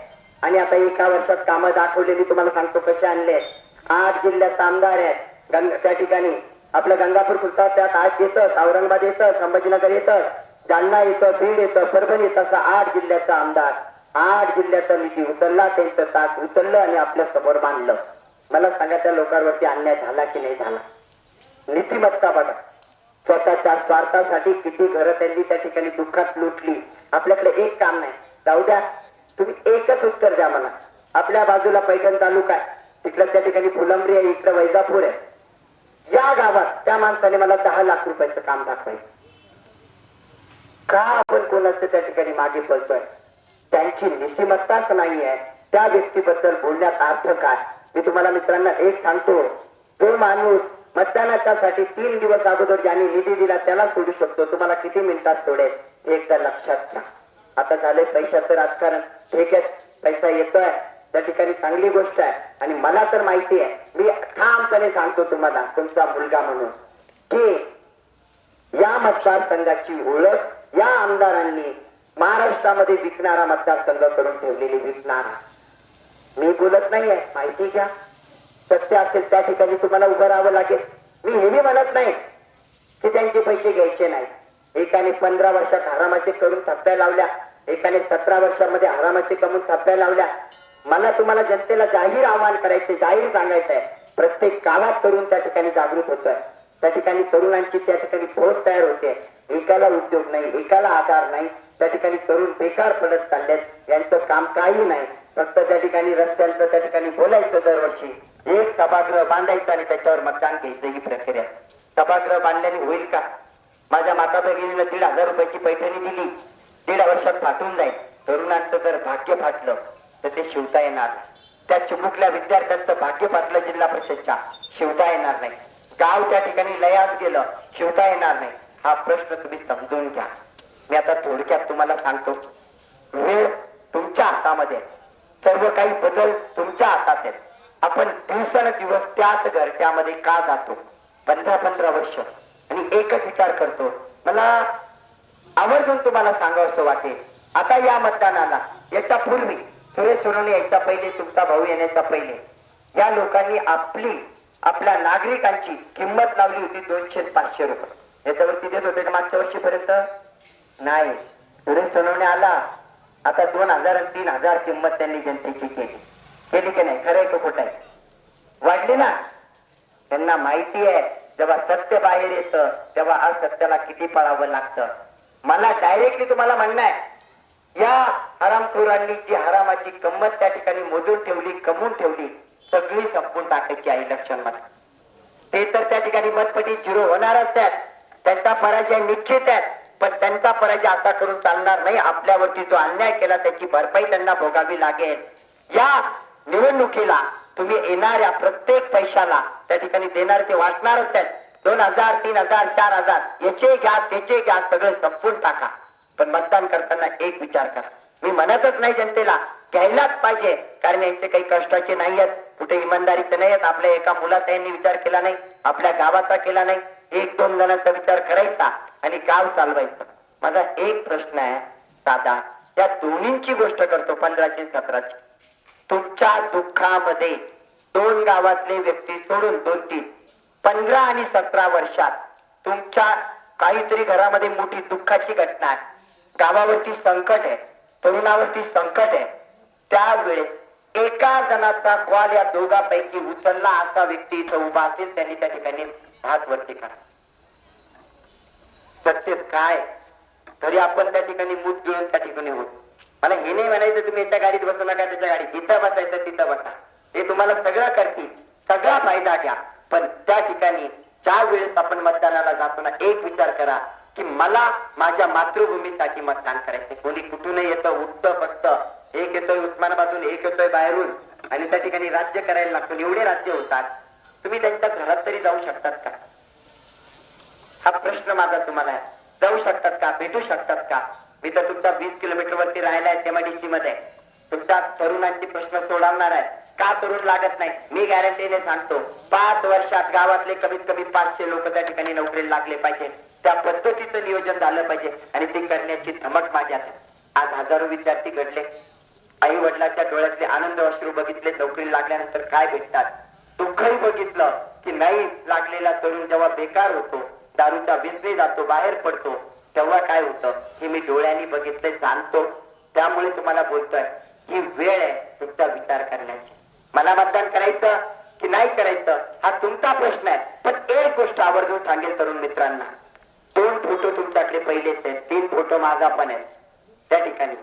आणि आता एका वर्षात कामं दाखवले. मी तुम्हाला सांगतो कसे आणले. 8 जिल्ह्यात आमदार आहेत. त्या ठिकाणी आपलं गंगापूर खुलताबाद त्यात 8 येतं, औरंगाबाद येतं, संभाजीनगर येतं, जालना येतं, बीड येतं, परभणी येतं, असं 8 जिल्ह्याचा आमदार. 8 जिल्ह्याचा निधी उचलला, त्यांचं ताक उचललं आणि आपल्या समोर मांडलं. मला सांगा त्या लोकांवरती अन्याय झाला की नाही झाला? नीतिमत्ता बघा. स्वतःच्या स्वार्थासाठी किती घरं त्यांनी त्या ठिकाणी दुःखात लुटली. आपल्याकडे एक काम नाही. जाऊ द्या, तुम्ही एकच उत्तर द्या मला. आपल्या बाजूला पैठण तालुका आहे, तिकडं त्या ठिकाणी फुलंब्री आहे, इकडं वैजापूर आहे. या गावात त्या माणसाने मला 10 लाख रुपयाचं काम दाखवायचं का? आपण कोणाचं त्या ठिकाणी मागे पडतोय? त्यांची नीतिमत्ताच नाही आहे. त्या व्यक्तीबद्दल बोलण्यात अर्थ काय? मी तुम्हाला मित्रांना एक सांगतो, तो माणूस मतदानाच्यासाठी 3 दिवस अगोदर ज्यांनी निधी दिला त्याला सोडू शकतो. तुम्हाला किती मिनिटात सोडेल हे एकदा लक्षात घ्या. आता झालंय पैशाचं राजकारण. ठीक आहे, पैसा येतोय त्या ठिकाणी चांगली गोष्ट आहे. आणि मला तर माहिती आहे, मी ठामपणे सांगतो तुम्हाला तुमचा मुलगा म्हणून, की या मतदारसंघाची ओळख या आमदारांनी महाराष्ट्रामध्ये विकणारा मतदारसंघ करून ठेवलेली. विकणारा मी बोलत नाहीये, माहिती घ्या. सत्य असेल त्या ठिकाणी तुम्हाला उभं राहावं लागेल. मी हेही म्हणत नाही की त्यांचे पैसे घ्यायचे नाही. एकाने 15 वर्षात हरामाचे करून थप्प्या लावल्या, एकाने 17 वर्षामध्ये हरामाचे कमवून थप्प्या लावल्या. मला तुम्हाला जनतेला जाहीर आवाहन करायचे, जाहीर सांगायचं आहे, प्रत्येक गावात तरुण त्या ठिकाणी जागृत होतोय. त्या ठिकाणी तरुणांची त्या ठिकाणी फौज तयार होते. एकाला उद्योग नाही, एकाला आधार नाही. त्या ठिकाणी तरुण बेकार पडत चाललेत. यांचं काम काही नाही, फक्त त्या ठिकाणी रस्त्यांचं त्या ठिकाणी बोलायचं. दरवर्षी एक सभागृह बांधायचं आणि त्याच्यावर मतदान घ्यायचं ही प्रक्रिया. सभागृह बांधल्याने होईल का? माझ्या माता भगिनीला 1,500 रुपयाची पैठणी दिली, 1.5 वर्षात फाटून जाईल. तरुणांचं जर भाग्य फाटलं तर ते शिवता येणार. त्या चिमुकल्या विद्यार्थ्यांचं भाग्य फाटलं जिल्हा परिषदच्या, शिवता येणार नाही. गाव त्या ठिकाणी लयास गेलं, शिवता येणार नाही. हा प्रश्न तुम्ही समजून घ्या. मी आता थोडक्यात तुम्हाला सांगतो, वेळ तुमच्या हातामध्ये, सर्व काही बदल तुमच्या हातात आहेत. आपण दिवसेंदिवस त्याच घरट्यामध्ये का जातो? 15-15 वर्ष आणि एकच विचार करतो. मला आवर्जून तुम्हाला सांगावं वाटेल, आता या मतदानाला याच्या पूर्वी सुरेश सोनवणे यायच्या पहिले, तुमचा भाऊ येण्याच्या पहिले या लोकांनी आपल्या नागरिकांची किंमत लावली होती 200-500 रुपये. याच्यावरती देत होते मागच्या वर्षीपर्यंत नाही. सुरेश सोनवणे आला, आता 2,000 आणि 3,000 किंमत त्यांनी जनतेची केली की नाही? खरं आहे का खोटं आहे? वाढली ना. त्यांना माहिती आहे जेव्हा सत्य बाहेर येतं तेव्हा असत्याला किती पळावं लागतं. मला डायरेक्टली तुम्हाला म्हणणं आहे, या हरामखोरांनी जी हरामाची किंमत त्या ठिकाणी मोजून ठेवली, कमवून ठेवली, सगळी संपून टाकायची आहे इलेक्शन मध्ये. ते तर त्या ठिकाणी मतपटी 0 होणारच आहेत. त्यांचा पराजय निश्चित आहे. पण त्यांचा पराजय आता करून चालणार नाही. आपल्यावरती जो अन्याय केला त्याची भरपाई त्यांना भोगावी लागेल. या निवडणुकीला तुम्ही येणाऱ्या प्रत्येक पैशाला त्या ठिकाणी देणार ते वाटणारच आहेत. 2,000, 3,000, 4,000 याचे घ्या, त्याचे घ्या, सगळं संपून टाका. पण मतदान करताना एक विचार करा, मी म्हणतच नाही जनतेला घ्यायलाच पाहिजे, कारण यांचे काही कष्टाचे नाही आहेत, कुठे इमानदारीचे नाही आहेत. आपल्या एका मुलाचा यांनी विचार केला नाही, आपल्या गावाचा केला नाही, एक दोन जणांचा विचार करायचा आणि गाव चालवायचं. माझा एक प्रश्न आहे दादा, त्या दोन्हींची गोष्ट करतो 15ची 17ची. तुमच्या दुःखामध्ये 2 गावातले व्यक्ती सोडून 2-3 15 आणि 17 वर्षात तुमच्या काहीतरी घरामध्ये मोठी दुःखाची घटना आहे, गावावरती संकट आहे, तरुणावरती संकट आहे, त्यावेळेस एका जणाचा कॉल या दोघांपैकी उचलला असा व्यक्ती इथं उभा असेल, त्यांनी त्या ठिकाणी हात वरती करा. सत्य काय तरी आपण त्या ठिकाणी मूठ घेऊन त्या ठिकाणी होतो. मला हे नाही म्हणायचं तुम्ही याच्या गाडीत बसू नका, त्याच्या गाडीत जिथं बसायचं तिथं बसा, हे तुम्हाला सगळं करतील, सगळा फायदा घ्या. पण त्या ठिकाणी ज्या वेळेस आपण मतदानाला जातो ना, एक विचार करा की मला माझ्या मातृभूमीसाठी मतदान करायचे. कोणी कुठूनही येतं, उठतं बसतं, एक येतोय उस्मानाबादून, एक येतोय बाहेरून, आणि त्या ठिकाणी राज्य करायला लागतो. एवढे राज्य होतात, तुम्ही त्यांच्या घरात तरी जाऊ शकतात का? हा प्रश्न माझा तुम्हाला आहे. जाऊ शकतात का? भेटू शकतात का? मी तर तुमच्या 20 किलोमीटर वरती राहिला आहे MIDC मध्ये, तुमच्या तरुणांची प्रश्न सोडवणार आहे. का तरुण लागत नाही? मी गॅरंटीने सांगतो 5 वर्षात गावातले कमीत कमी 500 लोक त्या ठिकाणी नोकरीला लागले पाहिजे. त्या पद्धतीचं नियोजन झालं पाहिजे आणि ते करण्याची धमक माझ्यात आहे. आज हजारो विद्यार्थी घडले, आई वडिलांच्या डोळ्यातले आनंद अश्रू बघितले, नोकरी लागल्यानंतर काय भेटतात, दुःखही बघितलं की नाही लागलेला तरुण जेव्हा बेकार होतो, दारूचा व्यसनी जातो, बाहेर पडतो, तेव्हा काय होतं हे मी डोळ्यांनी बघितले, जाणतो. त्यामुळे तुम्हाला बोलतोय ही वेळ आहे तुमचा विचार करण्याची. मला मतदान करायचं की नाही करायचं हा तुमचा प्रश्न आहे. पण एक गोष्ट आवर्जून सांगेल तरुण मित्रांना, 2 फोटो तुमच्याकडे पहिलेच आहेत, 3 फोटो माझा पण आहे त्या ठिकाणी.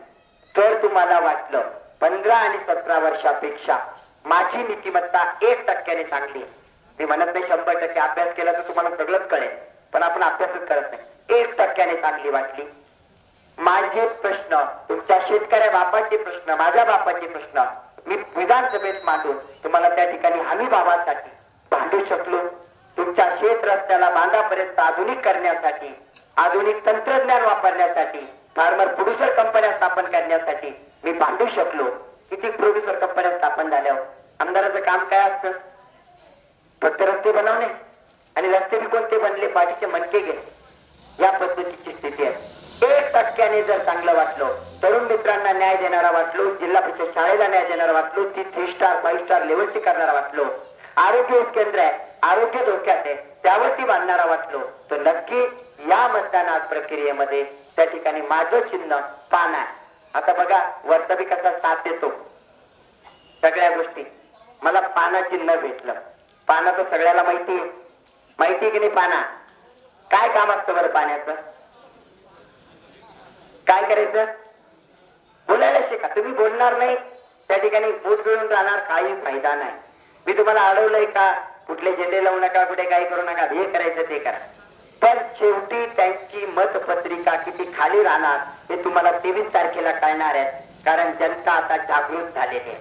जर तुम्हाला वाटलं 15 आणि 17 वर्षापेक्षा माझी नीतिमत्ता 1% चांगली आहे, मी म्हणत नाही 100% अभ्यास केला तर तुम्हाला सगळंच कळेल, पण आपण अभ्यासच करत नाही, 1% चांगली वाटली. माझे प्रश्न, तुमच्या शेतकऱ्या बापाचे प्रश्न, माझ्या बापाचे प्रश्न मी विधानसभेत मांडून तुम्हाला त्या ठिकाणी हमी भावासाठी भांडू शकलो. तुमच्या शेत रस्त्याला बांधापर्यंत आधुनिक करण्यासाठी, आधुनिक तंत्रज्ञान वापरण्यासाठी, फार्मर प्रोड्युसर कंपन्या स्थापन करण्यासाठी मी भांडू शकलो. किती प्रोड्युसर कंपन्या स्थापन झाल्या? आमदाराचं काम काय असतं? फक्त रस्ते बनवणे, आणि रस्ते बी कोणते बनले? पाठीचे मणके गेले. या पद्धतीची स्थिती आहे. 1% जर चांगलं वाटलं, तरुण मित्रांना न्याय देणारा वाटलो, जिल्हा परिषद शाळेला न्याय देणारा वाटलो, ती 3 स्टार 5 स्टार लेवलची करणारा वाटलो, आरोग्य उपकेंद्र आहे, आरोग्य धोक्यात आहे, त्यावरती बांधणारा वाटलो, तर नक्की या मतदान प्रक्रियेमध्ये त्या ठिकाणी माझं चिन्ह पान आहे. आता बघा वर्तबी कसा साथ देतो सगळ्या गोष्टी. मला पाना चिन्ह भेटलं. पाना तर सगळ्याला माहिती आहे की नाही? पाना काय काम असतं बरं पाण्याचं? काय करायचं? बोलायला शिका. तुम्ही बोलणार नाही त्या ठिकाणी बोट गिळून राहणार, काही फायदा नाही. मी तुम्हाला अडवलंय का कुठले झेंडे लावू नका, कुठे काही करू नका, हे करायचं ते करा, पण शेवटी त्यांची मतपत्रिका किती खाली राहणार हे तुम्हाला 23 तारखेला कळणार आहे. कारण जनता आता जागृत झालेली आहे.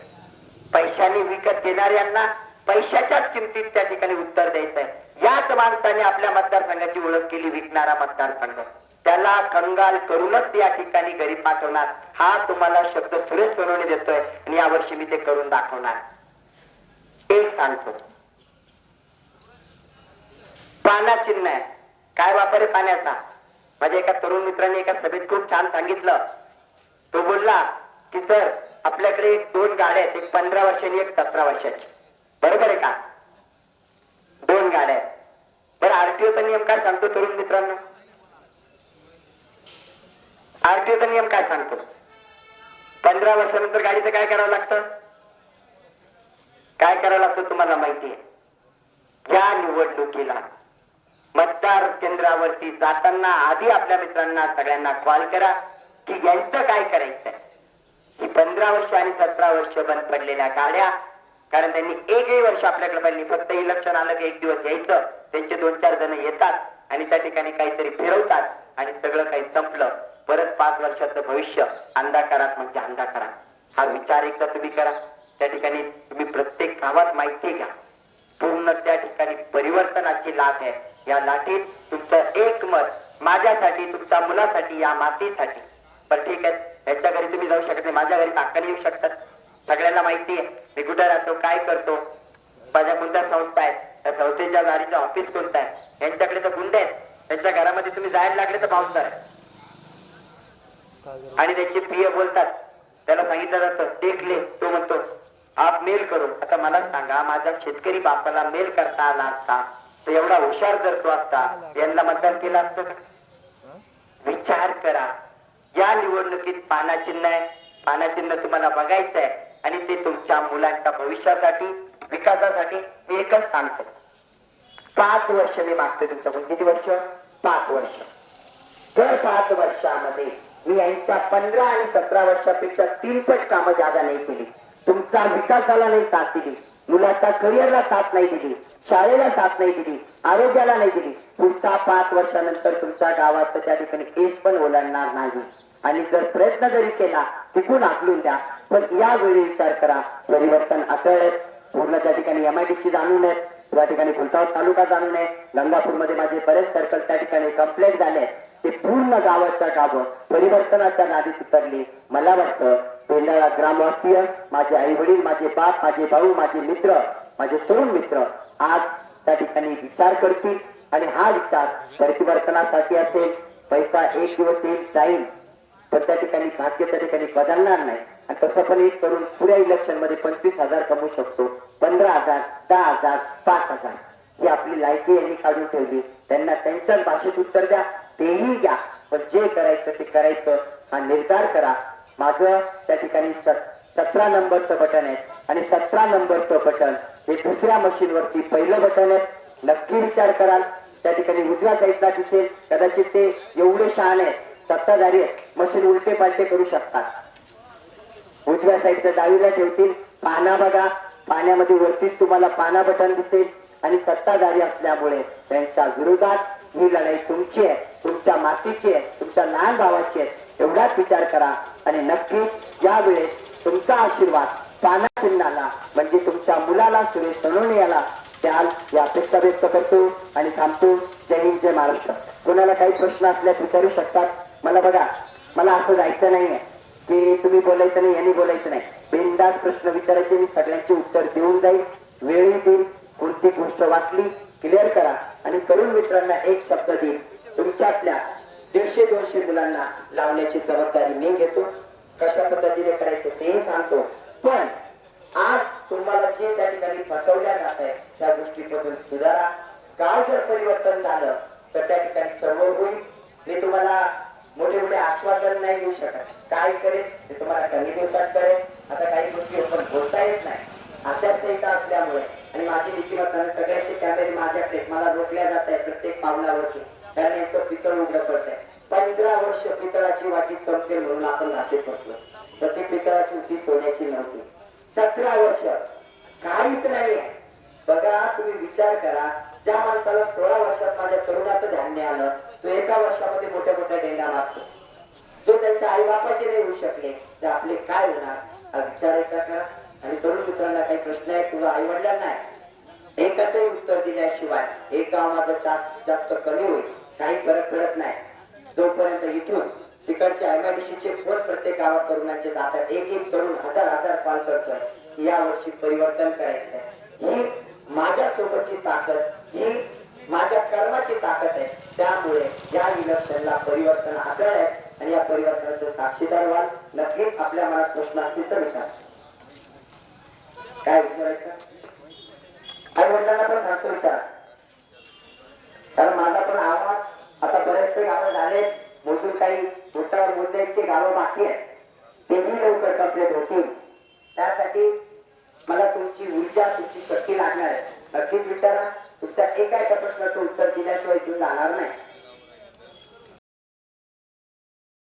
पैशाने विकत घेणाऱ्यांना पैशाच्याच किमतीत त्या ठिकाणी उत्तर द्यायचं आहे. याच माणसाने आपल्या मतदारसंघाची ओळख केली, विकणारा मतदारसंघ, त्याला कंगाल करूनच या ठिकाणी घरी पाठवणार. हा तुम्हाला शब्द सुरेश सोनवणे देतोय आणि यावर्षी मी ते करून दाखवणार. एक सांगतो, पाना चिन्ह आहे. काय वापर आहे पाण्याचा? माझ्या एका तरुण मित्राने एका सभेत खूप छान सांगितलं. तो बोलला की सर आपल्याकडे 2 गाड्या आहेत, एक 15 वर्षांनी, एक 17 वर्षाची. बरोबर आहे का? 2 गाड्या आहेत. बरं आरटीओचा नियम काय सांगतो तरुण मित्रांनो? आरटीओचा नियम काय सांगतो? 15 वर्षानंतर गाडीचं काय करावं लागतं? काय करावं लागतं तुम्हाला माहिती आहे. या निवडणुकीला मतदार केंद्रावरती जाताना आधी आपल्या मित्रांना सगळ्यांना कॉल करा की यांचं काय करायचंय. ही 15 वर्ष आणि 17 वर्ष बंद पडलेल्या गाड्या, कारण त्यांनी एकही वर्ष आपल्याकडे पाहिली. फक्त इलेक्शन आलं की 1 दिवस यायचं, त्यांचे 2-4 जण येतात आणि त्या ठिकाणी काहीतरी फिरवतात आणि सगळं काही संपलं. परत 5 वर्षाचं भविष्य अंधाकारात म्हणजे अंधाकारात. हा विचार एकदा तुम्ही करा. त्या ठिकाणी तुम्ही प्रत्येक गावात माहिती घ्या. पूर्ण त्या ठिकाणी परिवर्तनाची लाट आहे. या लाटीत तुमचं एक मत माझ्यासाठी, तुमच्या मुलासाठी, या मातीसाठी. पण ठीक आहे, यांच्या घरी तुम्ही जाऊ शकत नाही, माझ्या घरी तात्काळ येऊ शकतात. सगळ्यांना माहिती आहे मी कुठे राहतो, काय करतो, माझ्या कोणत्या संस्था आहेत, त्या संस्थेच्या गाडीचं ऑफिस कोणतं आहे, यांच्याकडे तर गुंडे आहेत, त्यांच्या घरामध्ये तुम्ही जायला लागले तर पावसार आहे. आणि त्यांची प्रिय बोलतात, त्याला सांगितलं जातं टेकले, तो म्हणतो आप मेल करो. आता मला सांगा, माझ्या शेतकरी बापाला मेल करता आला असता तर एवढा हुशार जर तो असता यांना मतदान केलं असतं का? विचार करा. या निवडणुकीत पानाचिन्ह आहे, पानाचिन्ह तुम्हाला बघायचं आहे आणि ते तुमच्या मुलांच्या भविष्यासाठी, विकासासाठी. मी एकच सांगतो, 5 वर्ष मी मागतो तुमच्याकडून. किती वर्ष? 5 वर्ष. जर 5 वर्षामध्ये मी यांच्या 15 आणि 17 वर्षापेक्षा 3 पट कामं जादा नाही केली, तुमचा विकासाला नाही साथ दिली, मुलाच्या करिअरला साथ नाही दिली, शाळेला साथ नाही दिली, आरोग्याला नाही दिली, पुढच्या 5 वर्षानंतर तुमच्या गावाचं त्या ठिकाणी केस पण ओलांडणार नाही. आणि जर प्रयत्न जरी केला तिकून आकलून द्या, पण यावेळी विचार करा, परिवर्तन अटळ पूर्ण त्या ठिकाणी MIDC जाणून आहेत, त्या ठिकाणी खुलताबाद तालुका जाणून आहे, गंगापूरमध्ये माझे बरेच सर्कल त्या ठिकाणी कंप्लेंट झाले. ते पूर्ण गावाच्या गावं परिवर्तनाच्या नादीत उतरली. मला वाटतं पेंडाळा ग्रामवासीय, माझे आई वडील, माझे बाप, माझे भाऊ, माझे मित्र, माझे तरुण मित्र आज त्या ठिकाणी विचार करतील आणि हा विचार परिवर्तनासाठी असेल. पैसा एक दिवस येईल जाईल, पण त्या ठिकाणी भाग्य त्या ठिकाणी बदलणार नाही. आणि तसं पण एक तरुण पुऱ्या इलेक्शन मध्ये 25,000 कमवू शकतो, 15,000, 10,000, 5,000 ही आपली लायकी यांनी काढून ठेवली. त्यांना त्यांच्याच भाषेत उत्तर द्या, तेही घ्या, पण जे करायचं ते करायचं हा निर्धार करा. माझं त्या ठिकाणी 17 नंबरचं बटन आहे आणि 17 नंबरचं बटन हे दुसऱ्या मशीनवरती पहिलं बटन आहे. नक्की विचार कराल, त्या ठिकाणी उजव्या साईडला दिसेल. कदाचित ते एवढे शहाणे सत्ताधारी मशीन उलटे पालटे करू शकतात. उजव्या साईडचं डावीला ठेवतील, पाना बघा, पाण्यामध्ये वरतीच तुम्हाला पाना बटन दिसेल. आणि सत्ताधारी असल्यामुळे त्यांच्या विरोधात ही लढाई तुमची आहे, तुमच्या मातीची आहे, तुमच्या लहान भावाची आहे. एवढाच विचार करा आणि नक्कीच यावेळेस तुमचा आशीर्वाद पाना चिन्हाला म्हणजे तुमच्या मुलाला, सुरेश सोनवणे याला द्याल या अपेक्षा व्यक्त करतो आणि थांबतो. जय हिंद, जय महाराष्ट्र. कोणाला काही प्रश्न असल्यास विचारू शकतात. मला बघा, मला असं जायचं नाहीये की तुम्ही बोलायचं नाही, यांनी बोलायचं नाही. बिनधास्त प्रश्न विचारायचे, मी सगळ्यांची उत्तर देऊन जाईल, वेळही देईल. कोणती गोष्ट वाटली क्लिअर करा. आणि तरुण मित्रांना एक शब्द देईल, तुमच्यातल्या 150-200 मुलांना लावण्याची जबाबदारी मी घेतो. कशा पद्धतीने करायचं ते सांगतो. पण आज तुम्हाला जे त्या ठिकाणी फसवल्या जात आहे त्या गोष्टीबद्दल सुधारा. गाव जर परिवर्तन झालं तर त्या ठिकाणी सर्व होईल. मी तुम्हाला मोठे मोठे आश्वासन नाही देऊ शकत. काय करेल ते तुम्हाला कमी दिवसात कळेल. आता काही गोष्टी आपण बोलता येत नाही, आचारसंहिता असल्यामुळे. आणि माझी नीतिमत्ता, सगळ्यांचे कॅमेरे माझ्याकडे, मला रोखल्या जात आहे प्रत्येक पावलावरती, कारण यांचं पितळ उघडं पडत आहे. 15 वर्ष पितळाची वाटी चमकेल म्हणून आपण भाषेत बसलो, तर ती पितळाची होती, सोन्याची नव्हती. 17 वर्ष काहीच नाही. बघा, तुम्ही विचार करा, ज्या माणसाला 16 वर्षात माझ्या तरुणाचं धान्य आलं, तो 1 वर्षामध्ये मोठ्या मोठ्या डेंगा मारतो. जो त्यांच्या आई बापाचे नाही होऊ शकले तर आपले काय होणार, हा विचार करा. आणि तरुण मित्रांना काही प्रश्न आहे तुझा आई वडिलांना नाही, एकाचंही उत्तर दिल्याशिवाय एक गाव माझं जास्त कमी होईल, काही फरक पडत नाही. जोपर्यंत इथून तिकडच्या MIDCचे फोन प्रत्येक गावात तरुणांचे जातात, एक तरुण हजार कॉल करतो की या वर्षी परिवर्तन करायचंय. ही माझ्या सोबतची ताकद, ही माझ्या कर्माची ताकद आहे. त्यामुळे या इलेक्शनला परिवर्तन आढळ आहे आणि या परिवर्तनाचे साक्षीदार व्हाल. नक्कीच आपल्या मनात प्रश्न असतील तर विचार. काय विचारायचं? आई वडिलांना पण सांगतो विचार, कारण माझा पण आवाज आता बरेचसे गावं झाले, मोजून काही मोठ्यावर मोठ्याची गावं बाकी आहेत, तेही लवकर कंप्लीट होतील. त्यासाठी मला तुमची ऊर्जा, तुमची शक्ती लागणार आहे. नक्कीच विचारा. तुमच्या एका प्रश्नाचं उत्तर दिल्याशिवाय तुम्ही जाणार नाही.